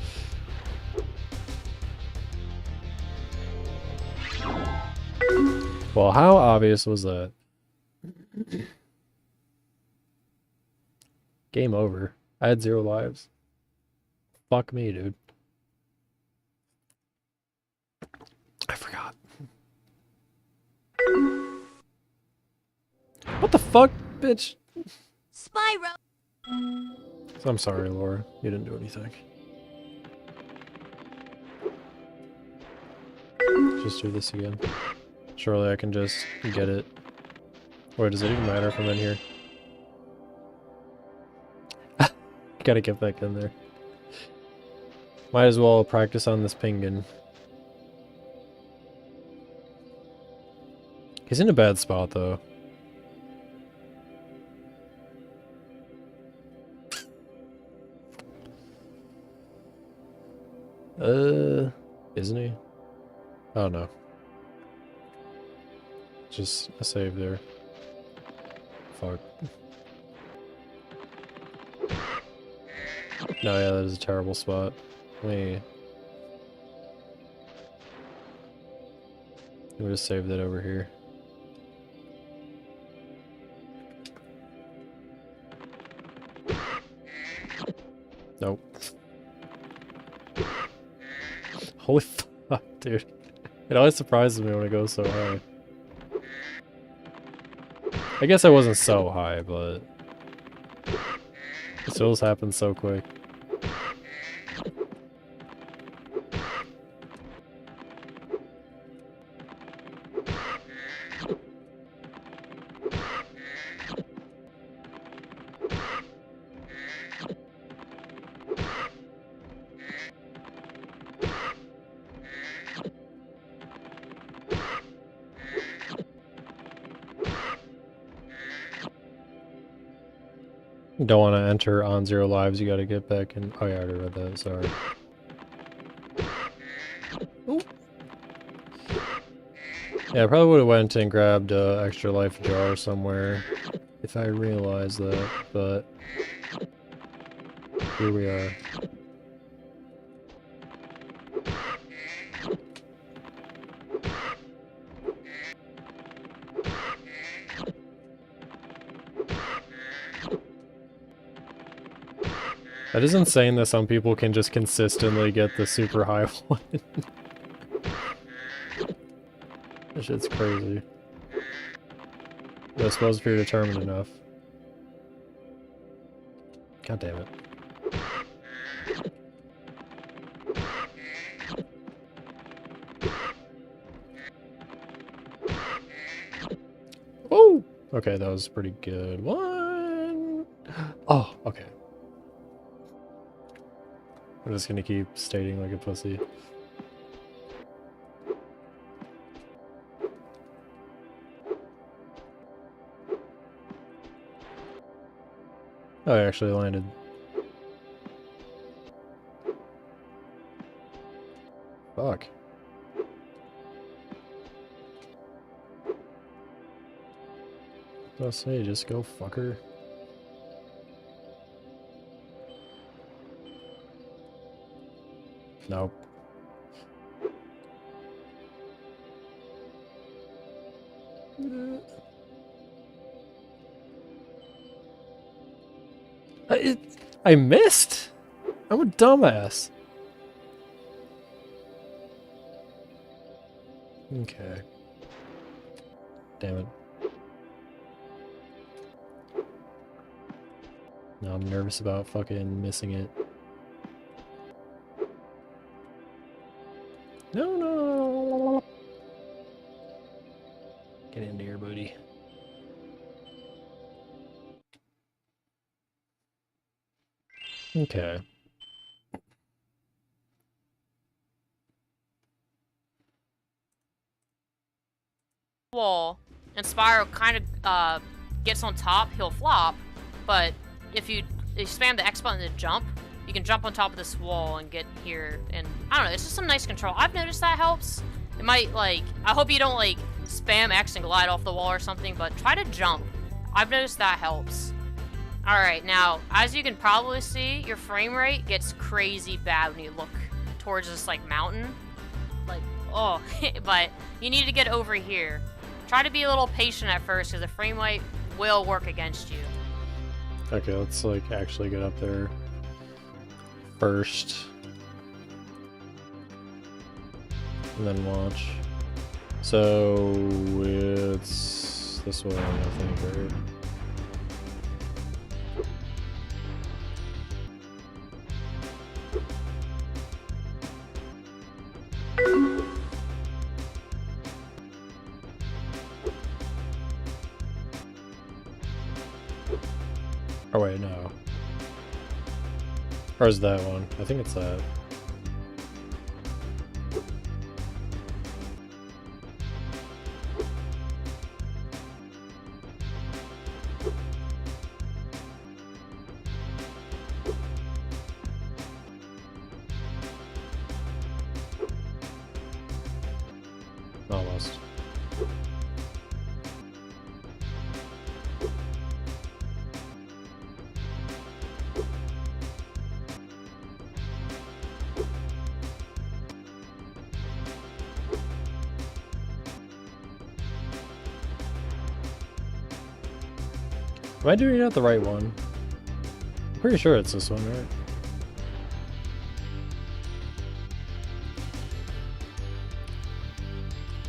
Well, how obvious was that? Game over. I had 0 lives. Fuck me, dude. I forgot. What the fuck, bitch? Spyro! I'm sorry, Laura. You didn't do anything. Just do this again. Surely I can just get it. Or does it even matter if I'm in here? Gotta get back in there. Might as well practice on this penguin. He's in a bad spot, though. Isn't he? Oh no. Just a save there. Fuck. No, yeah, that is a terrible spot. Let me just save that over here. Nope. Holy fuck, dude. It always surprises me when it goes so high. I guess I wasn't so high, but it still happens so quick. Don't want to enter on 0 lives, you gotta get back in. Oh yeah, I already read that, sorry. Ooh. Yeah, I probably would have went and grabbed an extra life jar somewhere if I realized that, but here we are. That is insane that some people can just consistently get the super high one. That shit's crazy. I suppose if you're determined enough. God damn it. Oh! Okay, that was pretty good. One! Oh, okay. I'm just gonna keep stating like a pussy. Oh, I actually landed. Fuck. I'll say, just go fucker. Nope. I missed? I'm a dumbass. Okay. Damn it. Now I'm nervous about fucking missing it. No, no. Get into here, buddy. Okay. Wall, and Spyro kind of gets on top, he'll flop, but if you spam the X button to jump, you can jump on top of this wall and get here, and I don't know, it's just some nice control. I've noticed that helps. It might, like, I hope you don't, like, spam X and glide off the wall or something, but try to jump. I've noticed that helps. Alright, now, as you can probably see, your frame rate gets crazy bad when you look towards this, like, mountain. Like, oh, but you need to get over here. Try to be a little patient at first, because the frame rate will work against you. Okay, let's, like, actually get up there first. And then watch. So, it's this way, I think, right? Oh wait, no. Or is that one? I think it's that. Almost. Am I doing it at the right one? I'm pretty sure it's this one, right?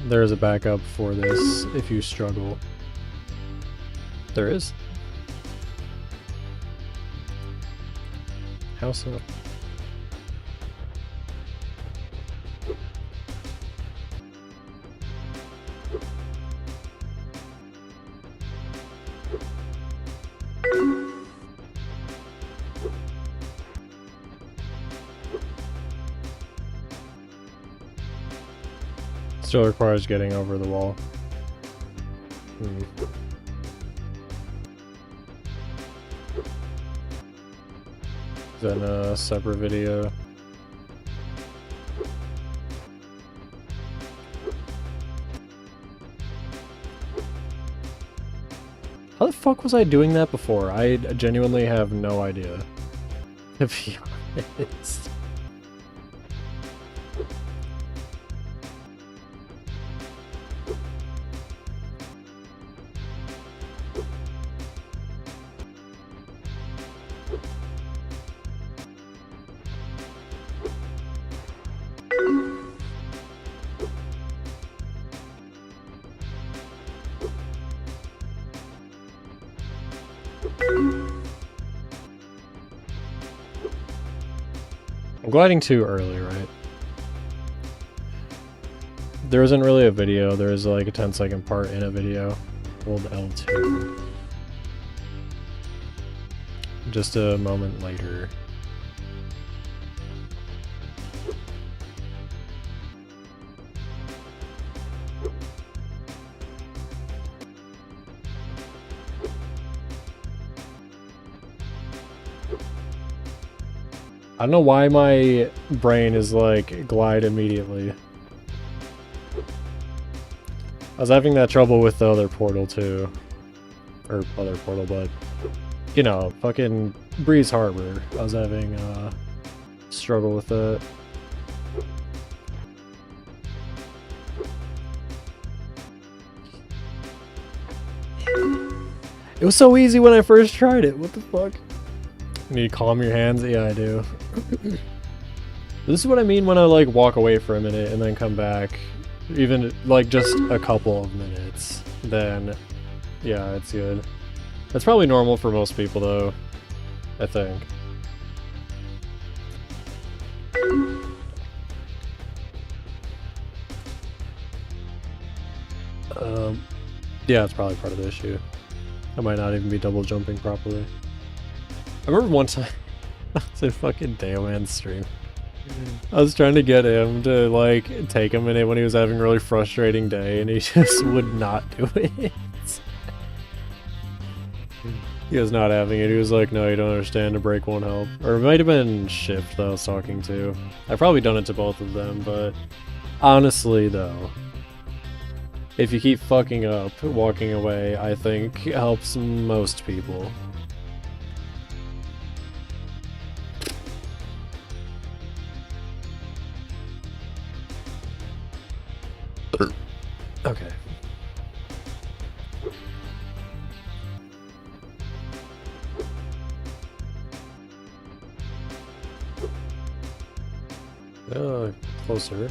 There's a backup for this if you struggle. There is? How so? Still requires getting over the wall. Is that in a separate video? How the fuck was I doing that before? I genuinely have no idea. To be honest. I'm gliding too early, right? There isn't really a video, there is like a 10-second part in a video. Hold L2. Just a moment later. I don't know why my brain is like, glide immediately. I was having that trouble with the other portal too. or other portal, but you know, fucking Breeze Harbor. I was having struggle with it. It was so easy when I first tried it. What the fuck? You need to calm your hands? Yeah, I do. This is what I mean when I like walk away for a minute and then come back. Even like just a couple of minutes. Then yeah, it's good. That's probably normal for most people though, I think. Yeah, it's probably part of the issue. I might not even be double jumping properly. I remember one time I was in fucking Dayoman's stream. I was trying to get him to like take a minute when he was having a really frustrating day and he just would not do it. He was not having it. He was like, no, you don't understand, a break won't help. Or it might have been Shift that I was talking to. I've probably done it to both of them, but honestly though, if you keep fucking up, walking away, I think helps most people. Okay. Closer.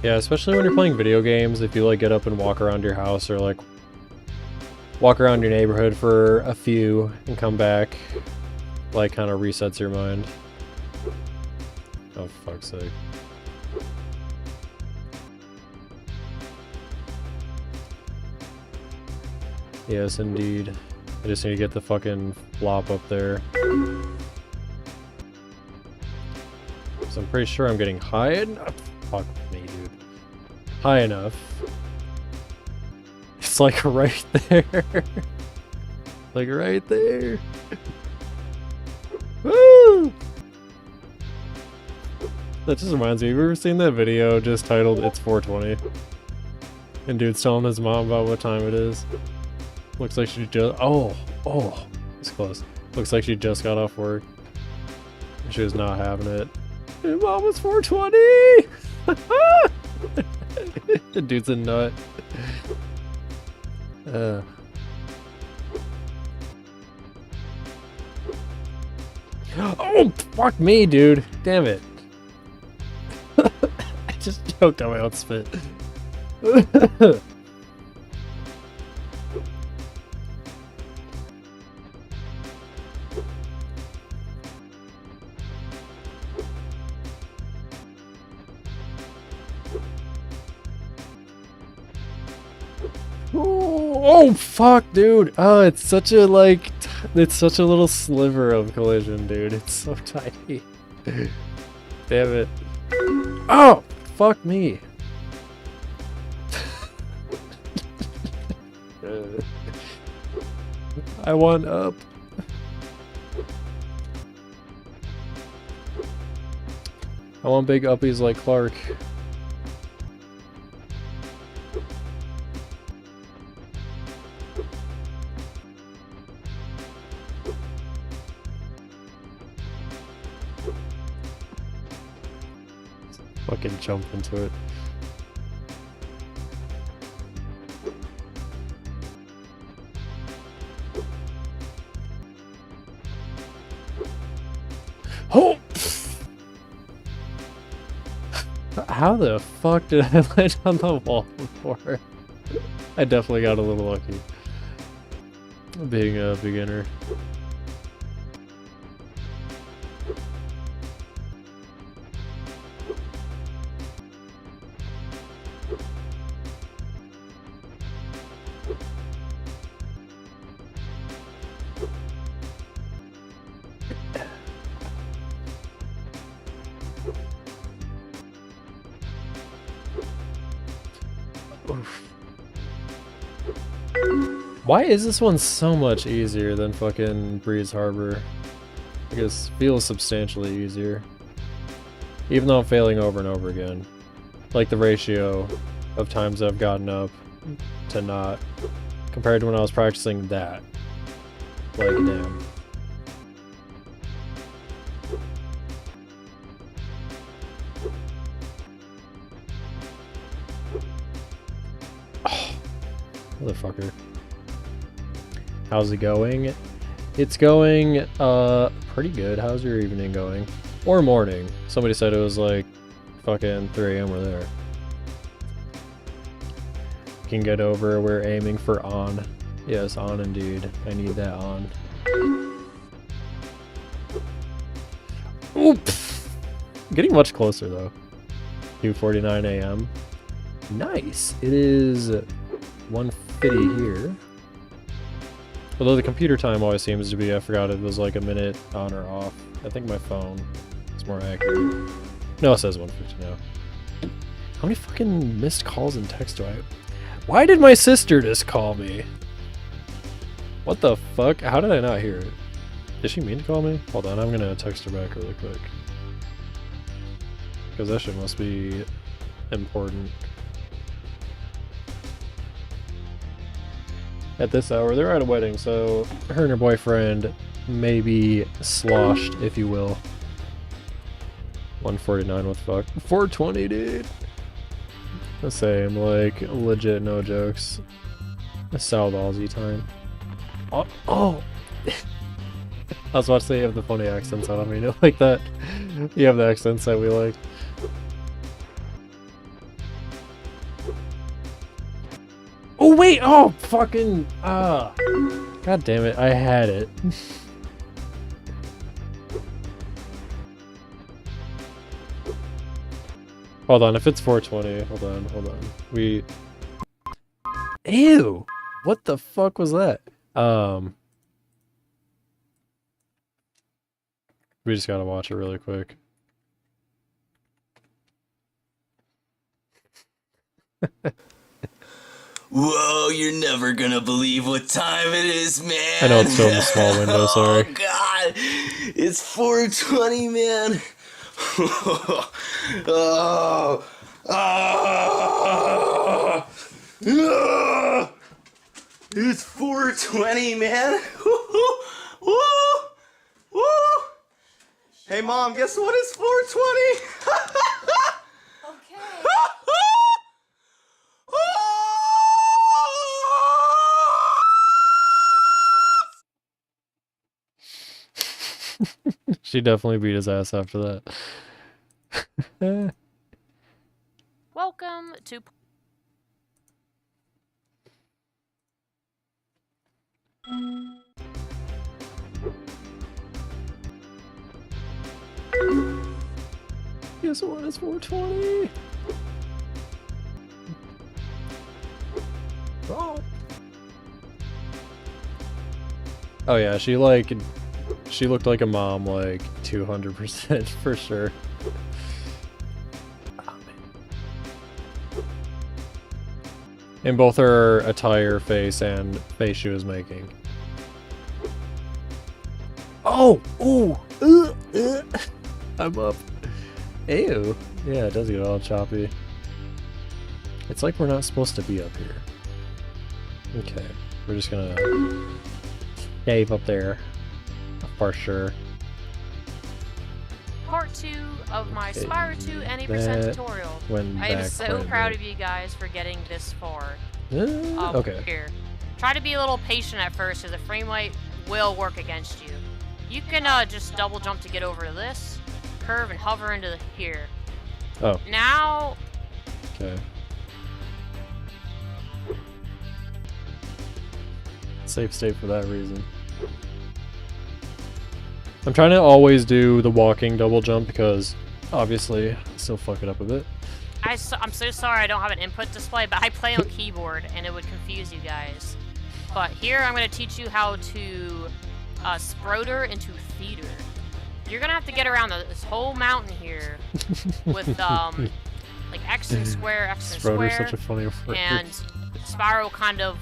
Yeah, especially when you're playing video games, if you like get up and walk around your house or like walk around your neighborhood for a few and come back, like kind of resets your mind. Oh, fuck's sake. Yes, indeed. I just need to get the fucking flop up there. So I'm pretty sure I'm getting high enough. Fuck me, dude. High enough. It's like right there. Like right there. Woo! That just reminds me, have you ever seen that video just titled It's 420? And dude's telling his mom about what time it is. Looks like she just... Oh! It's close. Looks like she just got off work. She was not having it. Hey, Mom, it's 420! The dude's a nut. Oh, fuck me, dude. Damn it. I just choked on my own spit. Oh, fuck, dude. Oh, it's such a, like, it's such a little sliver of collision, dude. It's so tiny. Damn it. Oh, fuck me. I want up. I want big uppies like Clark. Fucking jump into it. Oh! How the fuck did I land on the wall before? I definitely got a little lucky. Being a beginner. Why is this one so much easier than fucking Breeze Harbor? I guess feels substantially easier. Even though I'm failing over and over again. Like the ratio of times I've gotten up to not, compared to when I was practicing that. Like, damn. Oh, motherfucker. How's it going? It's going, pretty good. How's your evening going? Or morning. Somebody said it was like fucking 3 AM we're there. Can get over, we're aiming for on. Yes, on indeed. I need that on. Oop! Getting much closer though. 2:49 AM. Nice! It is 1:50 here. Although the computer time always seems to be, I forgot it was like a minute on or off. I think my phone is more accurate. No, it says 1:50 now. How many fucking missed calls and texts do I have? Why did my sister just call me? What the fuck? How did I not hear it? Did she mean to call me? Hold on, I'm gonna text her back really quick. Because that shit must be important. At this hour, they're at a wedding, so her and her boyfriend may be sloshed, if you will. 1:49, what the fuck? 4:20, dude! The same, like, legit no jokes. South Aussie time. Oh! Oh. I was about to say you have the funny accents, I don't mean it like that. You have the accents that we like. Oh wait! Oh fucking God damn it! I had it. Hold on, if it's 4:20, hold on. Ew! What the fuck was that? We just gotta watch it really quick. Whoa, you're never gonna believe what time it is, man. I know it's still in the small window, sorry. Oh, God. It's 4:20, man. Oh. Oh. Oh. It's 4:20, man. Woo. Woo. Hey, Mom, guess what? It's 4:20. Okay. She definitely beat his ass after that. Welcome to. Guess what? It's 4:20. Oh yeah, she looked like a mom, like 200% for sure. Oh, man. In both her attire, face, and face she was making. Oh! Ooh! I'm up. Ew. Yeah, it does get all choppy. It's like we're not supposed to be up here. Okay, we're just gonna cave up there. For sure. Part 2 of my Okay, Spyro 2 90% that tutorial. went I am back so quite a proud bit. of you guys for getting this far. Okay. Here. Try to be a little patient at first, because the frame rate will work against you. You can just double jump to get over to this, curve and hover into here. Oh. Now, Okay. Safe state for that reason. I'm trying to always do the walking double jump because obviously I still fuck it up a bit. I'm so sorry I don't have an input display, but I play on keyboard and it would confuse you guys. But here I'm going to teach you how to sproder into theater. You're going to have to get around this whole mountain here with like X and square, X and Sproder's square, such a funny word. and Spyro kind of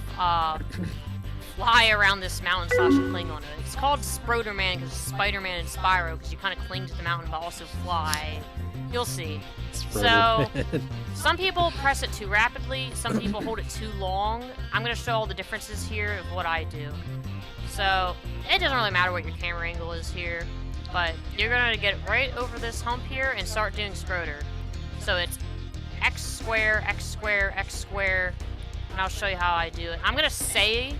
fly around this mountain slash cling on it. It's called Spider-Man because Spider-Man and Spyro because you kind of cling to the mountain but also fly. You'll see. So, some people press it too rapidly, some people hold it too long. I'm going to show all the differences here of what I do. So, it doesn't really matter what your camera angle is here, but you're going to get right over this hump here and start doing Scroder. So it's X square, X square, X square, and I'll show you how I do it. I'm going to say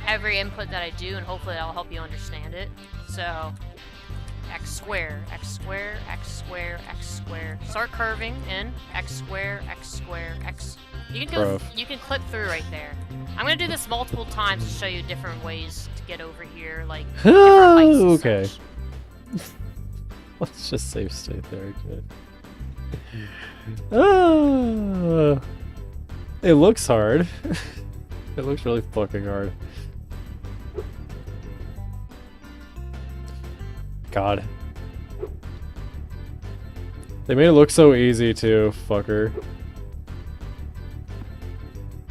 every input that I do, and hopefully that'll help you understand it. So, X square, X square, X square, X square. Start curving in X square, X square, X. You can go. You can clip through right there. I'm gonna do this multiple times to show you different ways to get over here, like different heights and okay. such. Let's just save state there. Good. It looks hard. It looks really fucking hard. God. They made it look so easy too, fucker.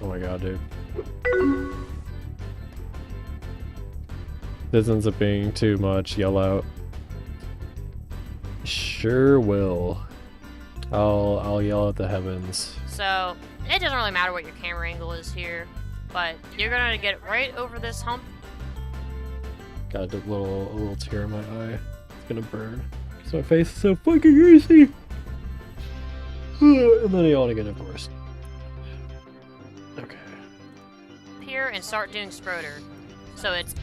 Oh my god, dude. This ends up being too much. Yell out. Sure will. I'll yell at the heavens. So it doesn't really matter what your camera angle is here, but you're gonna get right over this hump. Got a little tear in my eye. It's gonna burn. Cause my face is so fucking greasy. And then I ought to get it worse. Okay. Here and start doing Scroder. So it's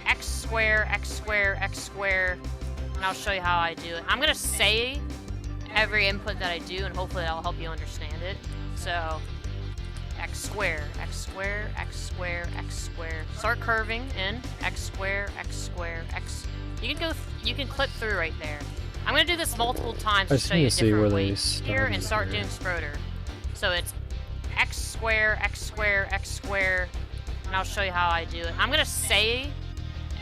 X square, X square, X square, and I'll show you how I do it. I'm gonna say every input that I do, and hopefully that'll help you understand it. So X square, X square, X square, X square. Start curving in X square, X square, X. You can clip through right there. I'm gonna do this multiple times to show you different ways here and start doing Scroder. So it's X square, X square, X square, and I'll show you how I do it. I'm gonna say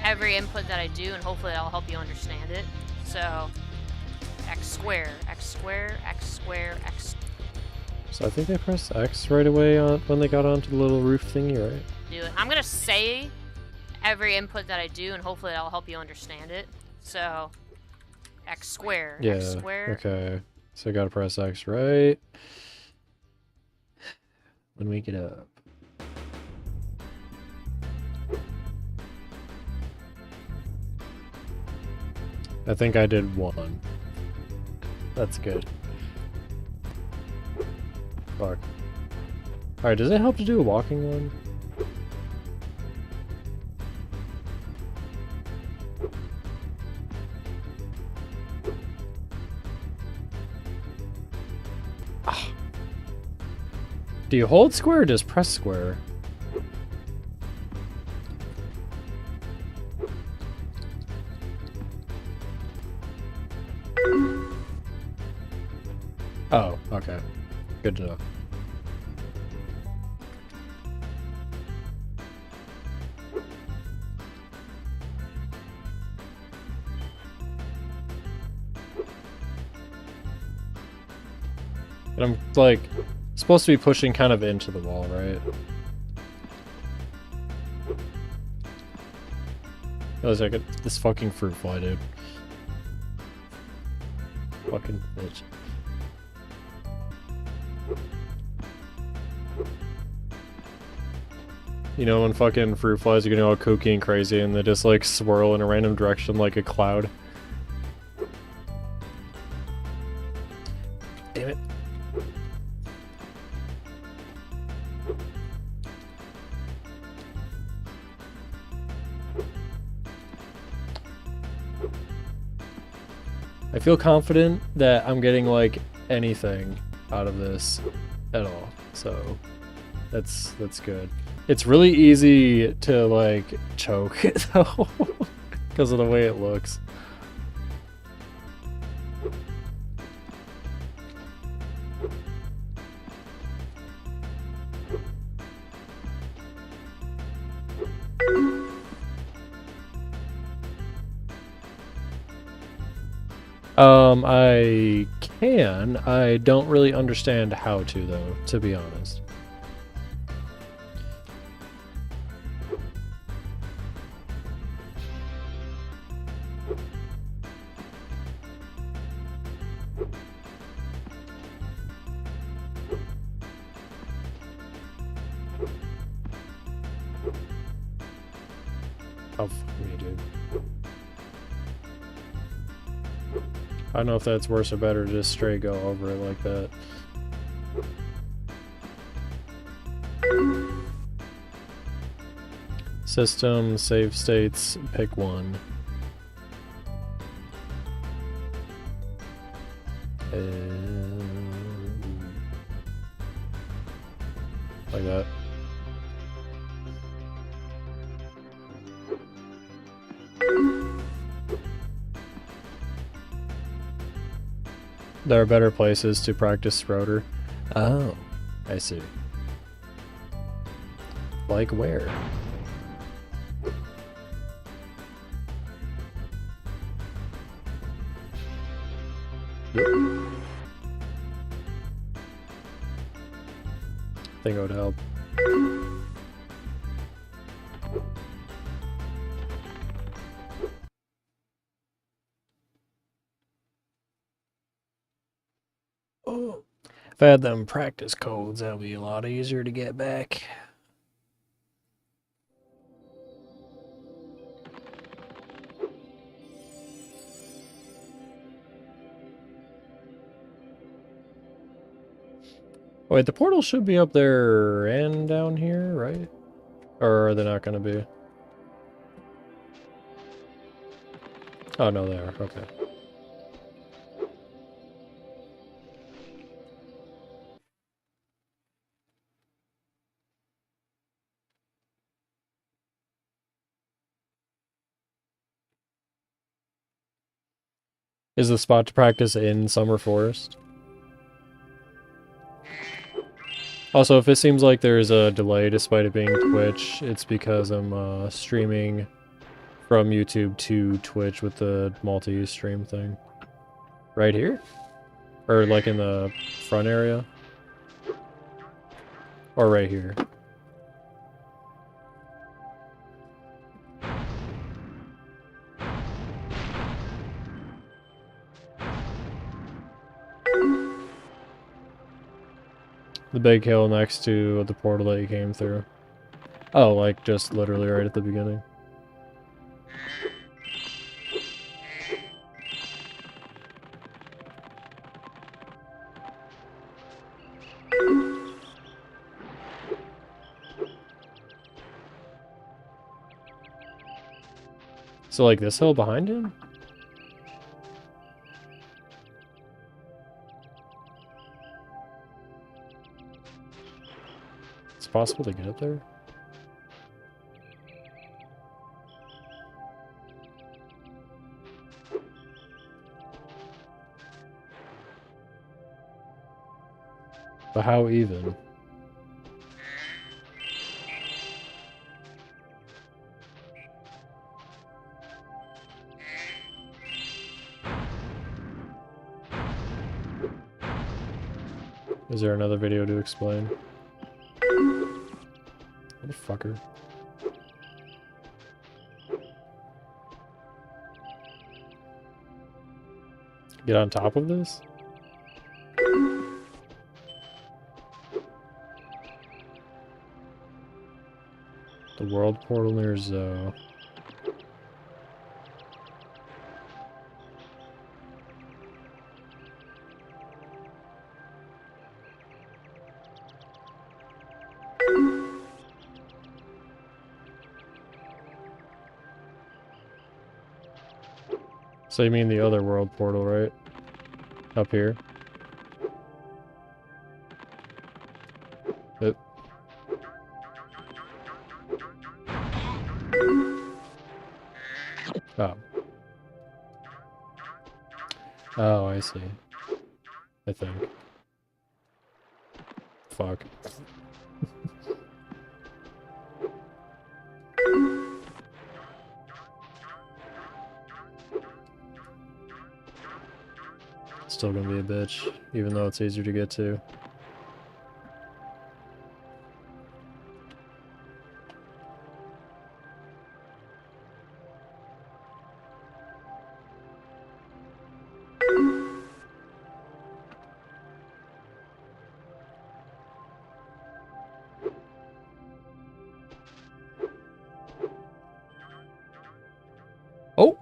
every input that I do, and hopefully that'll help you understand it. So X square, X square, X square, X. So I think they pressed X right away on when they got onto the little roof thingy, right? Do it. I'm gonna say every input that I do, and hopefully that'll help you understand it. So X square, Yeah. X square. Okay. So I gotta press X right when we get up. I think I did one. That's good. Fuck. Alright, does it help to do a walking one? Ah. Do you hold square or just press square? Oh, okay. Good to know. And I'm, like, supposed to be pushing kind of into the wall, right? That was like this fucking fruit fly, dude. Fucking bitch. You know when fucking fruit flies are getting all kooky and crazy and they just like swirl in a random direction like a cloud? Damn it. I feel confident that I'm getting like anything out of this at all, so that's good. It's really easy to like choke though because of the way it looks. I can. I don't really understand how to though, to be honest. Oh, fuck me, dude. I don't know if that's worse or better to just straight go over it like that. System, save states, pick one. Like that. There are better places to practice rotor. Oh, I see. Like where? Yep. Think it would help. Oh. If I had them practice codes, that'll be a lot easier to get back. Wait, the portal should be up there and down here, right? Or are they not going to be? Oh, no, they are. Okay. Is the spot to practice in Summer Forest? Also, if it seems like there's a delay despite it being Twitch, it's because I'm streaming from YouTube to Twitch with the multi-stream thing. Right here? Or like in the front area? Or right here? The big hill next to the portal that you came through. Oh, like just literally right at the beginning. So like this hill behind him? It's possible to get up there? But how even? Is there another video to explain? Motherfucker. Get on top of this? The world portal near Zoe. So you mean the other world portal, right? Up here? Oop. Oh. Oh, I see. I think. Fuck. Still gonna be a bitch, even though it's easier to get to.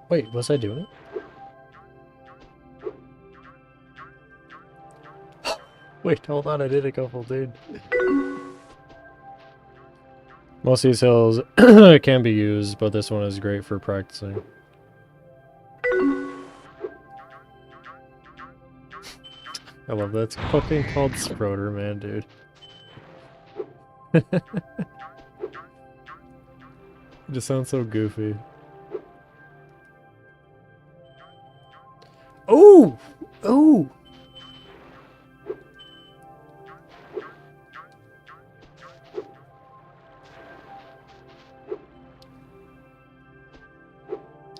Wait, was I doing it? Wait, hold on, I did a couple, dude. Most of these hills can be used, but this one is great for practicing. I love that. It's fucking called Sproder, man, dude. It just sounds so goofy. Oh! Oh!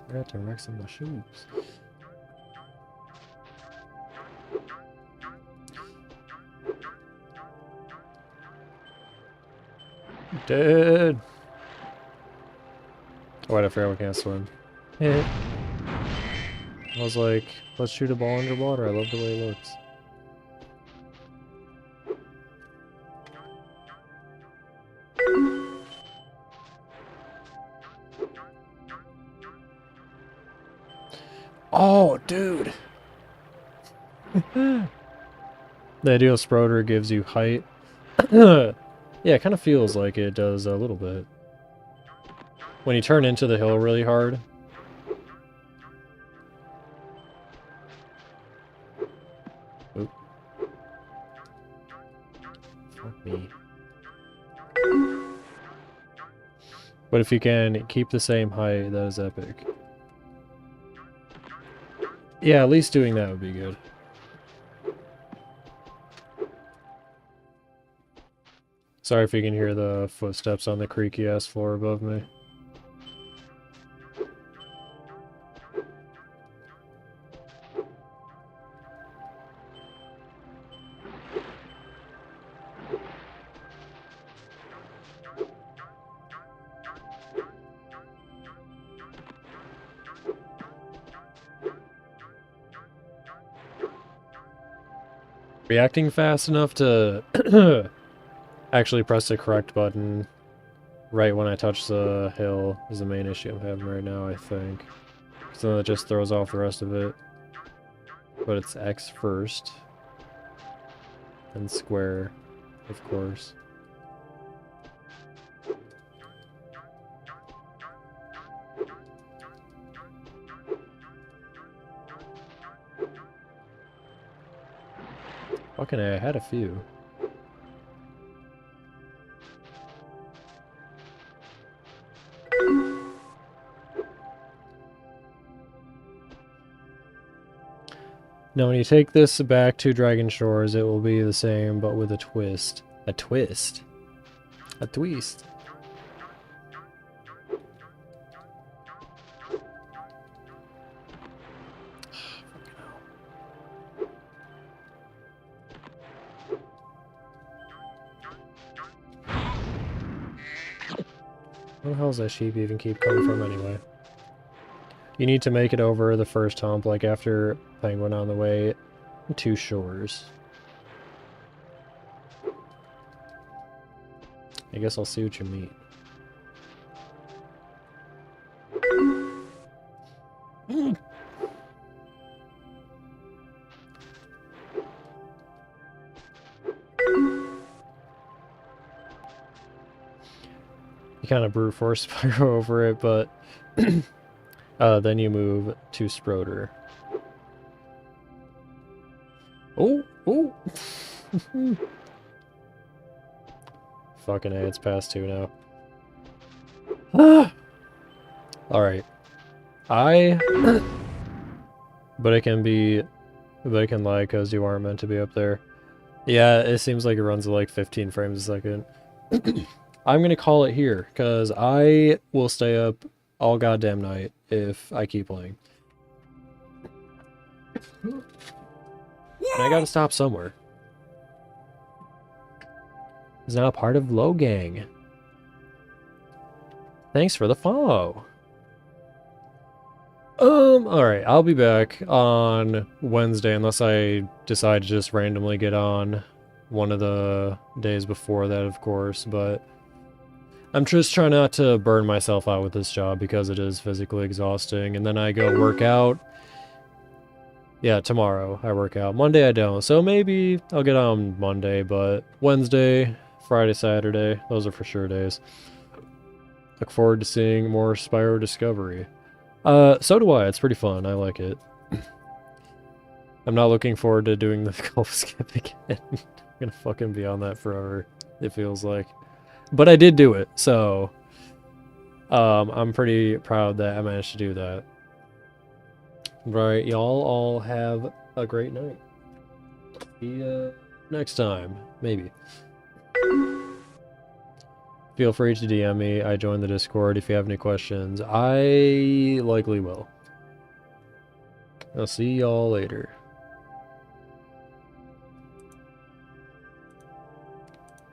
I got to wreck some of my shoes. Dead. Oh wait, I forgot we can't swim. Yeah. I was like, let's shoot a ball underwater. I love the way it looks. Oh, dude. The ideal Sproder gives you height. Yeah, it kind of feels like it does a little bit. When you turn into the hill really hard. Oop. Fuck me. But if you can keep the same height, that is epic. Yeah, at least doing that would be good. Sorry if you can hear the footsteps on the creaky ass floor above me. Reacting fast enough to actually press the correct button right when I touch the hill is the main issue I'm having right now, I think. So that just throws off the rest of it. But it's X first. And square, of course. Fucking A, I had a few. Now when you take this back to Dragon Shores, it will be the same, but with a twist. A twist? A twist. Where the hell does that sheep even keep coming from anyway? You need to make it over the first hump, like after Penguin on the way to Shores. I guess I'll see what you mean. You kind of brute force Spyro over it, but then you move to Sproder. Oh, oh! Fucking A, it's past 2 now. Ah! Alright. But it can be... But it can lag because you aren't meant to be up there. Yeah, it seems like it runs at like 15 frames a second. I'm gonna call it here, because I will stay up all goddamn night if I keep playing. And I gotta stop somewhere. He's now part of Low Gang. Thanks for the follow. Alright, I'll be back on Wednesday unless I decide to just randomly get on one of the days before that, of course, but I'm just trying not to burn myself out with this job because it is physically exhausting. And then I go work out. Yeah, tomorrow I work out. Monday I don't. So maybe I'll get on Monday, but Wednesday, Friday, Saturday, those are for sure days. Look forward to seeing more Spyro Discovery. So do I. It's pretty fun. I like it. I'm not looking forward to doing the golf skip again. I'm gonna fucking be on that forever, it feels like. But I did do it, so I'm pretty proud that I managed to do that. Right, y'all all have a great night. See ya next time, maybe. Feel free to DM me. I joined the Discord if you have any questions. I likely will. I'll see y'all later.